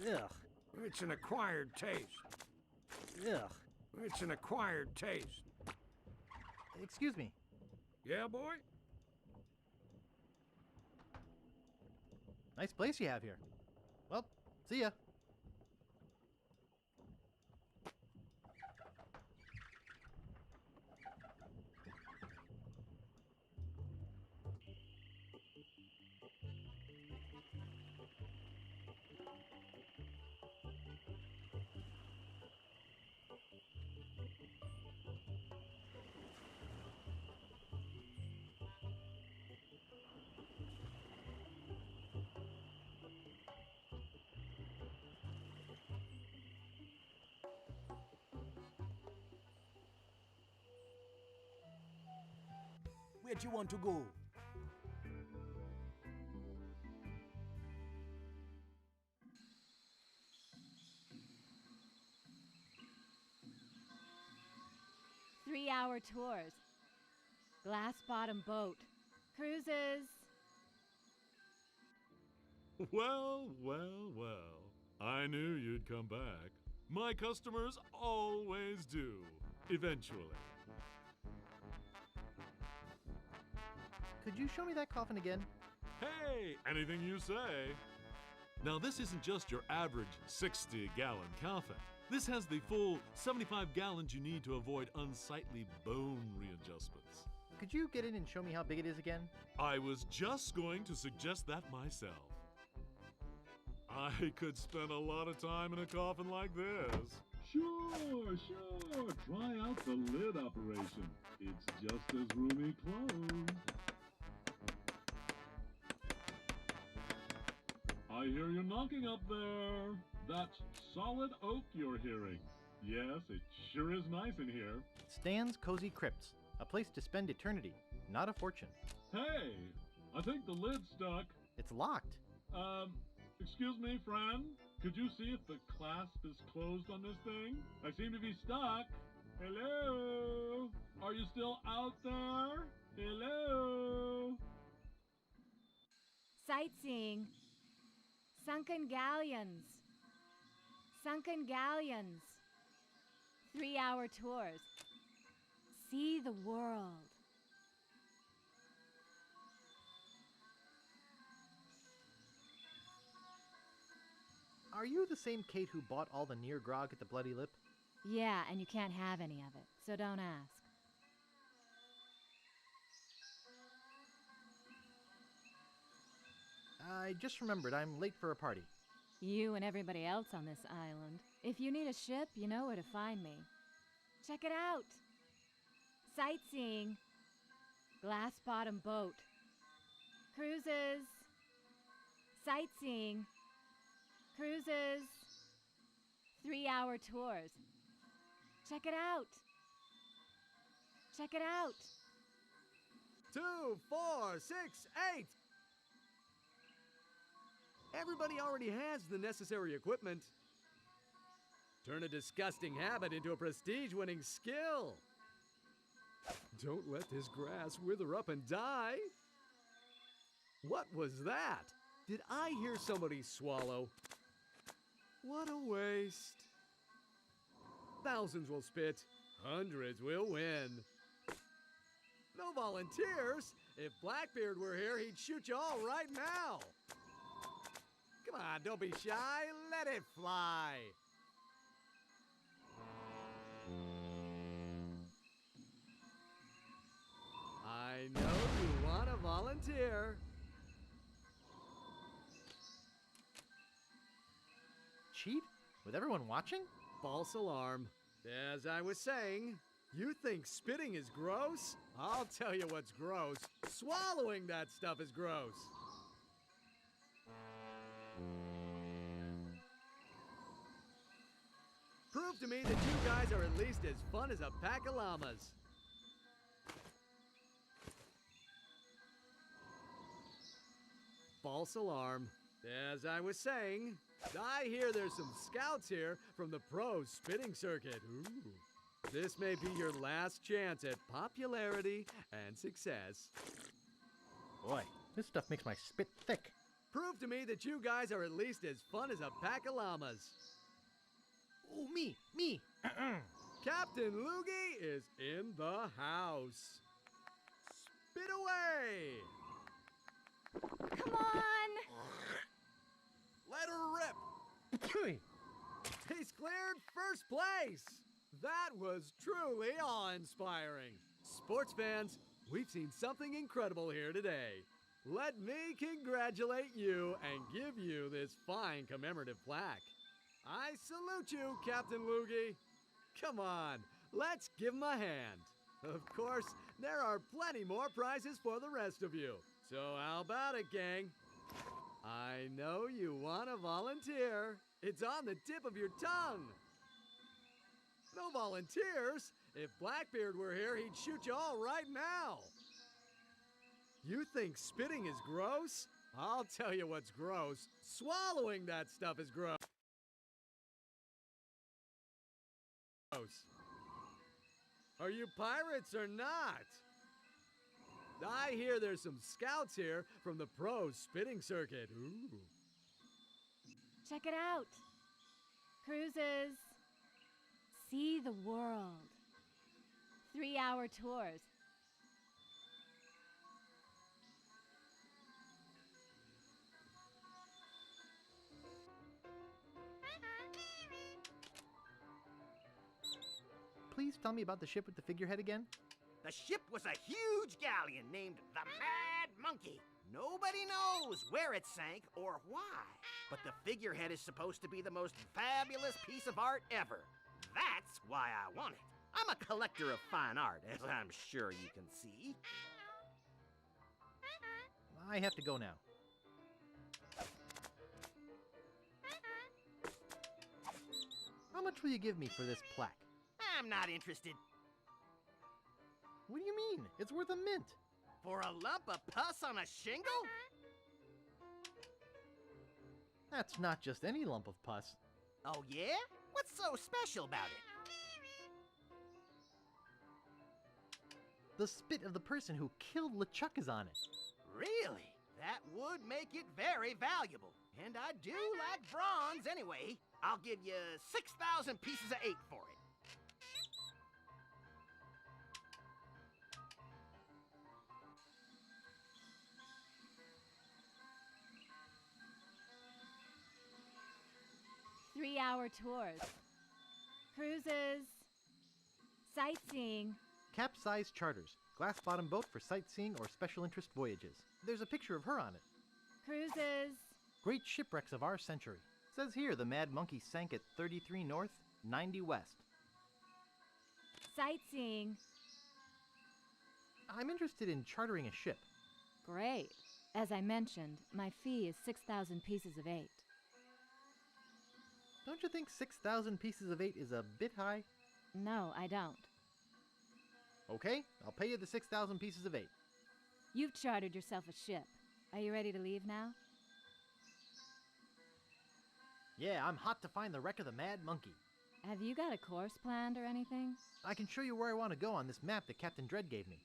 Ugh. It's an acquired taste. Ugh. It's an acquired taste. Excuse me. Yeah, boy? Nice place you have here. Well, see ya. Where'd you want to go? Three-hour tours. Glass-bottom boat. Cruises. Well, well, well. I knew you'd come back. My customers always do. Eventually. Could you show me that coffin again? Hey, anything you say. Now, this isn't just your average 60-gallon coffin. This has the full 75 gallons you need to avoid unsightly bone readjustments. Could you get in and show me how big it is again? I was just going to suggest that myself. I could spend a lot of time in a coffin like this. Sure. Try out the lid operation. It's just as roomy closed. I hear you knocking up there. That's solid oak you're hearing. Yes, it sure is nice in here. Stan's Cozy Crypts. A place to spend eternity, not a fortune. Hey, I think the lid's stuck. It's locked. Excuse me, friend. Could you see if the clasp is closed on this thing? I seem to be stuck. Hello? Are you still out there? Hello? Sightseeing. Sunken galleons. Sunken galleons. 3-hour tours. See the world. Are you the same Kate who bought all the near grog at the Bloody Lip? Yeah, and you can't have any of it, so don't ask. I just remembered I'm late for a party. You and everybody else on this island. If you need a ship, you know where to find me. Check it out. Sightseeing. Glass bottom boat. Cruises. Sightseeing. Cruises. 3-hour tours. Check it out. Check it out. 2, 4, 6, 8. Everybody already has the necessary equipment. Turn a disgusting habit into a prestige-winning skill. Don't let this grass wither up and die. What was that? Did I hear somebody swallow? What a waste. Thousands will spit, hundreds will win. No volunteers. If Blackbeard were here, he'd shoot you all right now. Come on, don't be shy. Let it fly. I know you want to volunteer. Cheat? With everyone watching? False alarm. As I was saying, you think spitting is gross? I'll tell you what's gross. Swallowing that stuff is gross. Prove to me that you guys are at least as fun as a pack of llamas. False alarm. As I was saying, I hear there's some scouts here from the pro spitting circuit. Ooh. This may be your last chance at popularity and success. Boy, this stuff makes my spit thick. Prove to me that you guys are at least as fun as a pack of llamas. Oh, me! Captain Loogie is in the house. Spit away! Come on! Let her rip! He's cleared first place! That was truly awe-inspiring. Sports fans, we've seen something incredible here today. Let me congratulate you and give you this fine commemorative plaque. I salute you, Captain Loogie. Come on, let's give him a hand. Of course, there are plenty more prizes for the rest of you. So how about it, gang? I know you want to volunteer. It's on the tip of your tongue. No volunteers? If Blackbeard were here, he'd shoot you all right now. You think spitting is gross? I'll tell you what's gross. Swallowing that stuff is gross. Are you pirates or not? I hear there's some scouts here from the pro spitting circuit. Ooh. Check it out. Cruises. See the world. 3-hour tours. Please tell me about the ship with the figurehead again. The ship was a huge galleon named the Mad Monkey. Nobody knows where it sank or why. But the figurehead is supposed to be the most fabulous piece of art ever. That's why I want it. I'm a collector of fine art, as I'm sure you can see. I have to go now. How much will you give me for this plaque? I'm not interested. What do you mean? It's worth a mint. For a lump of pus on a shingle? That's not just any lump of pus. Oh yeah? What's so special about it? The spit of the person who killed LeChuck is on it. Really? That would make it very valuable. And I do like bronze anyway. I'll give you 6,000 pieces of 8 for it. Three-hour tours. Cruises. Sightseeing. Capsized charters. Glass-bottom boat for sightseeing or special interest voyages. There's a picture of her on it. Cruises. Great shipwrecks of our century. Says here the Mad Monkey sank at 33 north, 90 west. Sightseeing. I'm interested in chartering a ship. Great. As I mentioned, my fee is 6,000 pieces of 8. Don't you think 6,000 pieces of 8 is a bit high? No, I don't. Okay, I'll pay you the 6,000 pieces of 8. You've chartered yourself a ship. Are you ready to leave now? Yeah, I'm hot to find the wreck of the Mad Monkey. Have you got a course planned or anything? I can show you where I want to go on this map that Captain Dredd gave me.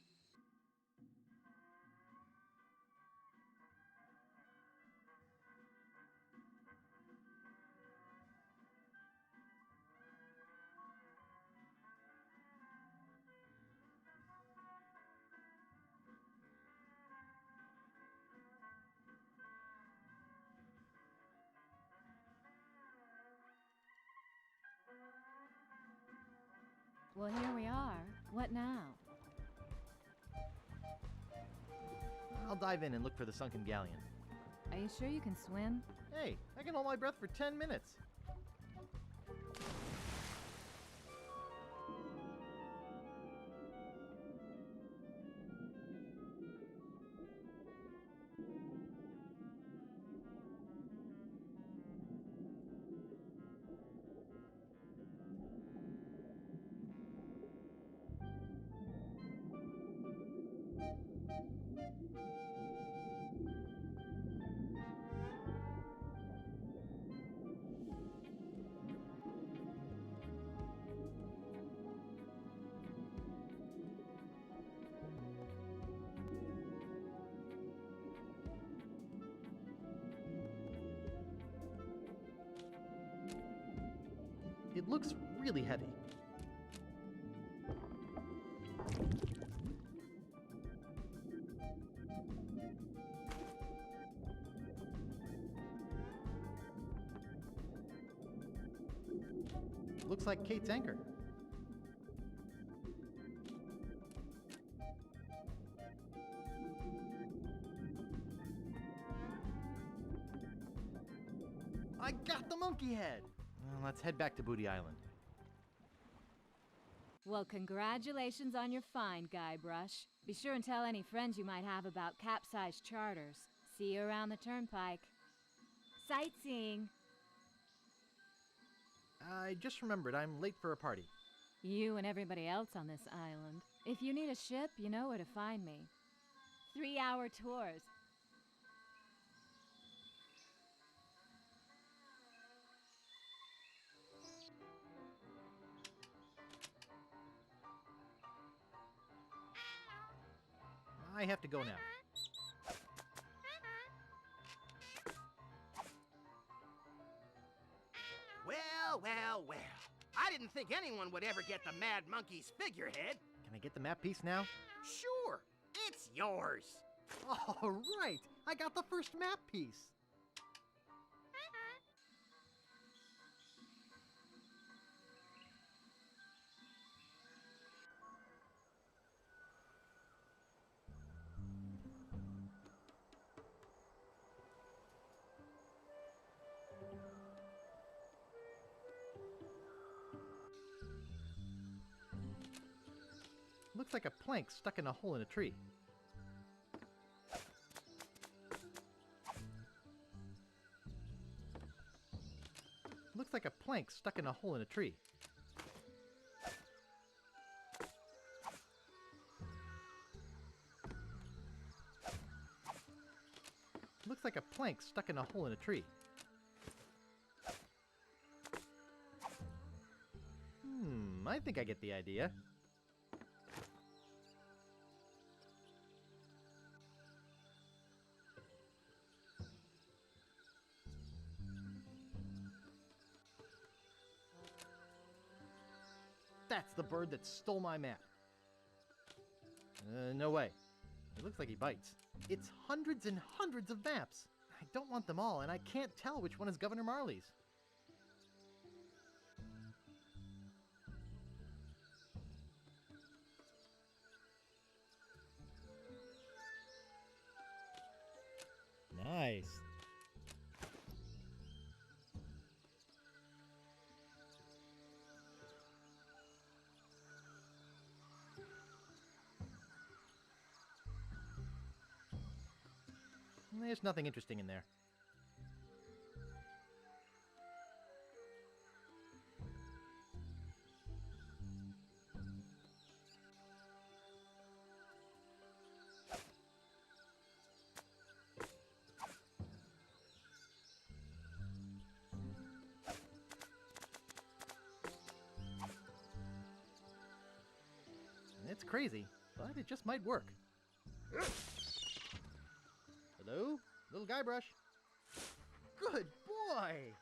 Well, here we are. What now? I'll dive in and look for the sunken galleon. Are you sure you can swim? Hey, I can hold my breath for 10 minutes. It looks really heavy. Looks like Kate's anchor. I got the monkey head! Well, let's head back to Booty Island. Well, congratulations on your find, Guybrush. Be sure and tell any friends you might have about capsized charters. See you around the turnpike. Sightseeing. I just remembered I'm late for a party. You and everybody else on this island. If you need a ship, you know where to find me. 3-hour tours. I have to go now. Well, well, well. I didn't think anyone would ever get the Mad Monkey's figurehead. Can I get the map piece now? Sure, it's yours. All right, I got the first map piece. Looks like a plank stuck in a hole in a tree. Looks like a plank stuck in a hole in a tree. Looks like a plank stuck in a hole in a tree. I think I get the idea. That's the bird that stole my map. No way. It looks like he bites. It's hundreds and hundreds of maps. I don't want them all, and I can't tell which one is Governor Marley's. Nice. There's nothing interesting in there. It's crazy, but it just might work. Hello? Little Guybrush. Good boy!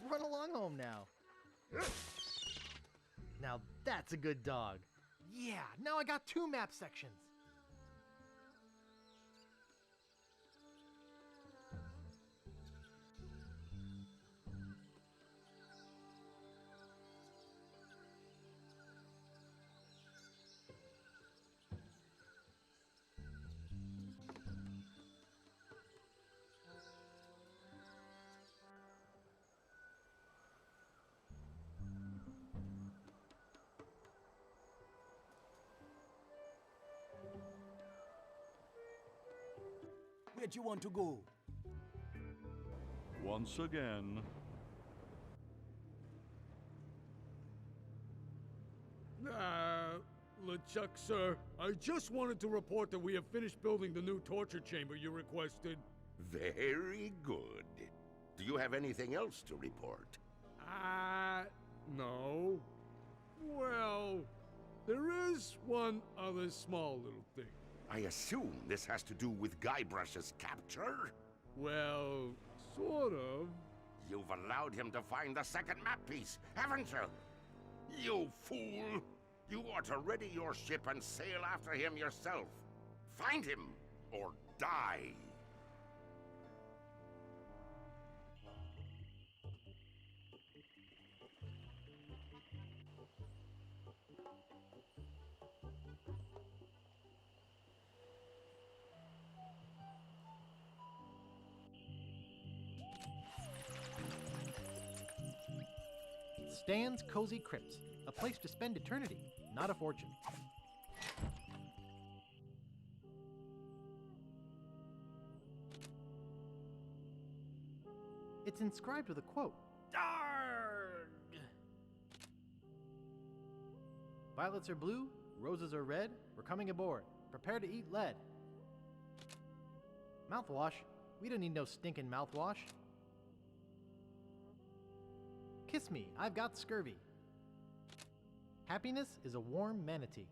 Run along home now. Now that's a good dog. Yeah, now I got 2 map sections. Where'd you want to go? Once again. LeChuck's, sir, I just wanted to report that we have finished building the new torture chamber you requested. Very good. Do you have anything else to report? No. Well, there is one other small little thing. I assume this has to do with Guybrush's capture? Well, sort of. You've allowed him to find the second map piece, haven't you? You fool! You ought to ready your ship and sail after him yourself. Find him, or die. Stan's Cozy Crypts, a place to spend eternity, not a fortune. It's inscribed with a quote. Darg! Violets are blue, roses are red, we're coming aboard. Prepare to eat lead. Mouthwash? We don't need no stinking mouthwash. Kiss me, I've got scurvy. Happiness is a warm manatee.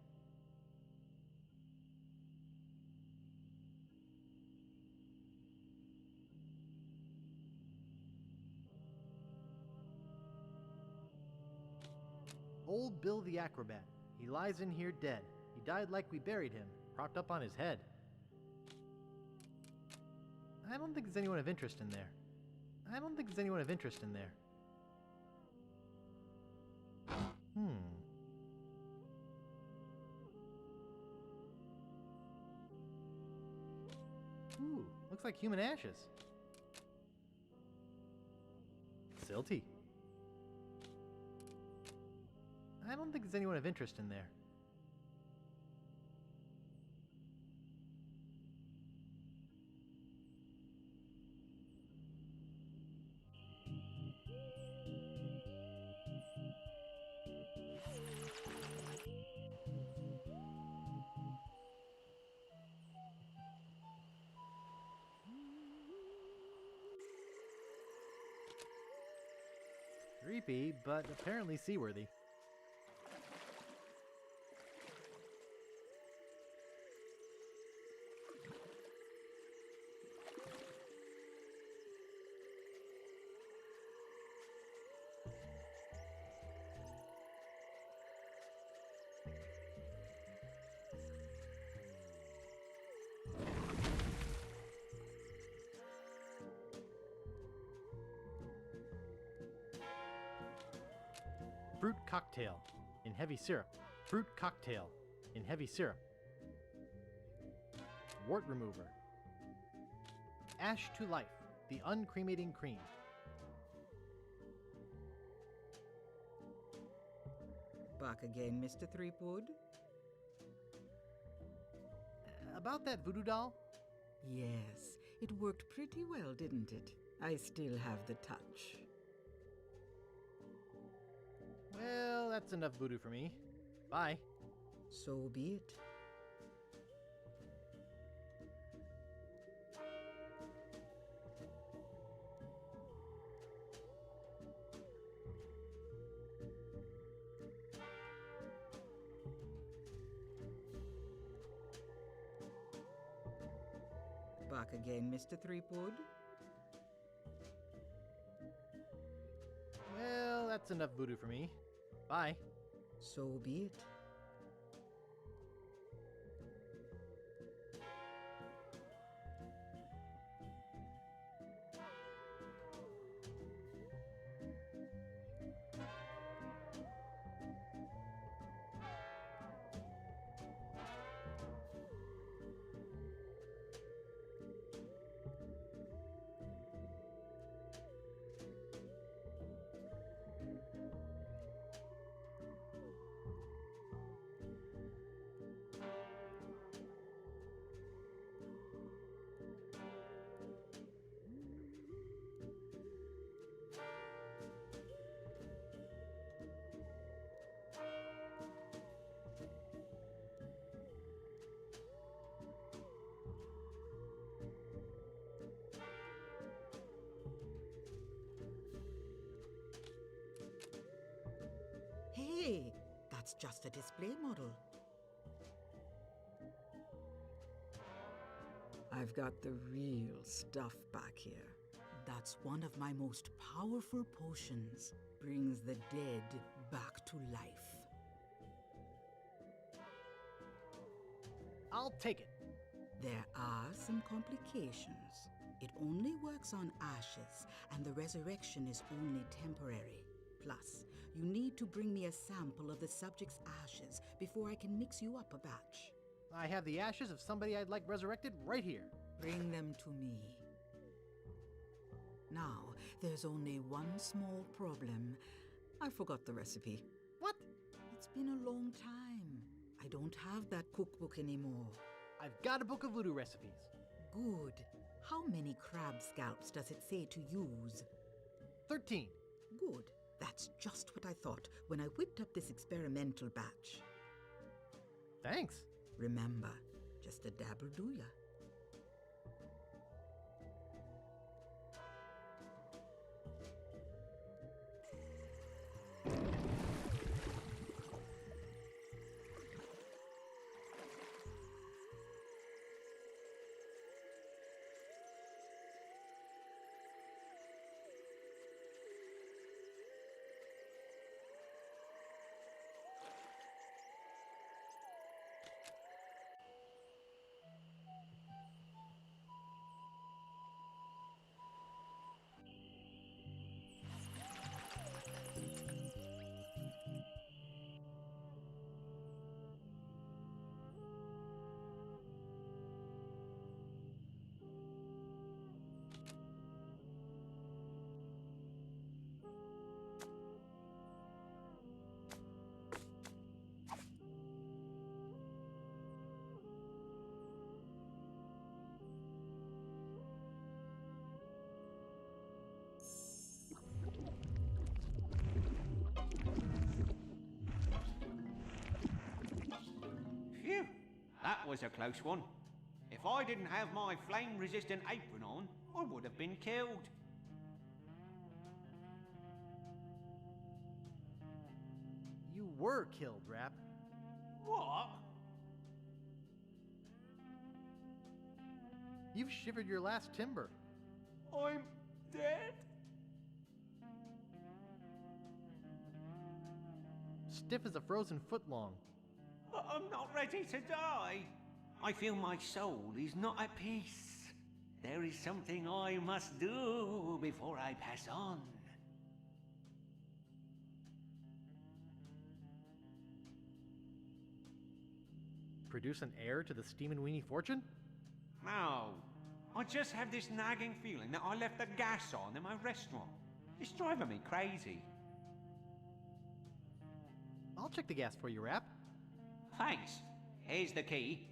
Old Bill the Acrobat. He lies in here dead. He died like we buried him, propped up on his head. I don't think there's anyone of interest in there. I don't think there's anyone of interest in there. Ooh, looks like human ashes. Silty. I don't think there's anyone of interest in there. Creepy, but apparently seaworthy. Fruit cocktail in heavy syrup. Fruit cocktail in heavy syrup. Wart remover. Ash to life, the uncremating cream. Back again, Mr. Threepwood? About that voodoo doll? Yes, it worked pretty well, didn't it? I still have the touch. Well, that's enough voodoo for me. Bye. So be it. Back again, Mr. Threepwood? Well, that's enough voodoo for me. Bye. So be it. Hey, that's just a display model. I've got the real stuff back here. That's one of my most powerful potions. Brings the dead back to life. I'll take it. There are some complications. It only works on ashes, and the resurrection is only temporary. Plus, you need to bring me a sample of the subject's ashes before I can mix you up a batch. I have the ashes of somebody I'd like resurrected right here. Bring them to me. Now, there's only one small problem. I forgot the recipe. What? It's been a long time. I don't have that cookbook anymore. I've got a book of voodoo recipes. Good. How many crab scalps does it say to use? 13. Good. That's just what I thought when I whipped up this experimental batch. Thanks. Remember, just a dabble do ya. Phew, that was a close one. If I didn't have my flame-resistant apron on, I would have been killed. You were killed, Rap. What? You've shivered your last timber. I'm dead? Stiff as a frozen foot long. I'm not ready to die. I feel my soul is not at peace. There is something I must do before I pass on. produce an heir to the Steam and Weenie fortune? No. I just have this nagging feeling that I left the gas on in my restaurant. It's driving me crazy. I'll check the gas for you, Rap. Thanks. Here's the key.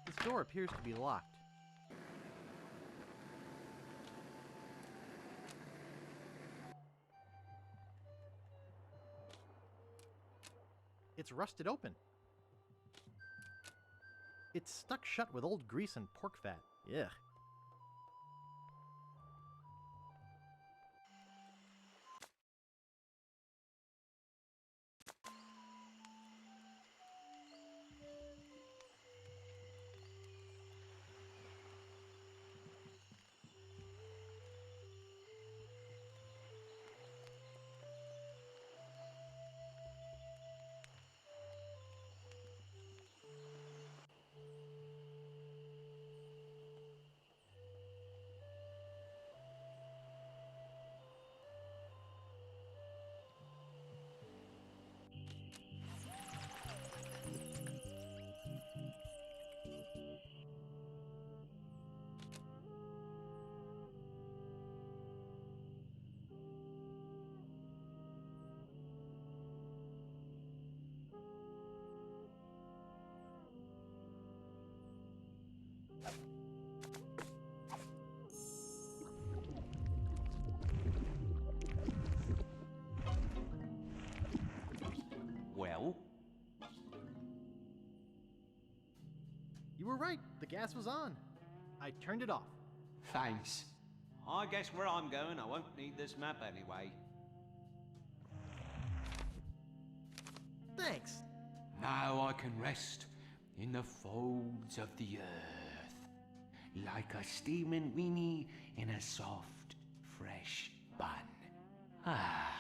This door appears to be locked. It's rusted open. It's stuck shut with old grease and pork fat. Ugh. Well? You were right. The gas was on. I turned it off. Thanks. I guess where I'm going, I won't need this map anyway. Thanks. Now I can rest in the folds of the earth, like a steaming weenie in a soft, fresh bun. Ah.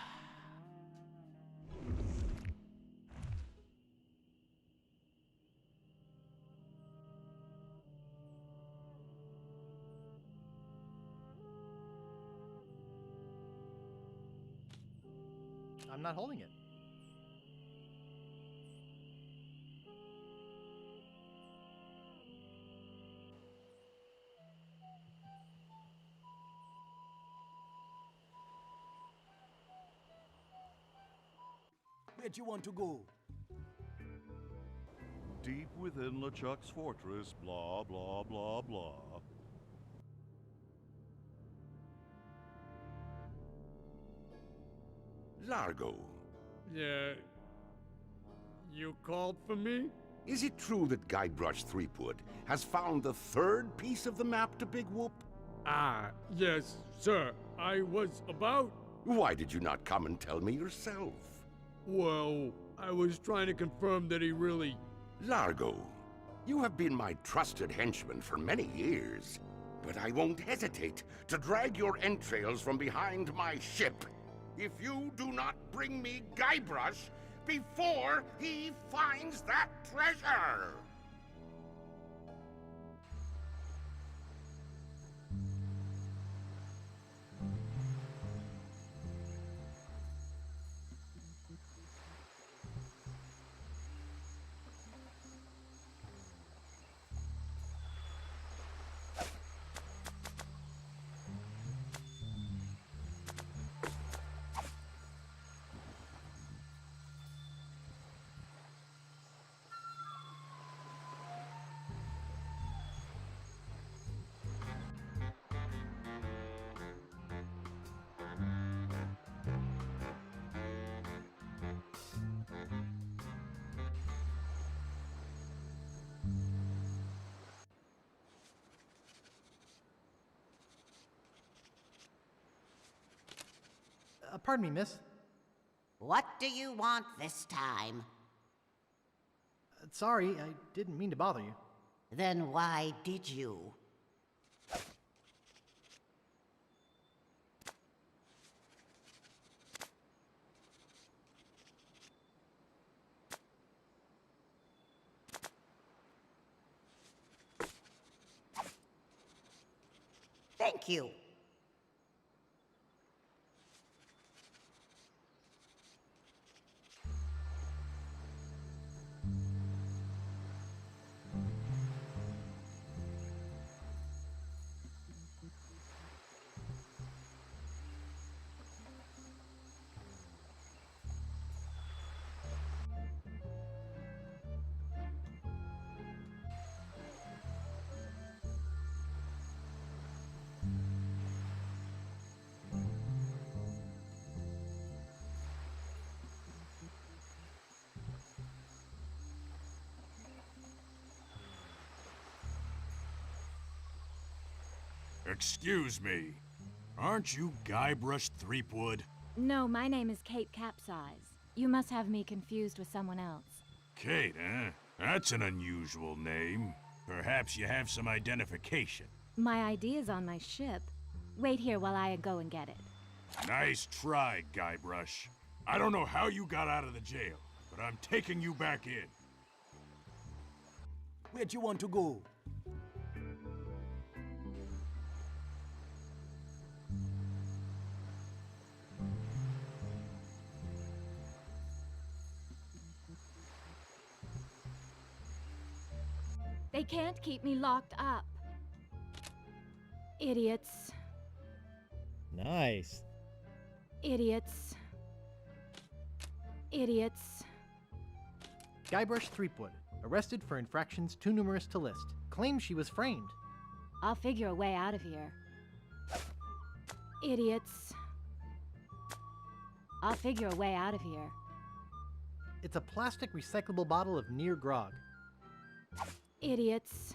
I'm not holding it. Where'd you want to go? Deep within LeChuck's fortress, blah, blah, blah, blah. Largo. Yeah. You called for me? Is it true that Guybrush Threepwood has found the third piece of the map to Big Whoop? Ah, yes, sir. I was about... Why did you not come and tell me yourself? Well, I was trying to confirm that he really... Largo, you have been my trusted henchman for many years, but I won't hesitate to drag your entrails from behind my ship if you do not bring me Guybrush before he finds that treasure! Pardon me, miss. What do you want this time? Sorry, I didn't mean to bother you. Then why did you? Thank you. Excuse me. Aren't you Guybrush Threepwood? No, my name is Kate Capsize. You must have me confused with someone else. Kate, eh? That's an unusual name. Perhaps you have some identification. My ID is on my ship. Wait here while I go and get it. Nice try, Guybrush. I don't know how you got out of the jail, but I'm taking you back in. Where'd you want to go? They can't keep me locked up. Idiots. Nice. Idiots. Idiots. Guybrush Threepwood, arrested for infractions too numerous to list, claims she was framed. I'll figure a way out of here. Idiots. I'll figure a way out of here. It's a plastic recyclable bottle of near grog. Idiots.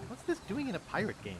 What's this doing in a pirate game?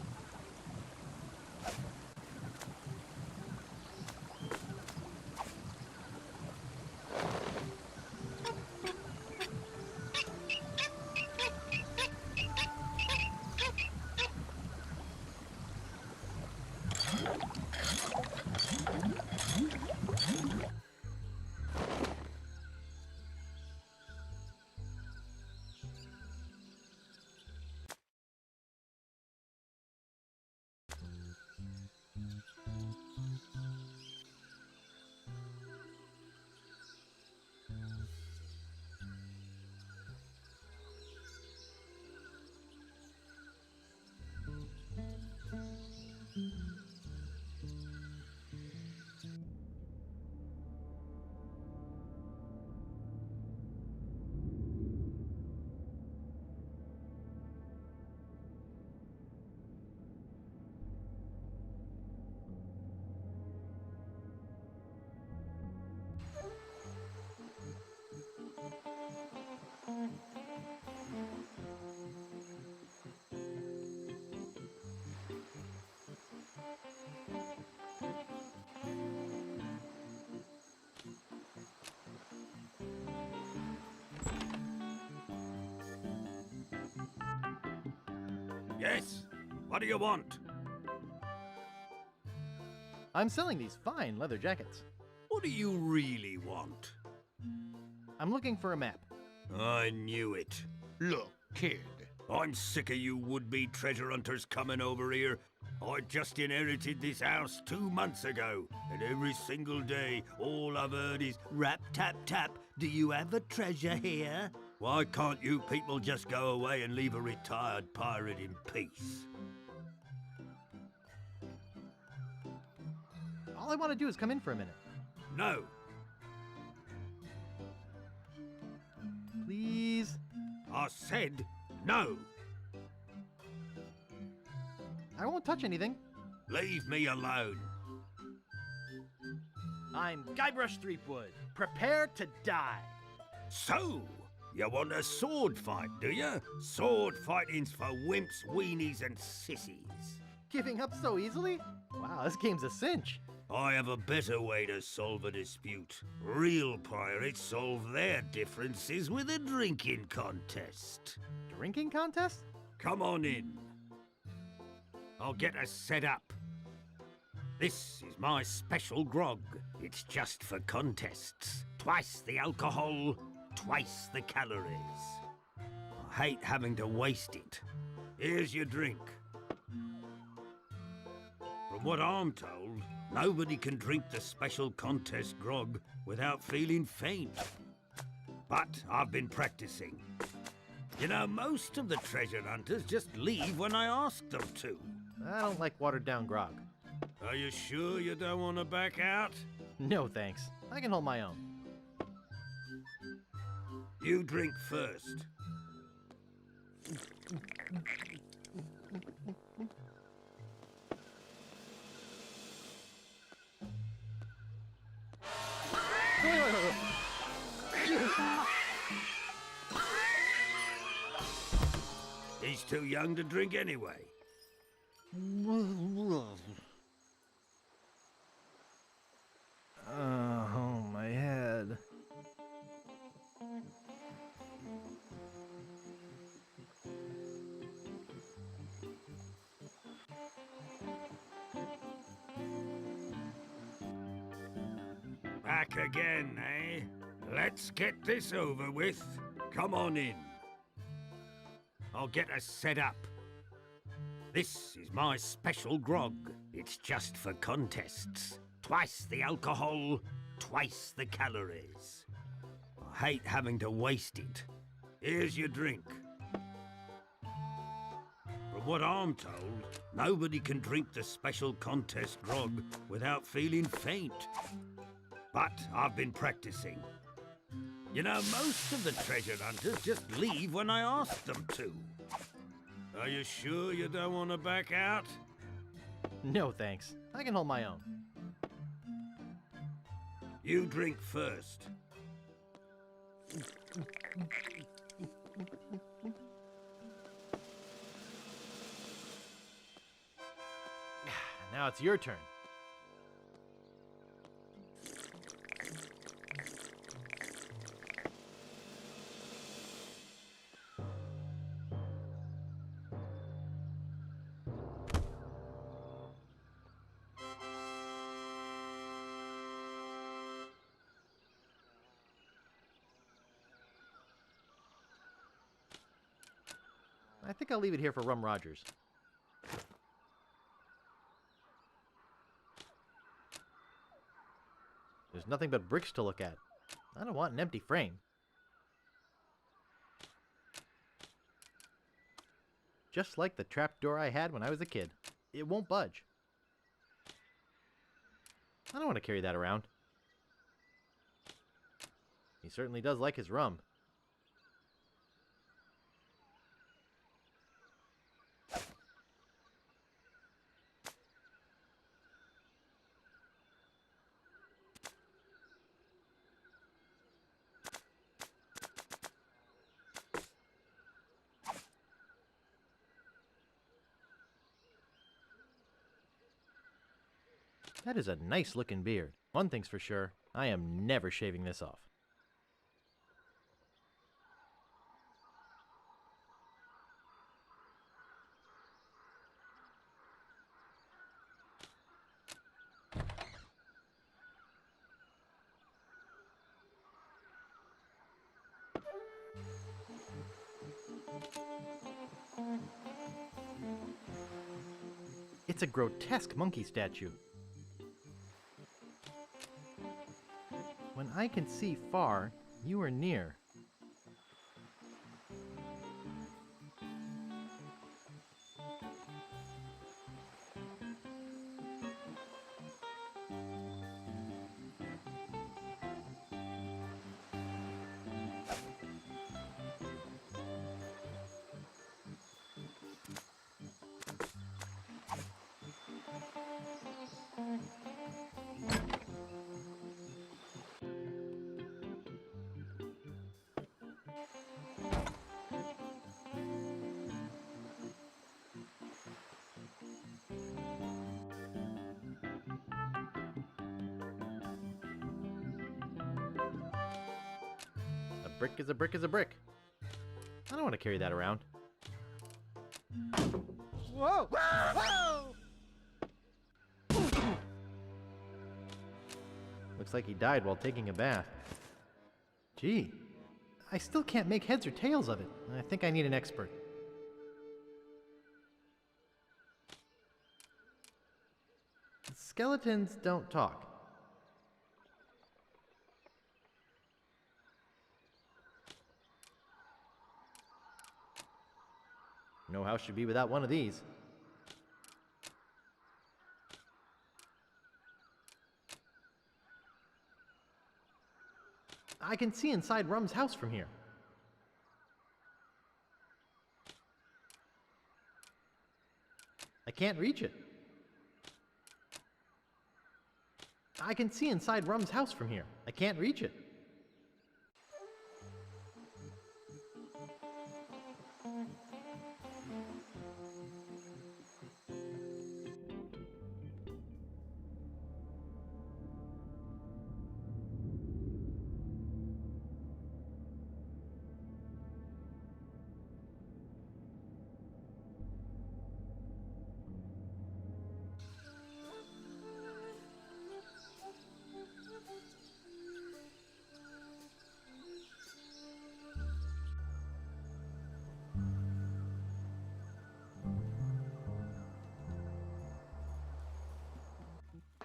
Yes? What do you want? I'm selling these fine leather jackets. What do you really want? I'm looking for a map. I knew it. Look, kid, I'm sick of you would-be treasure hunters coming over here. I just inherited this house 2 months ago, and every single day, all I've heard is rap, tap, tap. Do you have a treasure here? Why can't you people just go away and leave a retired pirate in peace? All I want to do is come in for a minute. No. Please? I said no. I won't touch anything. Leave me alone. I'm Guybrush Threepwood. Prepare to die. So, you want a sword fight, do you? Sword fighting's for wimps, weenies, and sissies. Giving up so easily? Wow, this game's a cinch. I have a better way to solve a dispute. Real pirates solve their differences with a drinking contest. Drinking contest? Come on in. I'll get us set up. This is my special grog. It's just for contests. Twice the alcohol, twice the calories. I hate having to waste it. Here's your drink. From what I'm told, nobody can drink the special contest grog without feeling faint. But I've been practicing. You know, most of the treasure hunters just leave when I ask them to. I don't like watered-down grog. Are you sure you don't want to back out? No, thanks. I can hold my own. You drink first. He's too young to drink anyway. Oh, my head. Back again, eh? Let's get this over with. Come on in. I'll get us set up. This is my special grog. It's just for contests. Twice the alcohol, twice the calories. I hate having to waste it. Here's your drink. From what I'm told, nobody can drink the special contest grog without feeling faint. But I've been practicing. You know, most of the treasure hunters just leave when I ask them to. Are you sure you don't want to back out? No, thanks. I can hold my own. You drink first. Now it's your turn. I think I'll leave it here for Rum Rogers. There's nothing but bricks to look at. I don't want an empty frame. Just like the trapdoor I had when I was a kid. It won't budge. I don't want to carry that around. He certainly does like his rum. That is a nice looking beard. One thing's for sure, I am never shaving this off. It's a grotesque monkey statue. When I can see far, you are near. A brick is a brick is a brick. I don't want to carry that around. Whoa! Whoa! Looks like he died while taking a bath. Gee, I still can't make heads or tails of it. I think I need an expert. Skeletons don't talk. No house should be without one of these. I can see inside Rum's house from here. I can't reach it. I can see inside Rum's house from here. I can't reach it.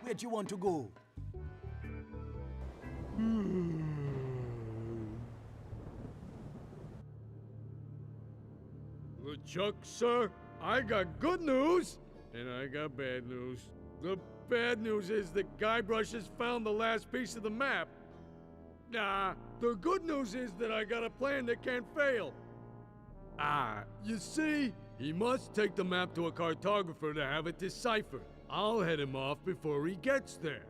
Where'd you want to go? LeChuck, sir, I got good news, and I got bad news. The bad news is that Guybrush has found the last piece of the map. The good news is that I got a plan that can't fail. You see, he must take the map to a cartographer to have it deciphered. I'll head him off before he gets there.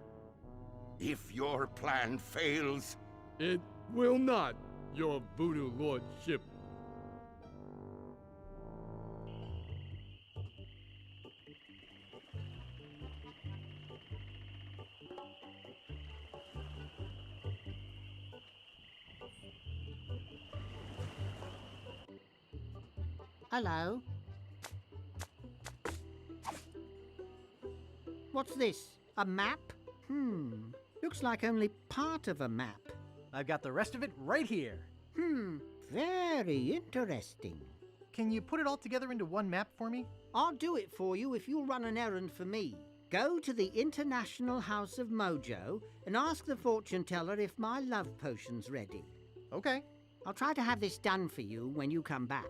If your plan fails... It will not, your voodoo lordship. Hello? What's this? A map? Looks like only part of a map. I've got the rest of it right here. Very interesting. Can you put it all together into one map for me? I'll do it for you if you'll run an errand for me. Go to the International House of Mojo and ask the fortune teller if my love potion's ready. Okay. I'll try to have this done for you when you come back.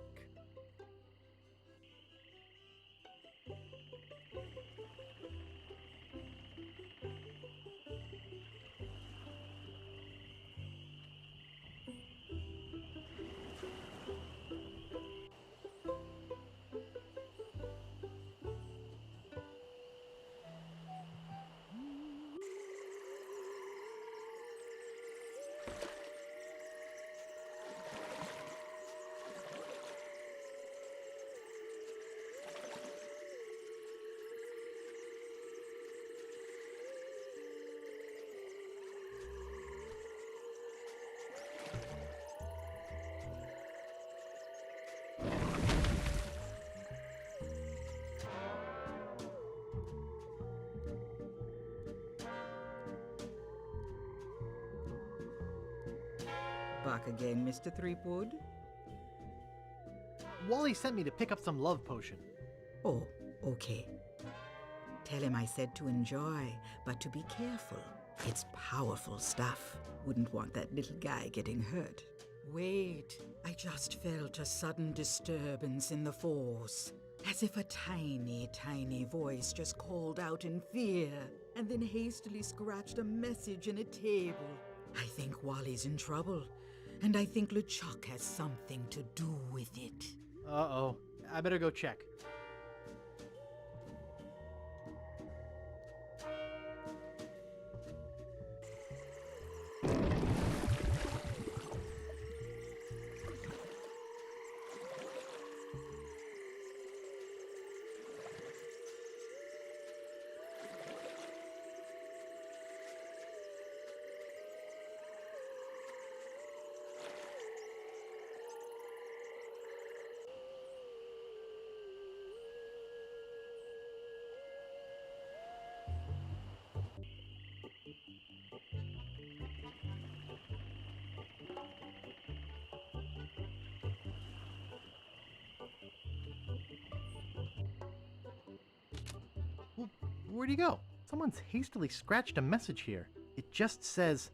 Back again, Mr. Threepwood. Wally sent me to pick up some love potion. Oh, okay. Tell him I said to enjoy, but to be careful. It's powerful stuff. Wouldn't want that little guy getting hurt. Wait, I just felt a sudden disturbance in the force. As if a tiny, tiny voice just called out in fear and then hastily scratched a message in a table. I think Wally's in trouble, and I think LeChuck has something to do with it. Uh-oh. I better go check. Where'd he go? Someone's hastily scratched a message here. It just says,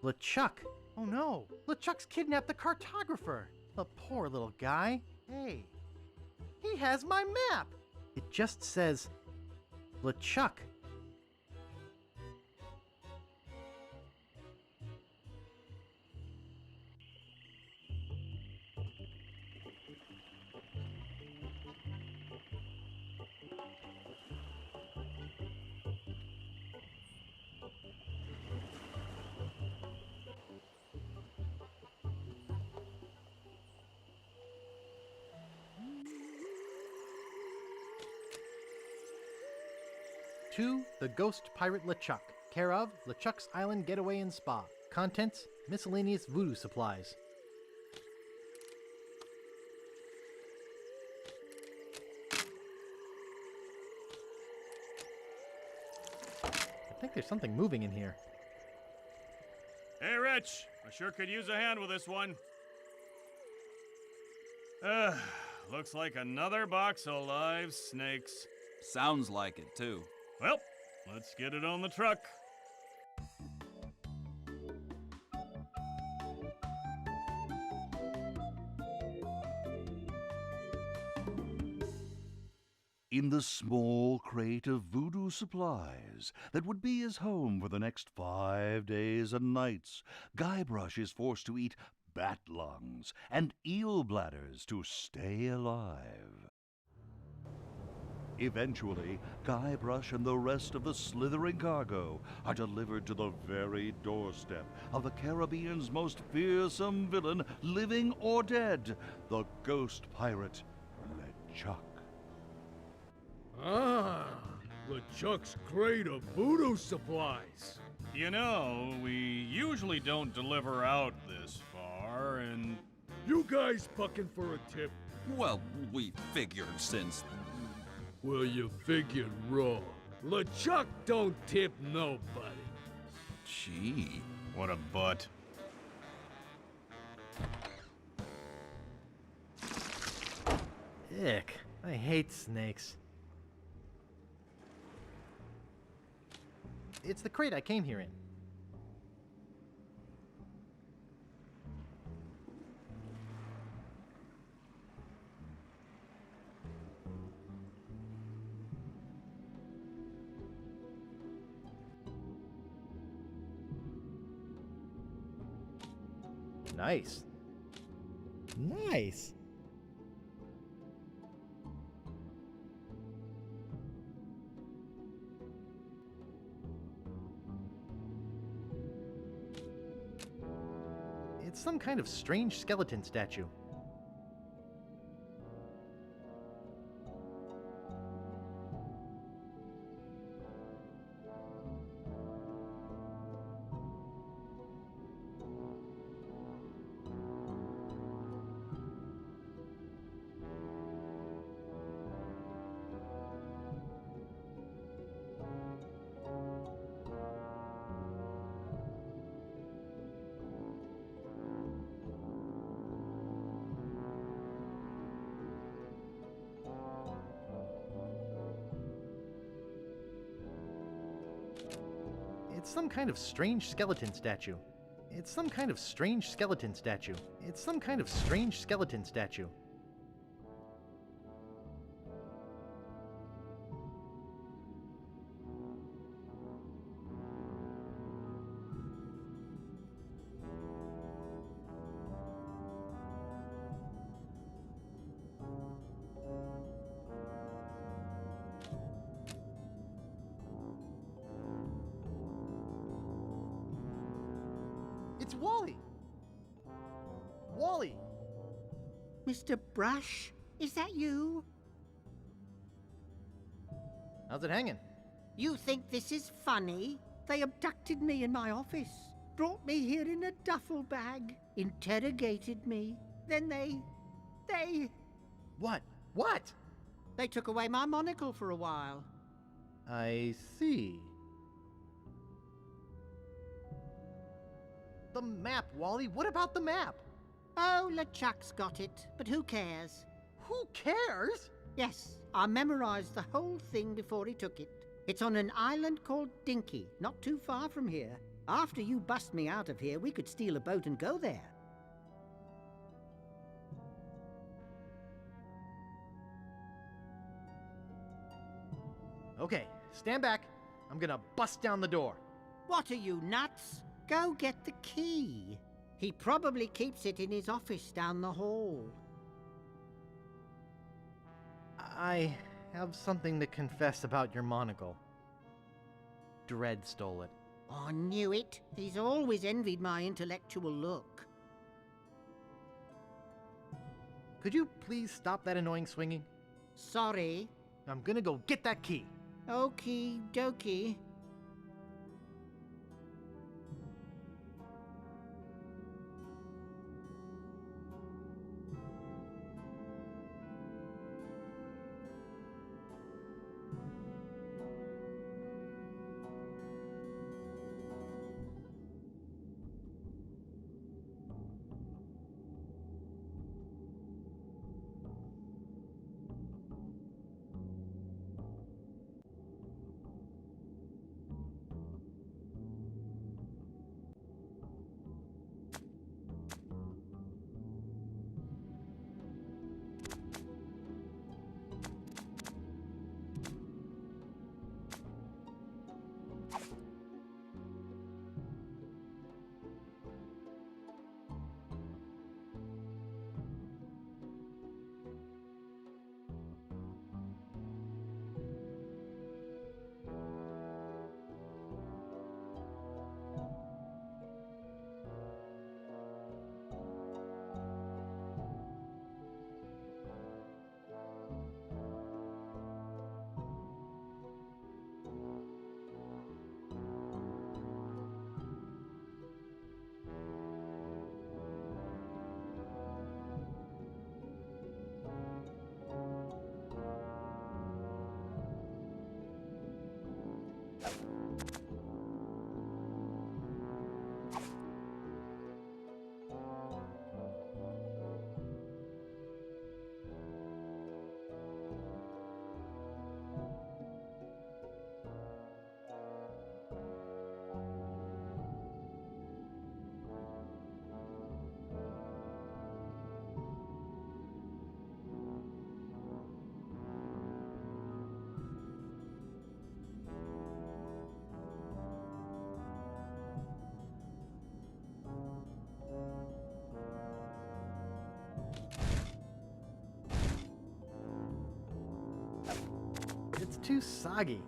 LeChuck. Oh no, LeChuck's kidnapped the cartographer. The poor little guy. Hey, he has my map. It just says, LeChuck. To the Ghost Pirate LeChuck, care of LeChuck's Island Getaway and Spa. Contents, miscellaneous voodoo supplies. I think there's something moving in here. Hey, Rich, I sure could use a hand with this one. Looks like another box of live snakes. Sounds like it, too. Well, let's get it on the truck. In the small crate of voodoo supplies that would be his home for the next 5 days and nights, Guybrush is forced to eat bat lungs and eel bladders to stay alive. Eventually, Guybrush and the rest of the slithering cargo are delivered to the very doorstep of the Caribbean's most fearsome villain, living or dead, the ghost pirate, LeChuck. Ah, LeChuck's crate of voodoo supplies. You know, we usually don't deliver out this far, and... You guys bucking for a tip? Well, we figured since... Well, you figured wrong. LeChuck don't tip nobody. Gee. What a butt. Ick. I hate snakes. It's the crate I came here in. Nice. Nice. It's some kind of strange skeleton statue. It's some kind of strange skeleton statue. It's some kind of strange skeleton statue. It's some kind of strange skeleton statue. It's Wally! Wally! Mr. Brush, is that you? How's it hanging? You think this is funny? They abducted me in my office, brought me here in a duffel bag, interrogated me, then they... What? What? They took away my monocle for a while. I see. The map, Wally. What about the map? Oh, LeChuck's got it, but who cares? Who cares? Yes, I memorized the whole thing before he took it. It's on an island called Dinky, not too far from here. After you bust me out of here, we could steal a boat and go there. Okay, stand back. I'm gonna bust down the door. What are you, nuts? Go get the key. He probably keeps it in his office down the hall. I have something to confess about your monocle. Dredd stole it. I knew it. He's always envied my intellectual look. Could you please stop that annoying swinging? Sorry. I'm gonna go get that key. Okie dokie. It's too soggy.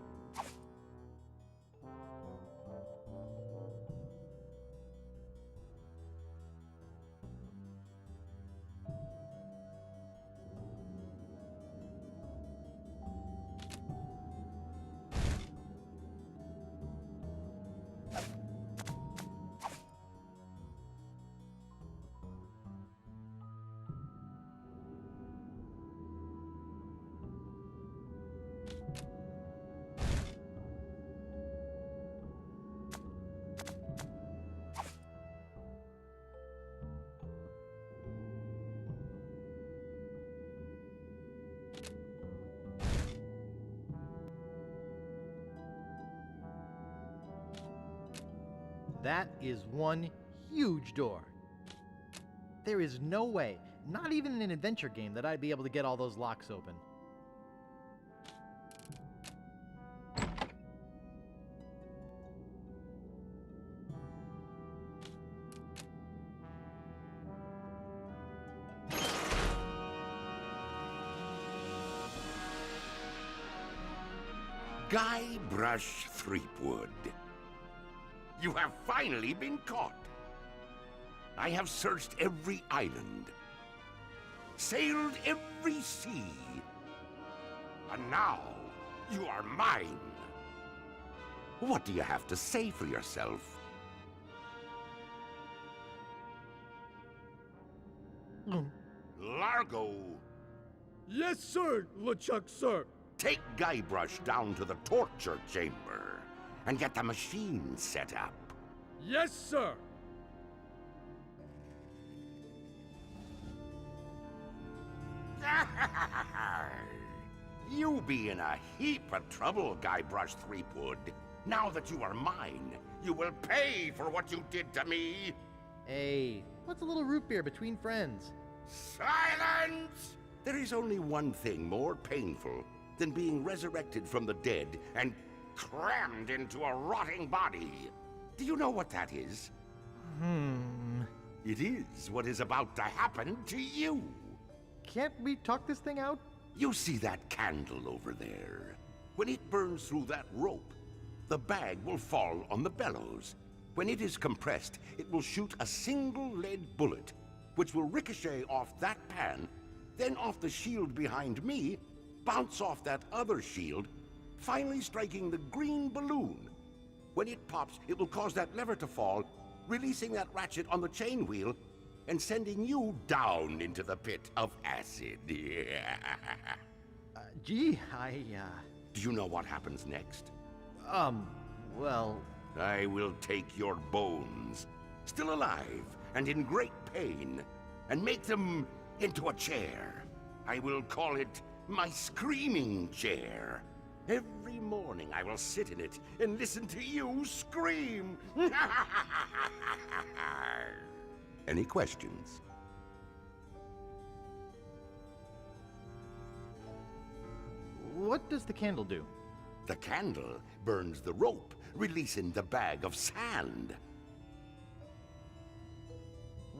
That is one huge door. There is no way, not even in an adventure game, that I'd be able to get all those locks open. Guybrush Threepwood. You have finally been caught. I have searched every island, sailed every sea, and now you are mine. What do you have to say for yourself? Largo. Yes, sir, LeChuck's, sir. Take Guybrush down to the torture chamber and get the machine set up. Yes, sir. You be in a heap of trouble, Guybrush Threepwood. Now that you are mine, you will pay for what you did to me. Hey, what's a little root beer between friends? Silence! There is only one thing more painful than being resurrected from the dead and crammed into a rotting body. Do you know what that is? It is what is about to happen to you. Can't we talk this thing out? You see that candle over there? When it burns through that rope, the bag will fall on the bellows. When it is compressed, it will shoot a single lead bullet, which will ricochet off that pan, then off the shield behind me, bounce off that other shield, finally striking the green balloon. When it pops, it will cause that lever to fall, releasing that ratchet on the chain wheel, and sending you down into the pit of acid. Gee, Do you know what happens next? Well... I will take your bones, still alive and in great pain, and make them into a chair. I will call it my screaming chair. Every morning I will sit in it and listen to you scream. Any questions? What does the candle do? The candle burns the rope, releasing the bag of sand.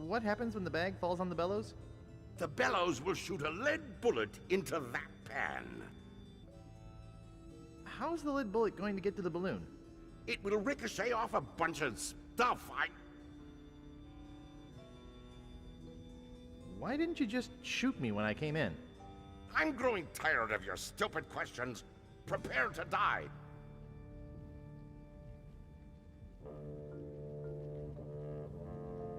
What happens when the bag falls on the bellows? The bellows will shoot a lead bullet into that pan. How's the lead bullet going to get to the balloon? It will ricochet off a bunch of stuff. Why didn't you just shoot me when I came in? I'm growing tired of your stupid questions. Prepare to die.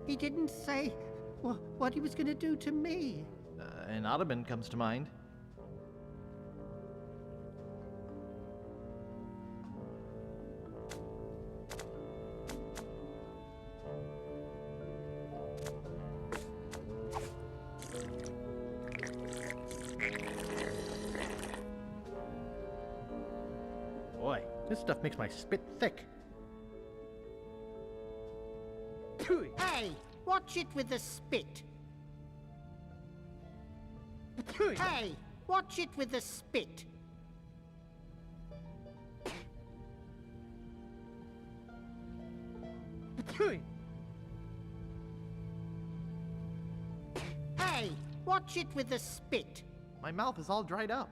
He didn't say what he was going to do to me. An ottoman comes to mind. Boy, this stuff makes my spit thick. Hey, watch it with the spit. Hey, watch it with the spit. Hey, watch it with the spit. My mouth is all dried up.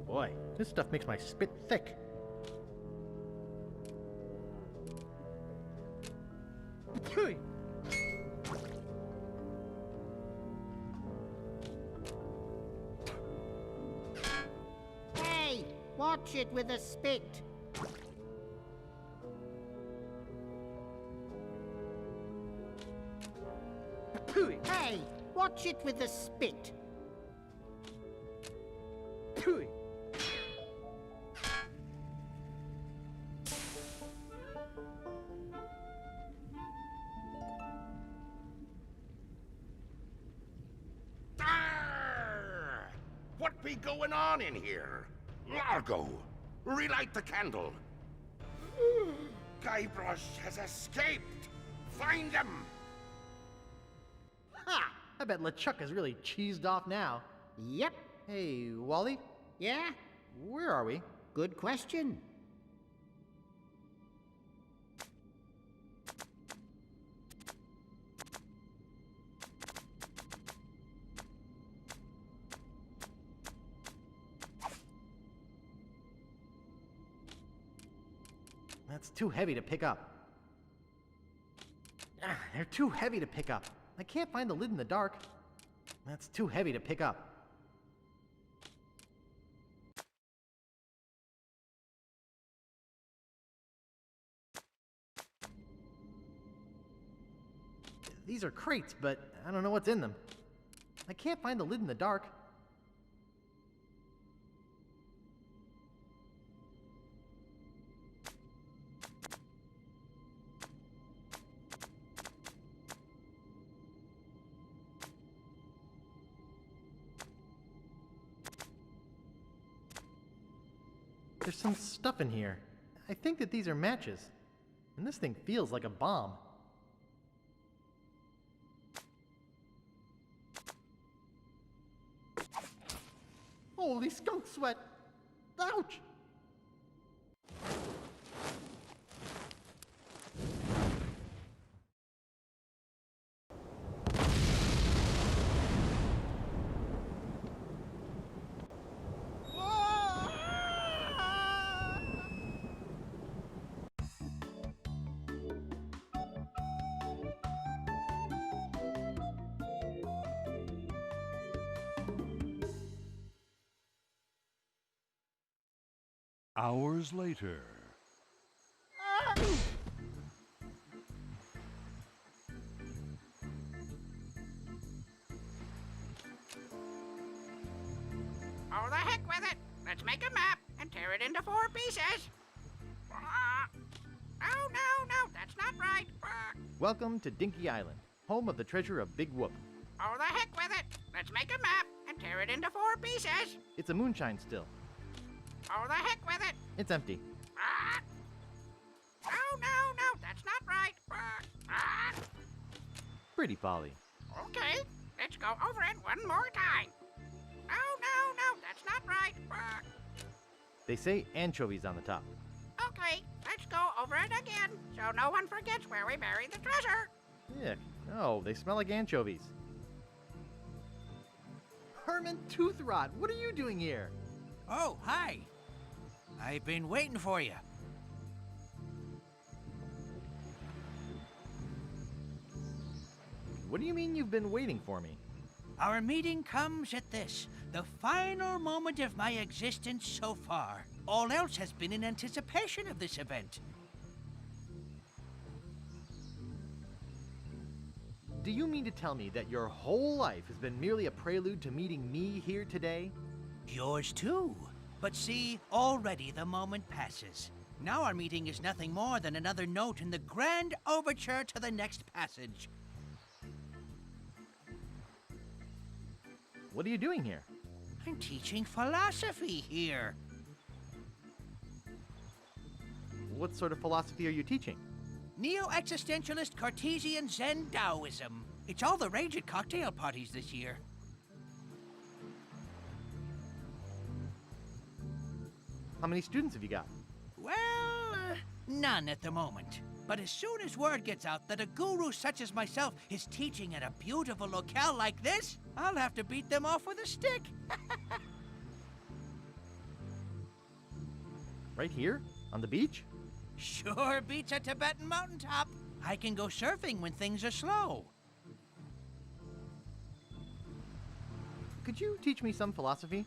Boy, this stuff makes my spit thick. Hey, watch it with the spit. Hey, watch it with the spit. be going on in here? Largo, relight the candle. Guybrush has escaped. Find him. Ha! I bet LeChuck is really cheesed off now. Yep. Hey, Wally? Yeah? Where are we? Good question. That's too heavy to pick up. Ah, they're too heavy to pick up. I can't find the lid in the dark. That's too heavy to pick up. These are crates, but I don't know what's in them. I can't find the lid in the dark. There's some stuff in here. I think that these are matches. And this thing feels like a bomb. Holy skunk sweat! Ouch! Hours later. Oh, the heck with it. Let's make a map and tear it into 4 pieces. No, that's not right. Welcome to Dinky Island, home of the treasure of Big Whoop. Oh, the heck with it. Let's make a map and tear it into 4 pieces. It's a moonshine still. Oh, the heck with it. It's empty. No, that's not right. Pretty folly. Okay, let's go over it one more time. No, that's not right. They say anchovies on the top. Okay, let's go over it again, so no one forgets where we buried the treasure. Yeah, no, they smell like anchovies. Herman Toothrot, what are you doing here? Oh, hi. I've been waiting for you. What do you mean you've been waiting for me? Our meeting comes at this, the final moment of my existence so far. All else has been in anticipation of this event. Do you mean to tell me that your whole life has been merely a prelude to meeting me here today? Yours too. But see, already the moment passes. Now our meeting is nothing more than another note in the grand overture to the next passage. What are you doing here? I'm teaching philosophy here. What sort of philosophy are you teaching? Neo-existentialist Cartesian Zen Taoism. It's all the rage at cocktail parties this year. How many students have you got? Well, none at the moment. But as soon as word gets out that a guru such as myself is teaching at a beautiful locale like this, I'll have to beat them off with a stick. Right here? On the beach? Sure beats a Tibetan mountaintop. I can go surfing when things are slow. Could you teach me some philosophy?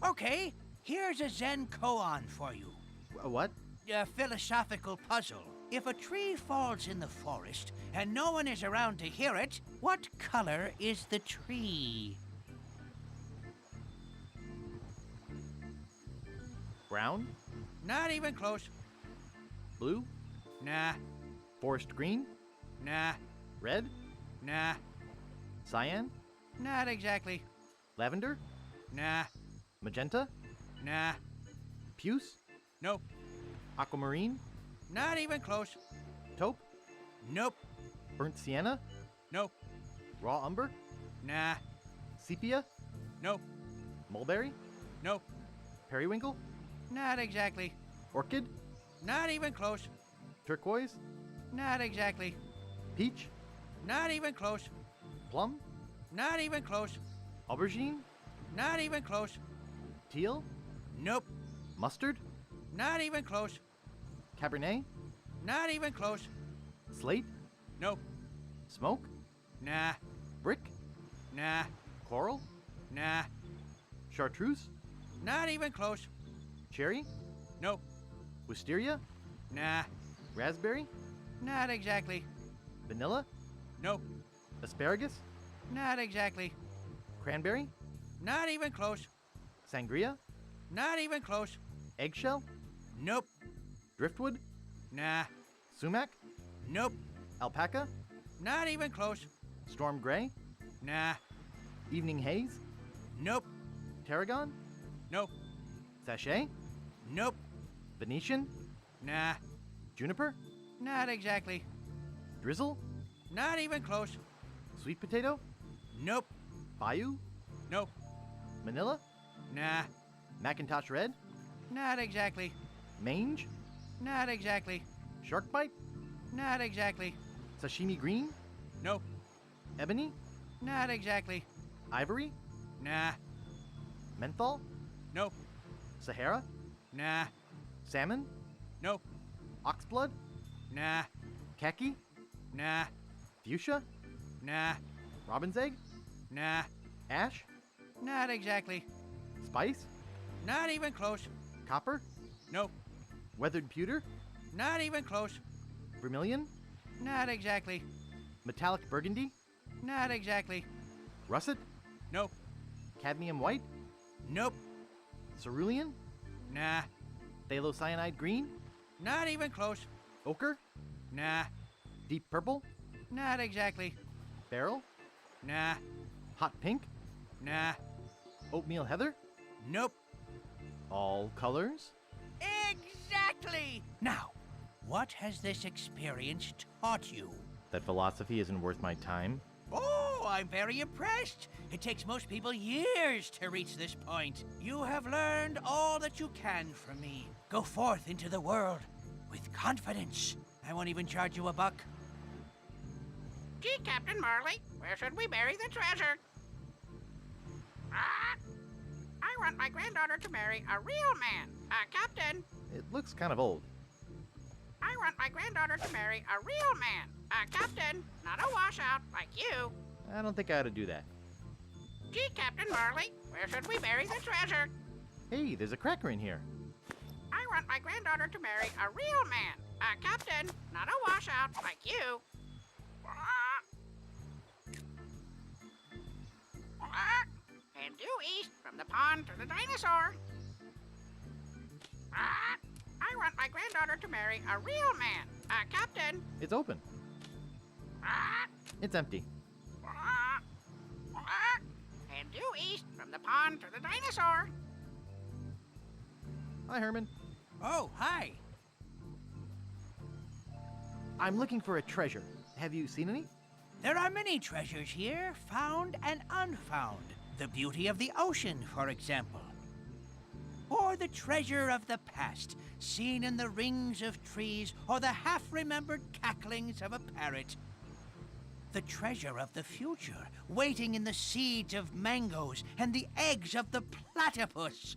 Okay, here's a Zen koan for you. A what? A philosophical puzzle. If a tree falls in the forest and no one is around to hear it, what color is the tree? Brown? Not even close. Blue? Nah. Forest green? Nah. Red? Nah. Cyan? Not exactly. Lavender? Nah. Magenta? Nah. Puce? Nope. Aquamarine? Not even close. Taupe? Nope. Burnt sienna? Nope. Raw umber? Nah. Sepia? Nope. Mulberry? Nope. Periwinkle? Not exactly. Orchid? Not even close. Turquoise? Not exactly. Peach? Not even close. Plum? Not even close. Aubergine? Not even close. Teal? Nope. Mustard? Not even close. Cabernet? Not even close. Slate? Nope. Smoke? Nah. Brick? Nah. Coral? Nah. Chartreuse? Not even close. Cherry? Nope. Wisteria? Nah. Raspberry? Not exactly. Vanilla? Nope. Asparagus? Not exactly. Cranberry? Not even close. Sangria? Not even close. Eggshell? Nope. Driftwood? Nah. Sumac? Nope. Alpaca? Not even close. Storm gray? Nah. Evening haze? Nope. Tarragon? Nope. Sachet? Nope. Venetian? Nah. Juniper? Not exactly. Drizzle? Not even close. Sweet potato? Nope. Bayou? Nope. Manila? Nah. Macintosh red? Not exactly. Mange? Not exactly. Shark bite? Not exactly. Sashimi green? Nope. Ebony? Not exactly. Ivory? Nah. Menthol? Nope. Sahara? Nah. Salmon? Nope. Oxblood? Nah. Khaki? Nah. Fuchsia? Nah. Robin's egg? Nah. Ash? Not exactly. Spice? Not even close. Copper? Nope. Weathered pewter? Not even close. Vermilion? Not exactly. Metallic burgundy? Not exactly. Russet? Nope. Cadmium white? Nope. Cerulean? Nah. Phthalocyanide green? Not even close. Ochre? Nah. Deep purple? Not exactly. Beryl? Nah. Hot pink? Nah. Oatmeal heather? Nope. All colors? Exactly! Now, what has this experience taught you? That philosophy isn't worth my time? Oh, I'm very impressed. It takes most people years to reach this point. You have learned all that you can from me. Go forth into the world with confidence. I won't even charge you $1. Gee, Captain Marley, where should we bury the treasure? I want my granddaughter to marry a real man. Captain. It looks kind of old. I want my granddaughter to marry a real man. Captain, not a washout like you. I don't think I ought to do that. Gee, Captain Marley, where should we bury the treasure? Hey, there's a cracker in here. I want my granddaughter to marry a real man. Captain, not a washout like you. And due east from the pond to the dinosaur. I want my granddaughter to marry a real man. Captain. It's open. It's empty. And due east from the pond to the dinosaur. Hi, Herman. Oh, hi. I'm looking for a treasure. Have you seen any? There are many treasures here, found and unfound. The beauty of the ocean, for example. Or the treasure of the past, seen in the rings of trees or the half-remembered cacklings of a parrot. The treasure of the future, waiting in the seeds of mangoes and the eggs of the platypus.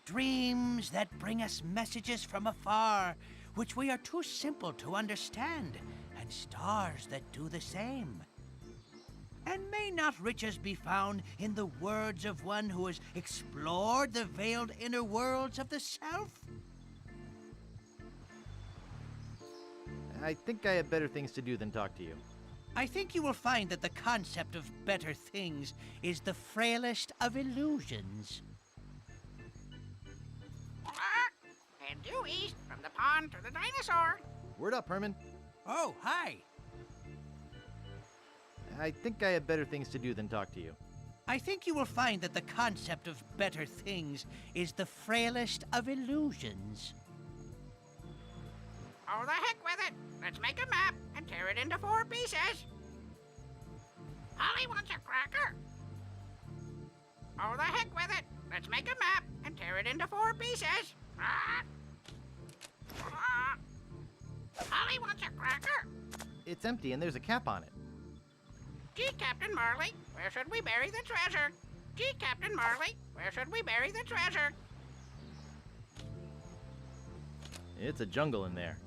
Dreams that bring us messages from afar, which we are too simple to understand, and stars that do the same. And may not riches be found in the words of one who has explored the veiled inner worlds of the self? I think I have better things to do than talk to you. I think you will find that the concept of better things is the frailest of illusions. And due east from the pond to the dinosaur. Word up, Herman. Oh, hi. I think I have better things to do than talk to you. I think you will find that the concept of better things is the frailest of illusions. Oh, the heck with it. Let's make a map and tear it into 4 pieces. Holly wants a cracker. Oh, the heck with it. Let's make a map and tear it into 4 pieces. Holly wants a cracker. It's empty and there's a cap on it. Gee, Captain Marley, where should we bury the treasure? Gee, Captain Marley, where should we bury the treasure? It's a jungle in there.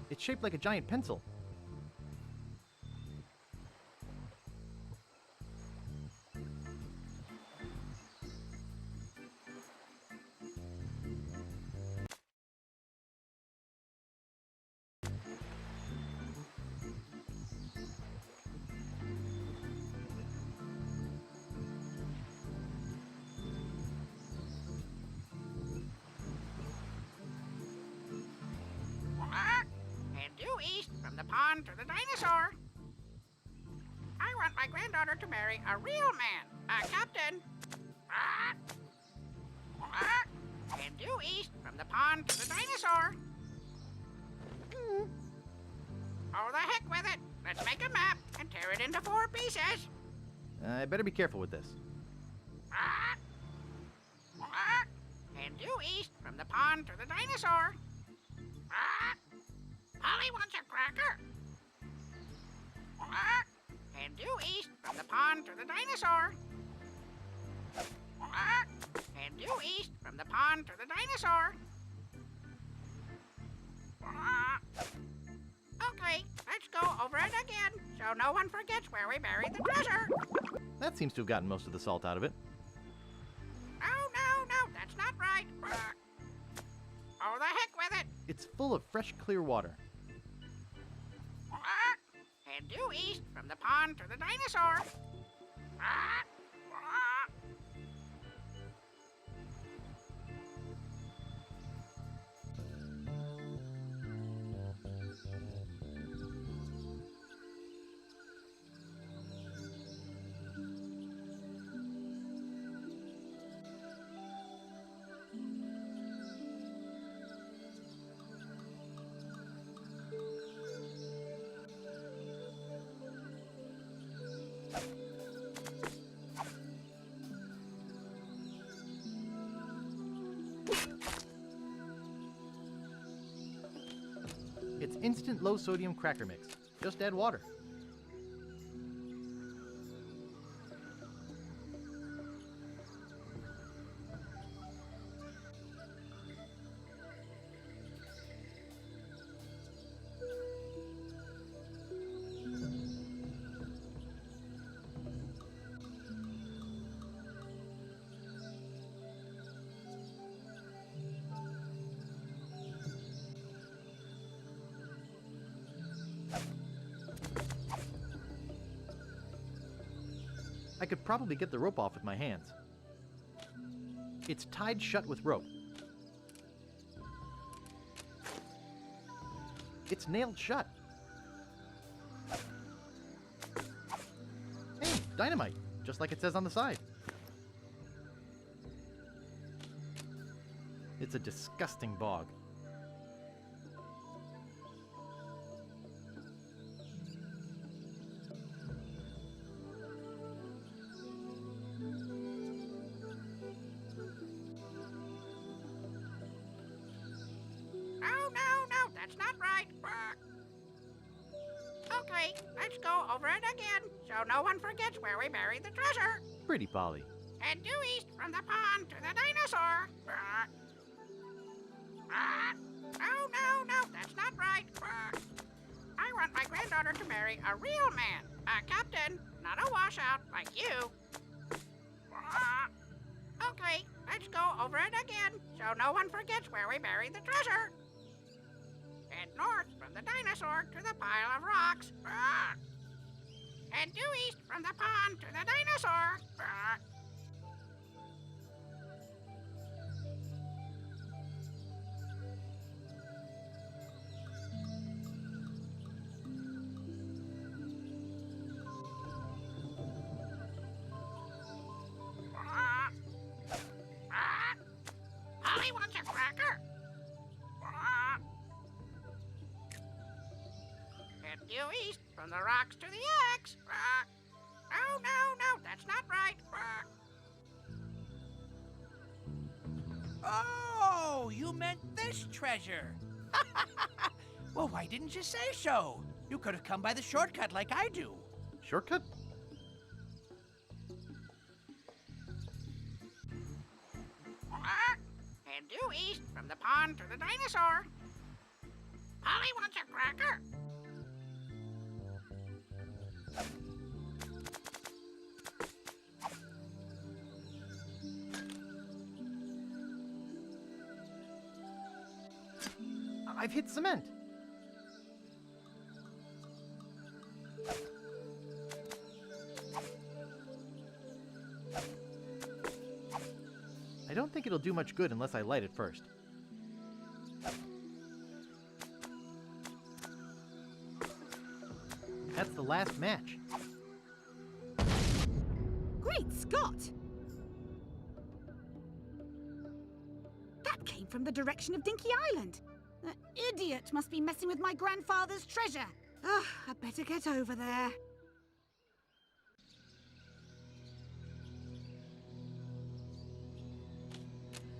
It's shaped like a giant pencil. And due east from the pond to the dinosaur. I want my granddaughter to marry a real man, a captain. And due east from the pond to the dinosaur. Oh, the heck with it. Let's make a map and tear it into 4 pieces. I better be careful with this. And due east from the pond to the dinosaur. Polly wants a cracker. And due east from the pond to the dinosaur. And due east from the pond to the dinosaur. Okay, let's go over it again, so no one forgets where we buried the treasure. That seems to have gotten most of the salt out of it. No, that's not right. Oh, the heck with it. It's full of fresh, clear water. And due east from the pond to the dinosaur. It's instant low-sodium cracker mix. Just add water. I could probably get the rope off with my hands. It's tied shut with rope. It's nailed shut. Hey, dynamite, just like it says on the side. It's a disgusting bog. No, that's not right. Okay, let's go over it again, so no one forgets where we buried the treasure. Pretty, Polly. And due east from the pond to the dinosaur. No, that's not right. I want my granddaughter to marry a real man, a captain, not a washout like you. Okay, let's go over it again, so no one forgets where we buried the treasure. And north from the dinosaur to the pile of rocks. And due east from the pond to the dinosaur. the rocks to the X. No, that's not right. Oh, you meant this treasure. Well, why didn't you say so? You could have come by the shortcut like I do. Shortcut? And due east from the pond to the dinosaur. Polly wants a cracker. I've hit cement. I don't think it'll do much good unless I light it first. That's the last match. Great Scott! That came from the direction of Dinky Island. That idiot must be messing with my grandfather's treasure. Ugh, I better get over there.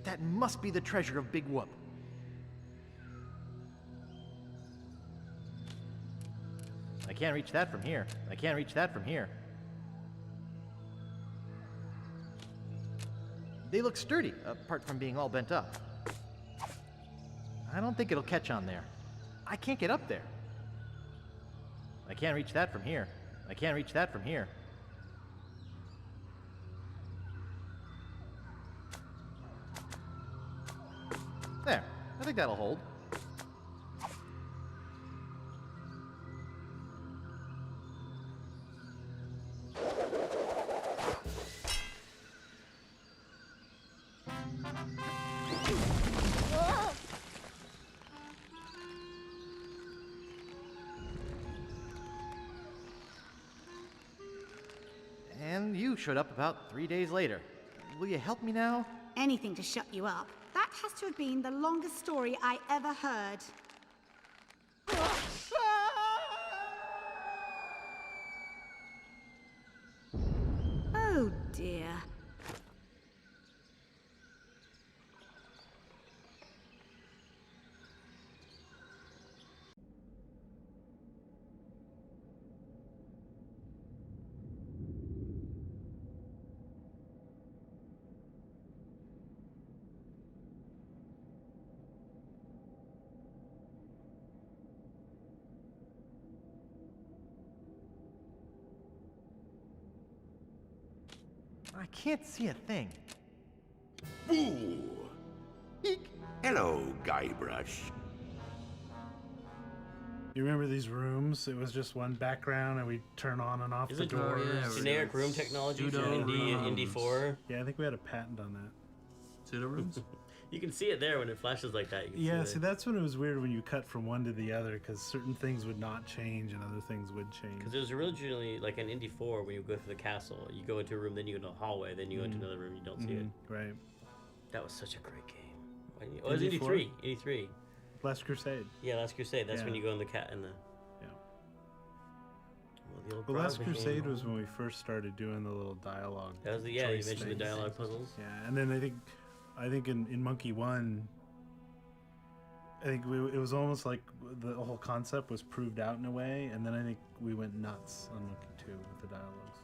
That must be the treasure of Big Whoop. I can't reach that from here. I can't reach that from here. They look sturdy, apart from being all bent up. I don't think it'll catch on there. I can't get up there. I can't reach that from here. I can't reach that from here. There. I think that'll hold. And you showed up about 3 days later. Will you help me now? Anything to shut you up. That has to have been the longest story I ever heard. Oh dear. I can't see a thing. Boo! Eek. Hello, Guybrush. You remember these rooms? It was just one background, and we'd turn on and off the doors. Generic room technology for Indy 4. Yeah, I think we had a patent on that. Pseudo rooms? You can see it there when it flashes like that. You can Yeah, see see, that's when it was weird when you cut from one to the other, because certain things would not change and other things would change. Because it was originally like in Indy 4 when you go through the castle, you go into a room, then you go into a hallway, then you go into another room, you don't see it. Right. That was such a great game. Oh, it was Indy 3. Indy 3. Last Crusade. Yeah, Last Crusade. That's when you go in the cat in the. Yeah. Well, The Last Crusade was when we first started doing the little dialogue. That was the, yeah, you mentioned the dialogue puzzles. Yeah, and then I think in Monkey 1, I think it was almost like the whole concept was proved out in a way, and then I think we went nuts on Monkey 2 with the dialogues.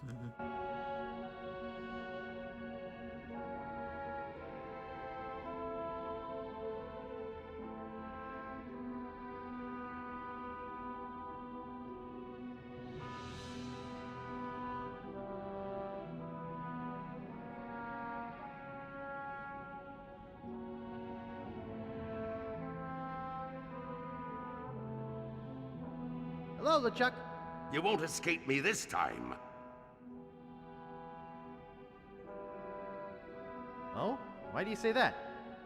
Hello, LeChuck. You won't escape me this time. Oh? Why do you say that?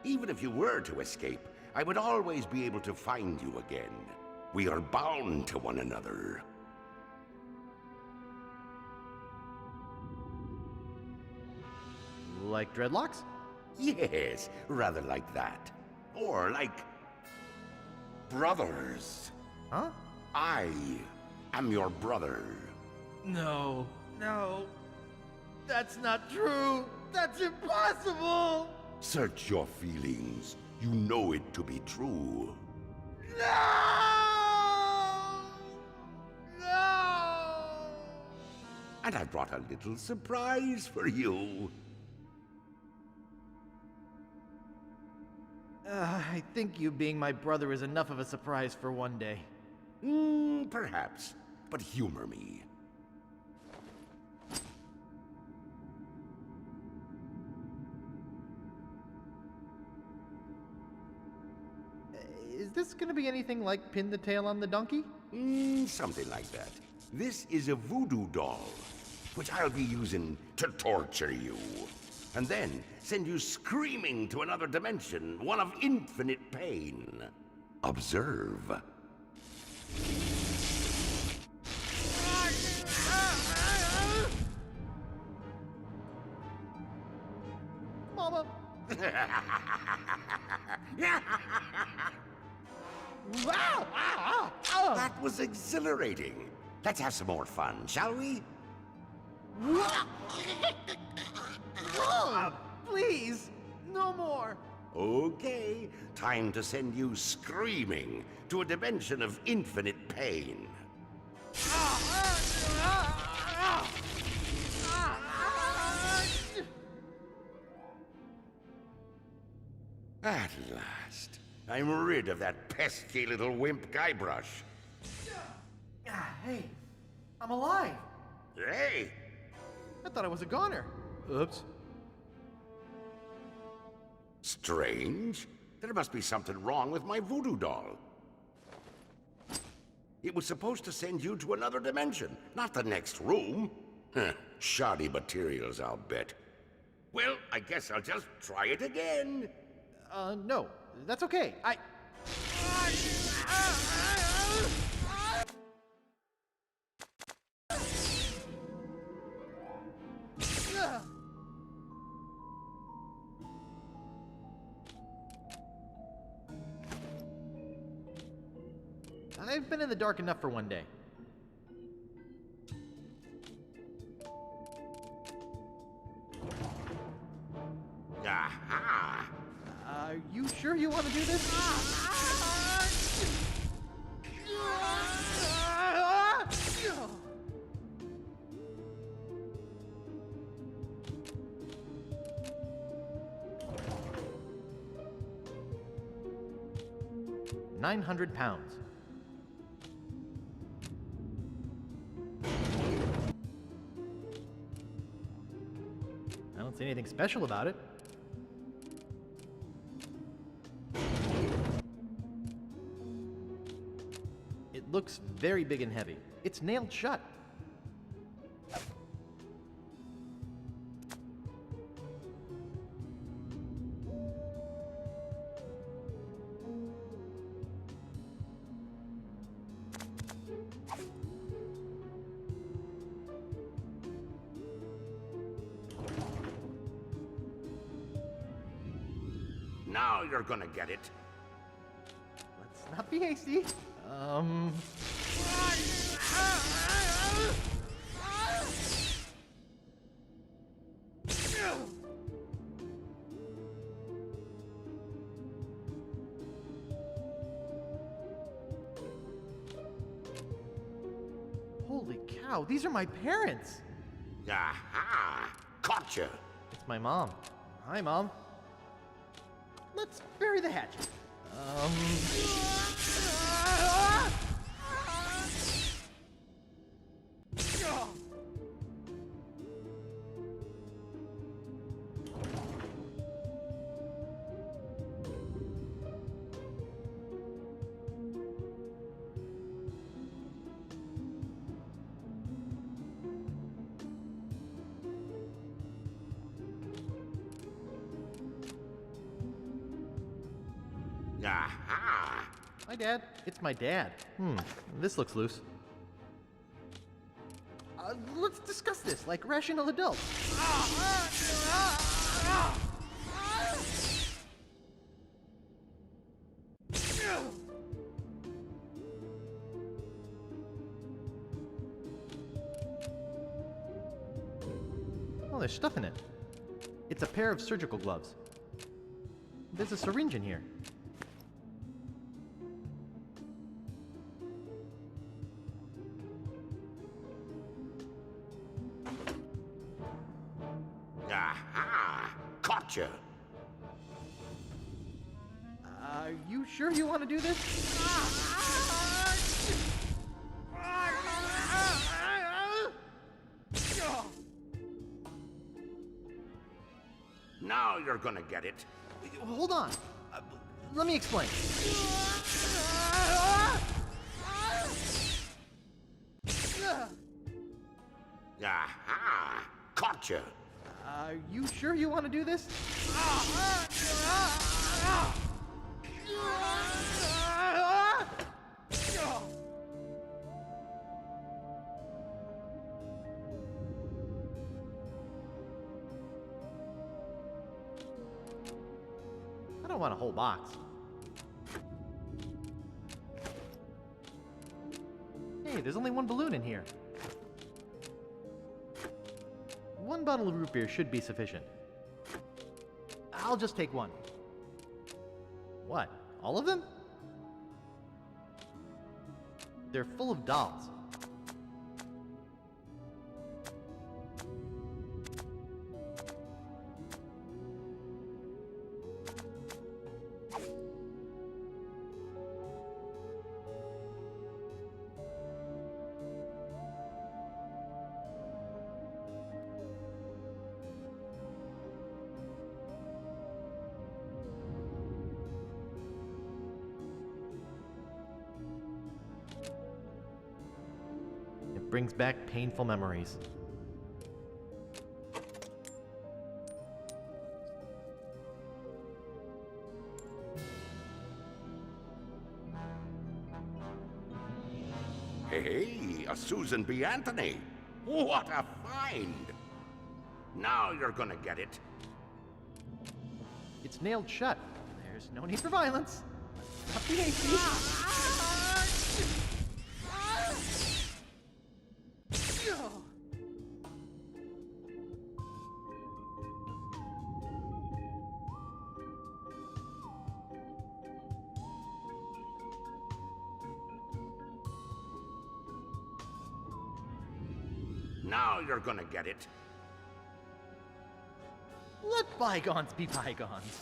Even if you were to escape, I would always be able to find you again. We are bound to one another. Like dreadlocks? Yes, rather like that. Or like brothers. Huh? I am your brother. No, no. That's not true. That's impossible. Search your feelings. You know it to be true. No! No! And I brought a little surprise for you. I think you being my brother is enough of a surprise for one day. Perhaps, but humor me. Is this gonna be anything like Pin the Tail on the Donkey? Something like that. This is a voodoo doll, which I'll be using to torture you. And then send you screaming to another dimension, one of infinite pain. Observe. Mama! That was exhilarating. Let's have some more fun, shall we? Please, no more. Okay, time to send you screaming to a dimension of infinite pain. At last, I'm rid of that pesky little wimp Guybrush. Hey, I'm alive. Hey! I thought I was a goner. Oops. Strange. There must be something wrong with my voodoo doll. It was supposed to send you to another dimension, not the next room. Shoddy materials, I'll bet. Well, I guess I'll just try it again. No, that's okay. I've been in the dark enough for one day. Aha! Are you sure you want to do this? £900. I don't see anything special about it. It looks very big and heavy. It's nailed shut. Now you're gonna get it. Let's not be hasty. Holy cow, these are my parents! Aha! Caught you! It's my mom. Hi, Mom. Let's bury the hatchet. Aha! Hi, Dad. It's my dad. This looks loose. Let's discuss this like rational adults. Oh, there's stuff in it. It's a pair of surgical gloves. There's a syringe in here. Aha! Caught you! Are you sure you want to do this? Now you're gonna get it. Hold on. Let me explain. Aha! Caught you! Are you sure you want to do this? I don't want a whole box. Hey, there's only one balloon in here. One bottle of root beer should be sufficient. I'll just take one. What? All of them? They're full of dolls. Brings back painful memories. Hey, a Susan B. Anthony. What a find! Now you're gonna get it. It's nailed shut. There's no need for violence. Stop being hasty. Now you're gonna get it. Let bygones be bygones.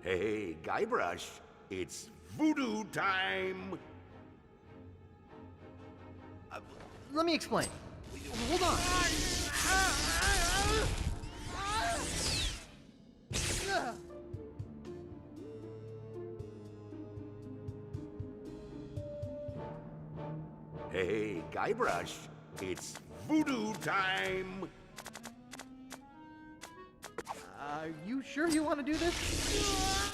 Hey, Guybrush, it's voodoo time. Let me explain. Hold on. Hey, Guybrush, it's voodoo time. Are you sure you want to do this?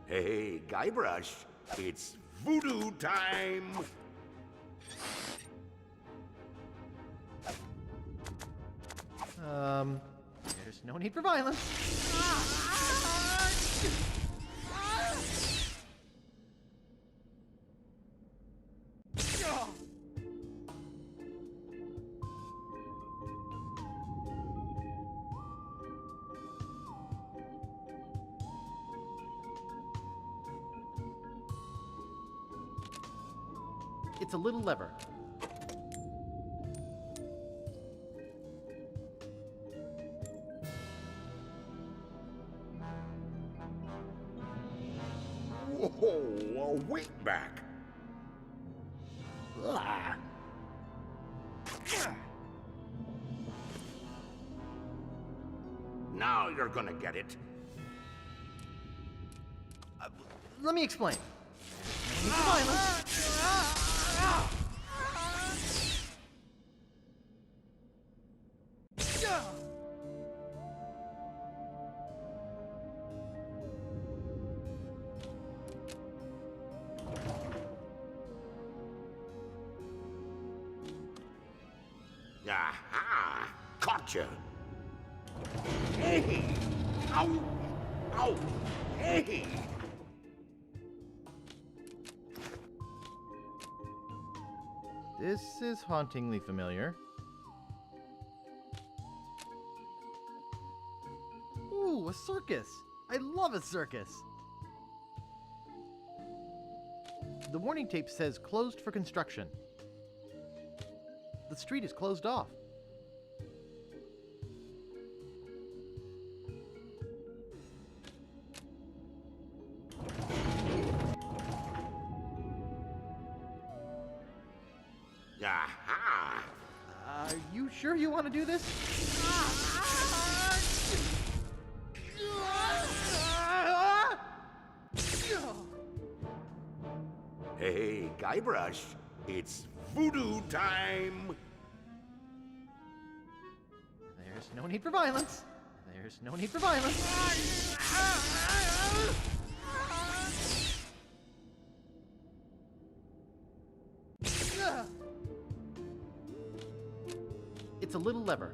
Hey, Guybrush, it's voodoo time. There's no need for violence. It's a little lever. Whoa, a wig back. Ah. Now you're gonna get it. Let me explain. No need for violence. Aha! Gotcha! Hey! Ow! Ow! Hey! This is hauntingly familiar. Ooh, a circus! I love a circus! The warning tape says closed for construction. The street is closed off. Aha! Are you sure you want to do this? Hey, Guybrush, it's voodoo time! There's no need for violence. There's no need for violence. It's a little lever.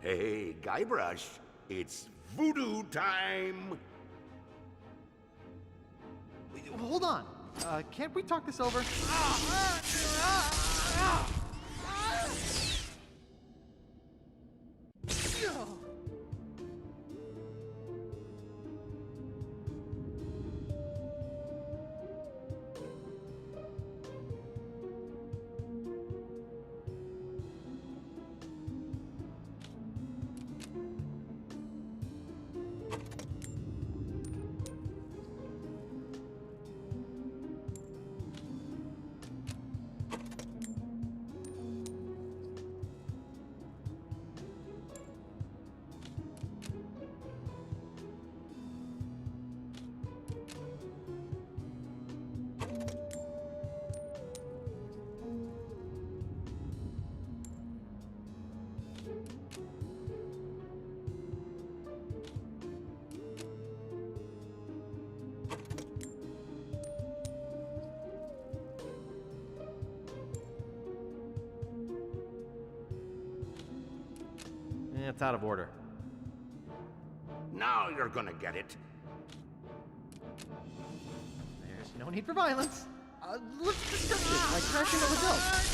Hey, Guybrush, it's voodoo time! Hold on. Can't we talk this over? It's out of order. Now you're gonna get it. There's no need for violence. Let's discuss this like rational adults.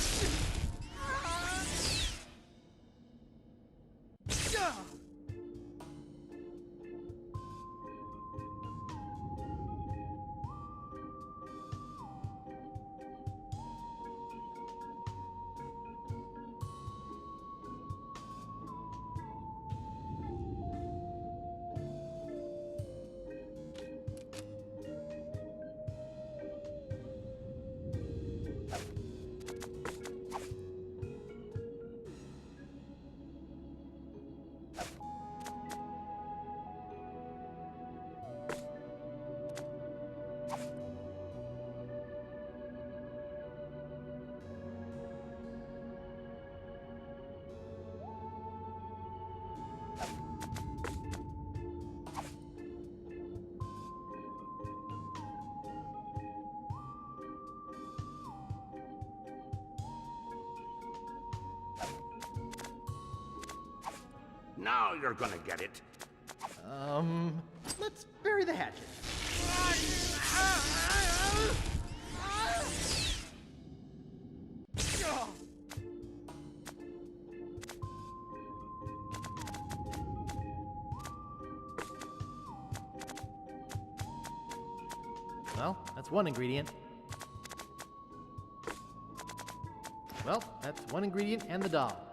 Now you're gonna get it. Let's bury the hatchet. Well, that's one ingredient. Well, that's one ingredient and the doll.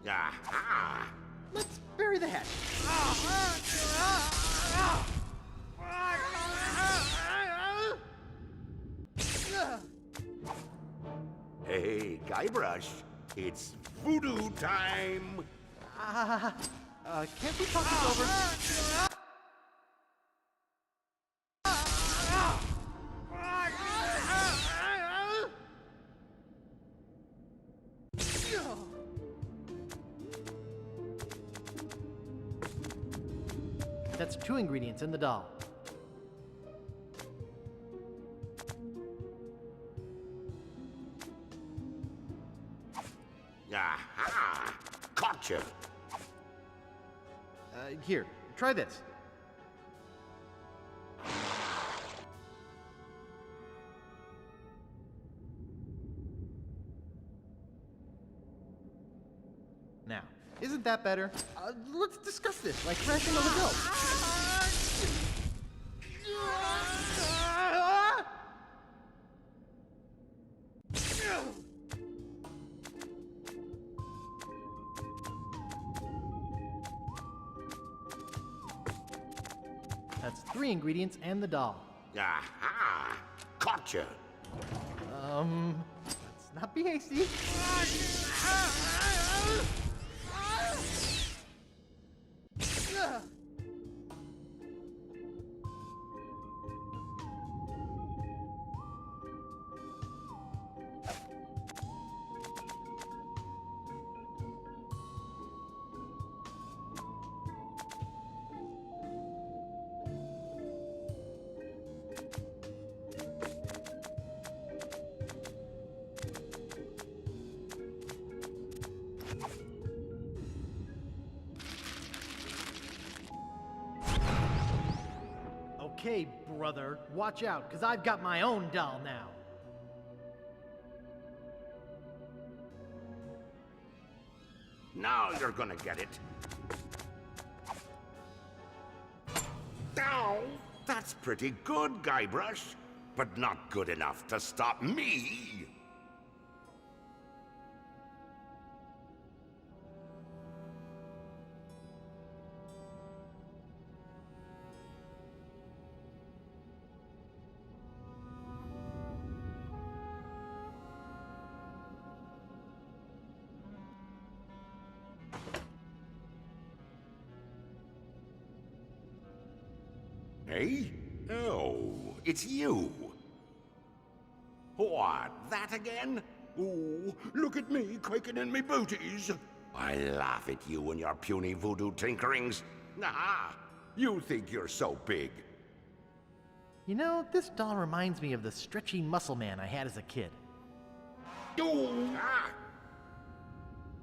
Aha! Let's bury the hatchet. Guybrush, it's voodoo time! Can't we talk this over? That's 2 ingredients in the doll. Aha! Gotcha! Here, try this. Now, isn't that better? Let's discuss this like rational adults. That's 3 ingredients and the doll. Aha! Gotcha! Let's not be hasty. Okay, brother, watch out, because I've got my own doll now. Now you're gonna get it. Ow! That's pretty good, Guybrush, but not good enough to stop me. Hey? Oh, it's you. What, that again? Oh, look at me quaking in me booties. I laugh at you and your puny voodoo tinkerings. Aha! You think you're so big. You know, this doll reminds me of the stretchy muscle man I had as a kid. Oh! Ah!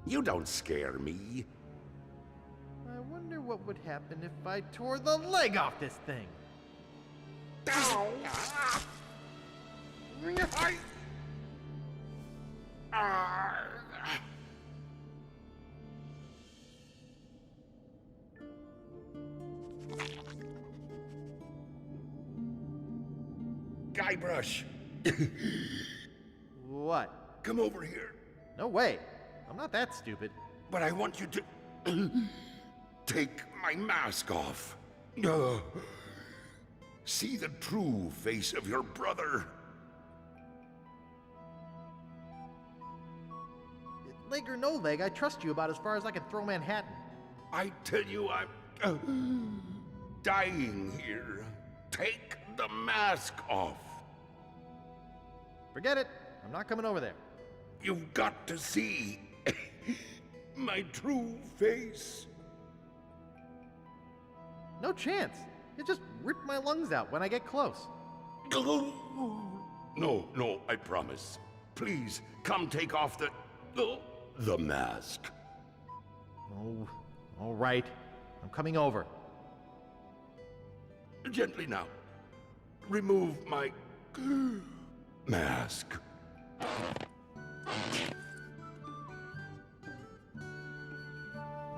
You don't scare me. I wonder what would happen if I tore the leg off this thing. Ow! Ah! Guybrush! What? Come over here. No way. I'm not that stupid. But I want you to take my mask off. See the true face of your brother. Leg or no leg, I trust you about as far as I can throw Manhattan. I tell you, I'm dying here. Take the mask off. Forget it. I'm not coming over there. You've got to see my true face. No chance. You just rip my lungs out when I get close. No, I promise. Please, come take off the mask. Oh, all right. I'm coming over. Gently now. Remove my mask.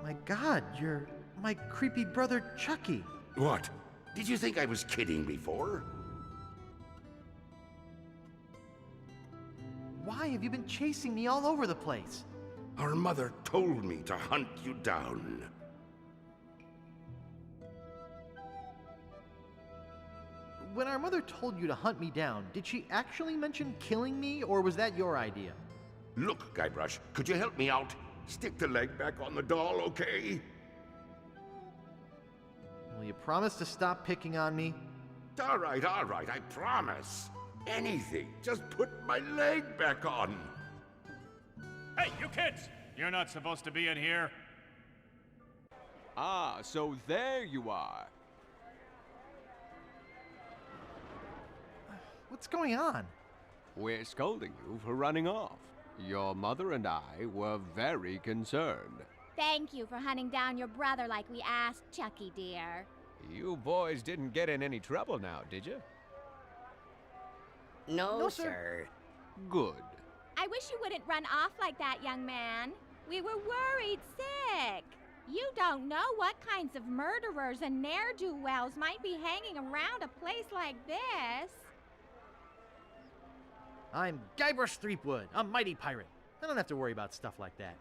My God, you're my creepy brother Chucky. What? Did you think I was kidding before? Why have you been chasing me all over the place? Our mother told me to hunt you down. When our mother told you to hunt me down, did she actually mention killing me, or was that your idea? Look, Guybrush, could you help me out? Stick the leg back on the doll, okay? Will you promise to stop picking on me? All right, I promise. Anything, just put my leg back on. Hey, you kids! You're not supposed to be in here. Ah, so there you are. What's going on? We're scolding you for running off. Your mother and I were very concerned. Thank you for hunting down your brother like we asked, Chucky dear. You boys didn't get in any trouble now, did you? No, sir. Good. I wish you wouldn't run off like that, young man. We were worried sick. You don't know what kinds of murderers and ne'er-do-wells might be hanging around a place like this. I'm Guybrush Threepwood, a mighty pirate. I don't have to worry about stuff like that.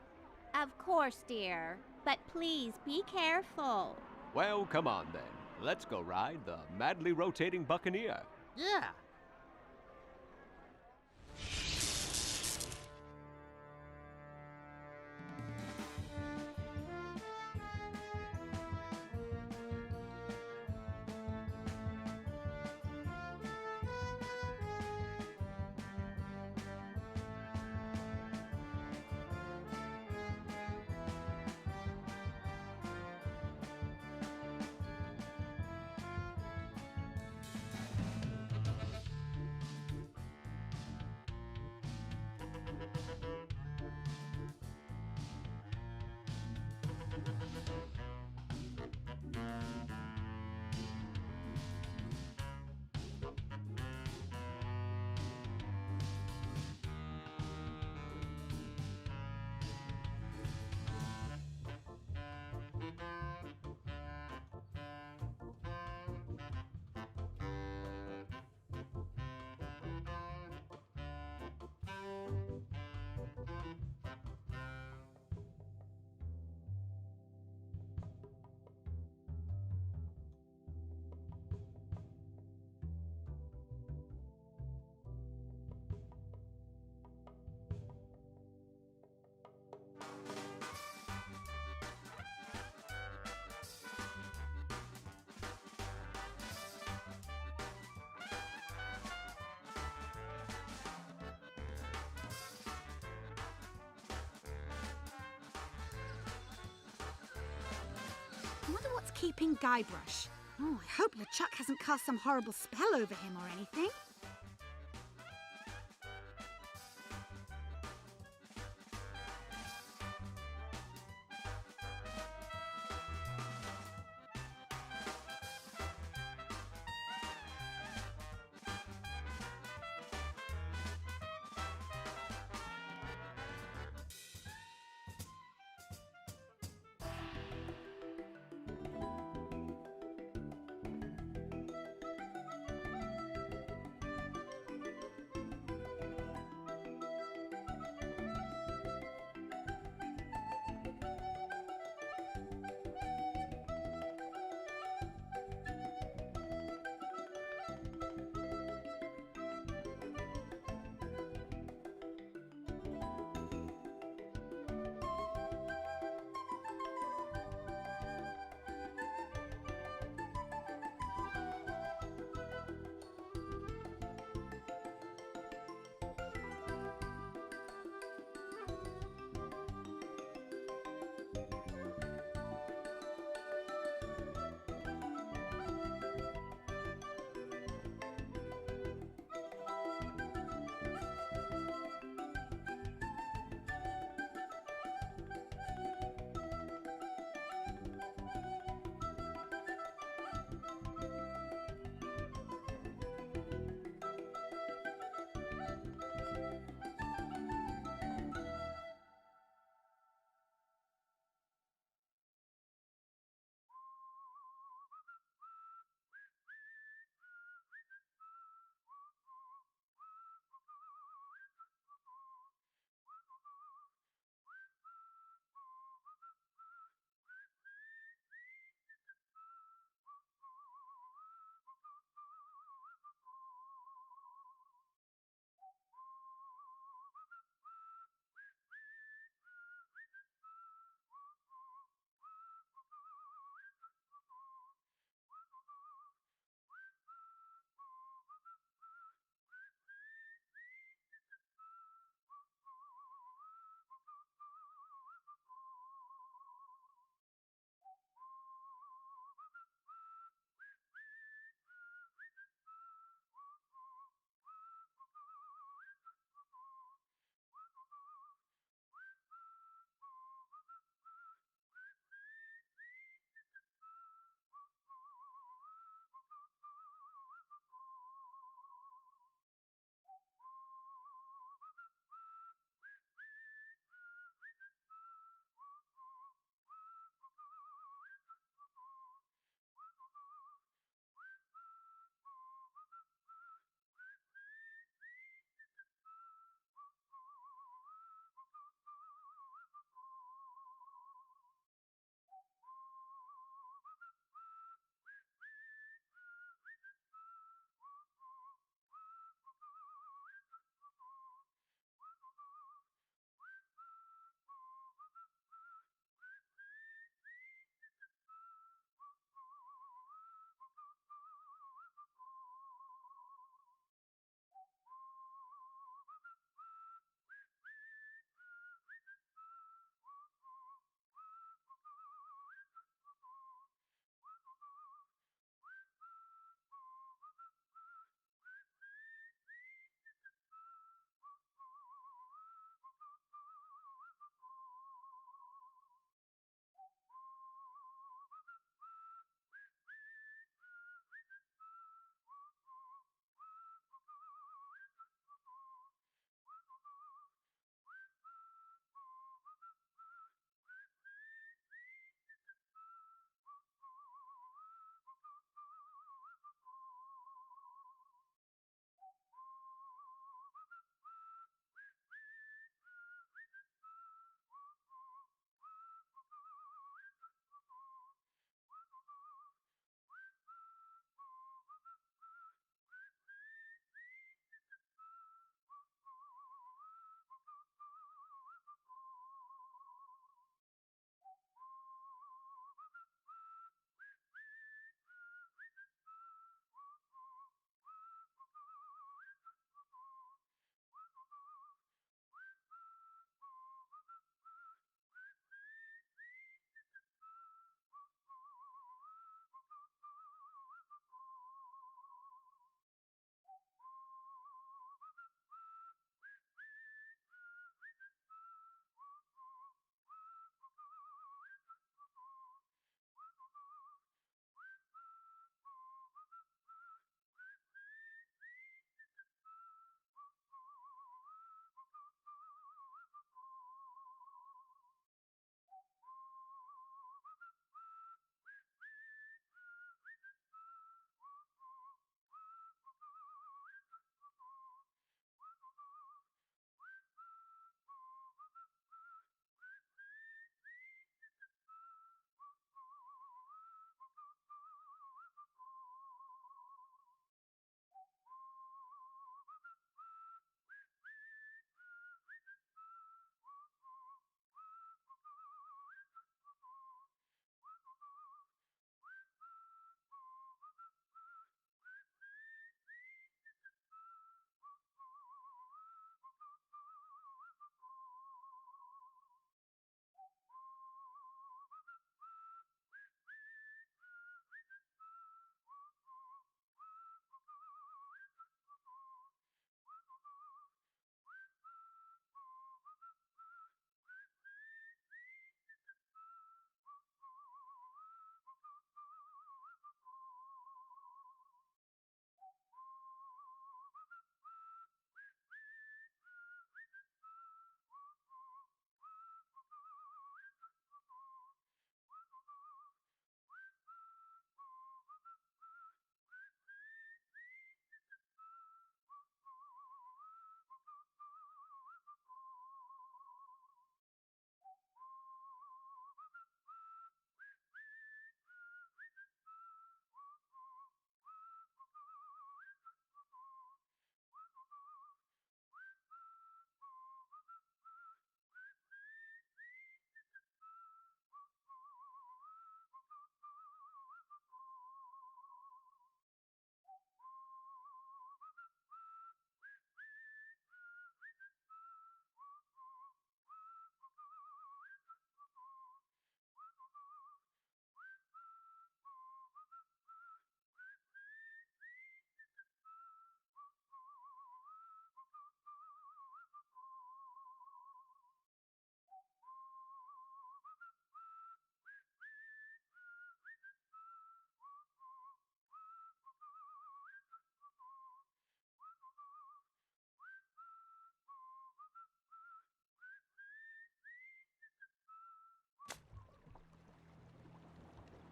Of course, dear. But please be careful. Well, come on then. Let's go ride the madly rotating Buccaneer. Yeah. I wonder what's keeping Guybrush. Oh, I hope LeChuck hasn't cast some horrible spell over him or anything.